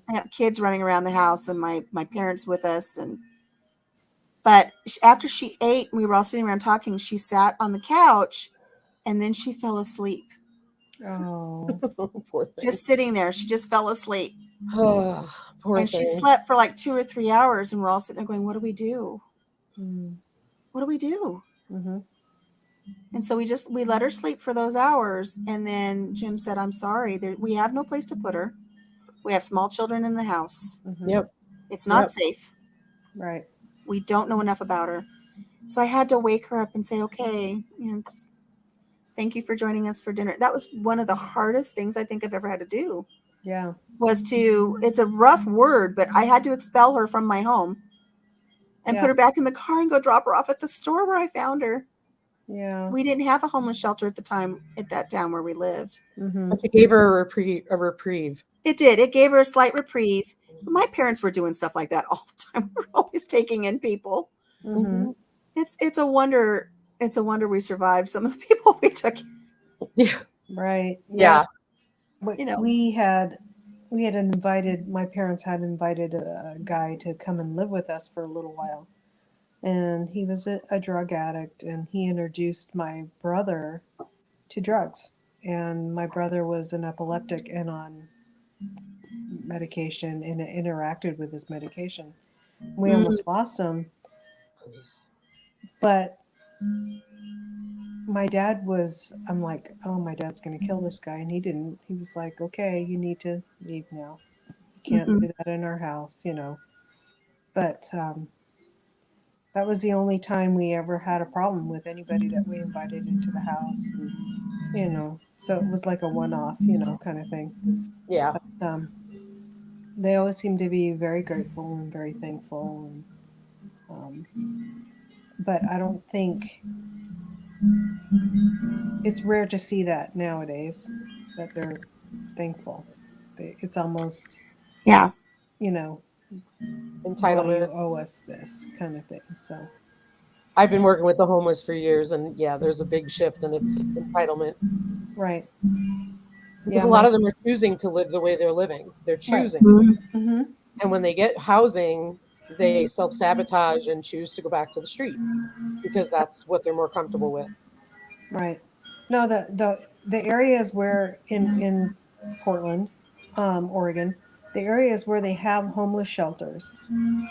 I got kids running around the house, and my parents with us. But after she ate, we were all sitting around talking. She sat on the couch, and then she fell asleep. Oh. Poor thing. Just sitting there, she just fell asleep. Poor And thing. she slept for like 2 or 3 hours, and we're all sitting there going, "What do we do? What do we do?" And so we let her sleep for those hours. And then Jim said, "I'm sorry, we have no place to put her. We have small children in the house. Yep. It's not safe. Right. We don't know enough about her." So I had to wake her up and say, "Okay, thank you for joining us for dinner." That was one of the hardest things I think I've ever had to do. Yeah. It's a rough word, but I had to expel her from my home and put her back in the car and go drop her off at the store where I found her. Yeah. We didn't have a homeless shelter at the time at that town where we lived. But you gave her a reprieve. It did. It gave her a slight reprieve. But my parents were doing stuff like that all the time. We were always taking in people. It's a wonder. It's a wonder we survived some of the people we took. Yeah. Right. Yeah. We had invited, my parents had invited a guy to come and live with us for a little while. And he was a drug addict, and he introduced my brother to drugs. And my brother was an epileptic and on medication, and it interacted with his medication. We almost lost him. Please. But my dad was, I'm like, oh, my dad's going to kill this guy. And he didn't. He was like, okay, you need to leave now. You can't Mm-mm. do that in our house, But that was the only time we ever had a problem with anybody that we invited into the house. And, so it was like a one off, kind of thing. Yeah. But they always seem to be very grateful and very thankful. Um, but I don't think it's rare to see that nowadays that they're thankful. It's almost, Yeah. you know, well, you Entitlement. owe us this kind of thing. So, I've been working with the homeless for years, and yeah, there's a big shift, and it's entitlement right. because Yeah, a lot of them are choosing to live the way they're living. They're right. choosing, Mhm. Mm-hmm. and when they get housing, they self sabotage and choose to go back to the street because that's what they're more comfortable with. Right. No, the areas where in Portland, Oregon, the areas where they have homeless shelters,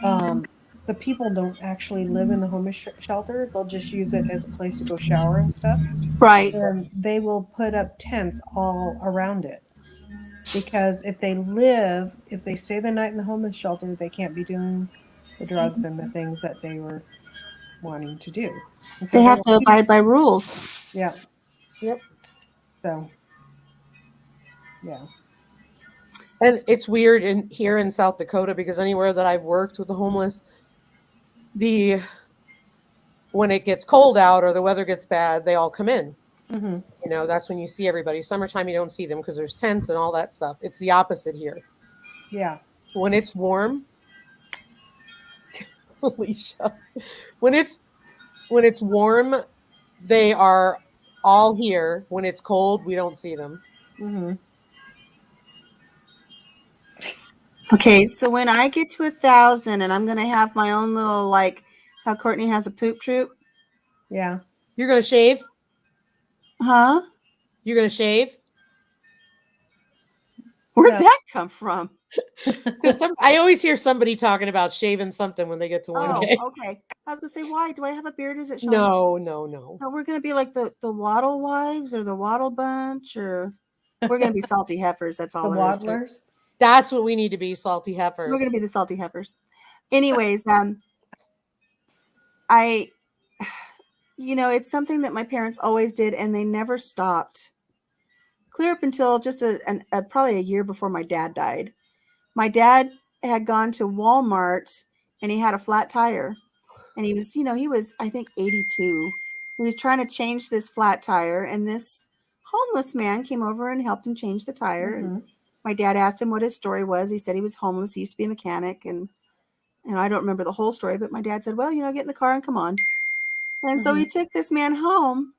um, the people don't actually live in the homeless shelter. They'll just use it as a place to go shower and stuff. Right. And they will put up tents all around it because if they stay the night in the homeless shelter, they can't be doing the drugs and the things that they were wanting to do. And so They they have will to keep, abide by rules. yeah. Yep. So, yeah. And it's weird in here in South Dakota because anywhere that I've worked with the homeless, the when it gets cold out or the weather gets bad, they all come in. Mm-hmm. That's when you see everybody. Summertime, you don't see them because there's tents and all that stuff. It's the opposite here. Yeah. When it's warm, Alicia, when it's when it's warm, they are all here. When it's cold, we don't see them. Mm-hmm. Okay, so when I get to 1,000 and I'm gonna have my own little, like how Courtney has a poop troop. Yeah. You're gonna shave. Huh? You're gonna shave Where'd No. that come from? because I always hear somebody talking about shaving something when they get to Oh, 1K. okay. I was gonna say, why? Do I have a beard? Is it showing? No, no, no. No, we're gonna be like the Waddle Wives or the Waddle Bunch, or we're gonna be salty heifers. That's The all there is to it. waddlers. That's what we need to be, salty We're gonna heifers. be the salty heifers. Anyways, I, it's something that my parents always did, and they never stopped. Clear up until just probably a year before my dad died. My dad had gone to Walmart and he had a flat tire, and he was I think 82. He was trying to change this flat tire, and this homeless man came over and helped him change the tire. And Mm-hmm. my dad asked him what his story was. He said he was homeless. He used to be a mechanic, and I don't remember the whole story, but my dad said, "Well, get in the car and come on." And so Mm-hmm. he took this man home,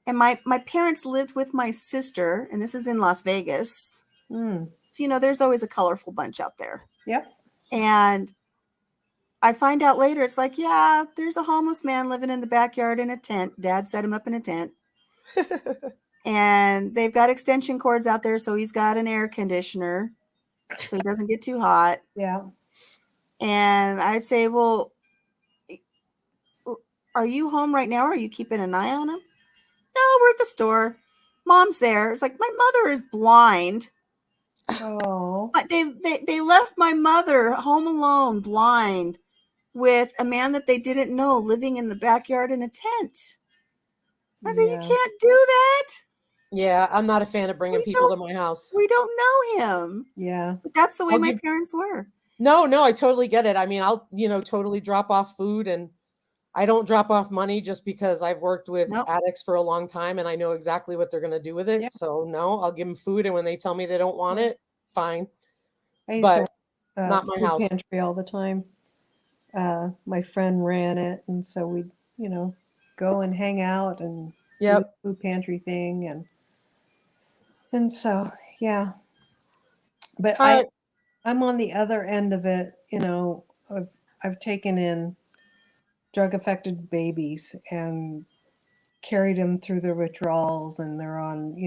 and my parents lived with my sister, and this is in Las Vegas. Mm. So there's always a colorful bunch out there. Yep. And I find out later, it's like, yeah, there's a homeless man living in the backyard in a tent. Dad set him up in a tent. And they've got extension cords out there, so he's got an air conditioner so he doesn't get too hot. Yeah. And I'd say, well, are you home right now? Or are you keeping an eye on him? No, we're at the store. Mom's there. It's like, my mother is blind. Oh. But they left my mother home alone, blind, with a man that they didn't know living in the backyard in a tent. I said, you Yeah. can't do that. Yeah, I'm not a fan of bringing We people to don't my house. we don't know him. Yeah. But that's the way I'll my give parents were. No, no, I totally get it. I mean, I'll, totally drop off food, and I don't drop off money just because I've worked with Nope. addicts for a long time and I know exactly what they're going to do with it. Yeah. So no, I'll give them food, and when they tell me they don't want it, fine. I used But to not my food house. pantry all the time. My friend ran it, and so we'd, go and hang out and do the Yep. food pantry thing, and so yeah. But Uh, I'm on the other end of it. I've taken in drug affected babies and carried them through their withdrawals, and they're on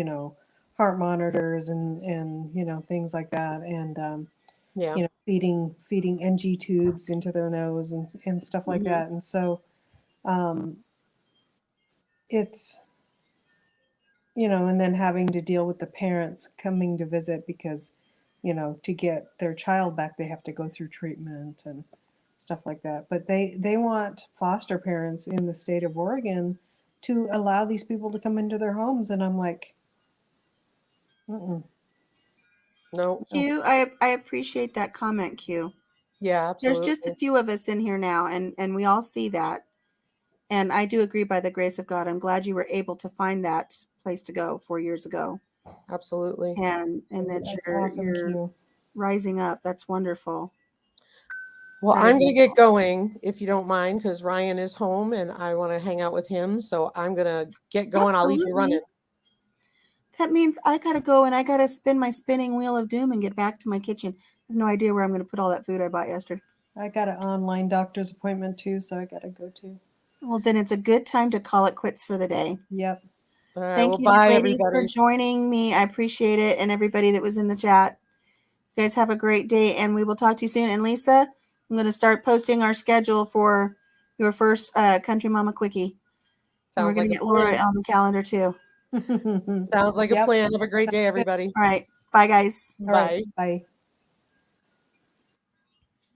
heart monitors and things like that, and yeah. feeding NG tubes into their nose and stuff like Mhm. that. And so it's and then having to deal with the parents coming to visit because, to get their child back, they have to go through treatment and stuff like that. But they want foster parents in the state of Oregon to allow these people to come into their homes. And I'm like, mm-mm. No. Q, I appreciate that comment, Q. Yeah, There's absolutely. just a few of us in here now, and we all see that. And I do agree, by the grace of God, I'm glad you were able to find that place to go 4 years ago, Absolutely. and that That's you're awesome, Q. rising up. That's wonderful. Well, That I'm is going to get going if you don't mind, because Ryan is home and I want to hang out with him. So I'm going to get going. I'll leave you running. absolutely. That means I gotta go and I gotta spin my spinning wheel of doom and get back to my kitchen. I have no idea where I'm gonna put all that food I bought yesterday. I got an online doctor's appointment too, so I got to go too. Well, then it's a good time to call it quits for the day. Yep. All right. Thank Well, you, bye, ladies, for everybody. joining me. I appreciate it, and everybody that was in the chat. You guys have a great day, and we will talk to you soon. And Lisa, I'm going to start posting our schedule for your first Country Mama Quickie. And we're Sounds going like to a get Laura plan. on the calendar too. Sounds like a Yep. plan. Have a great day, everybody. All right. Bye, guys. All right. Bye. Bye.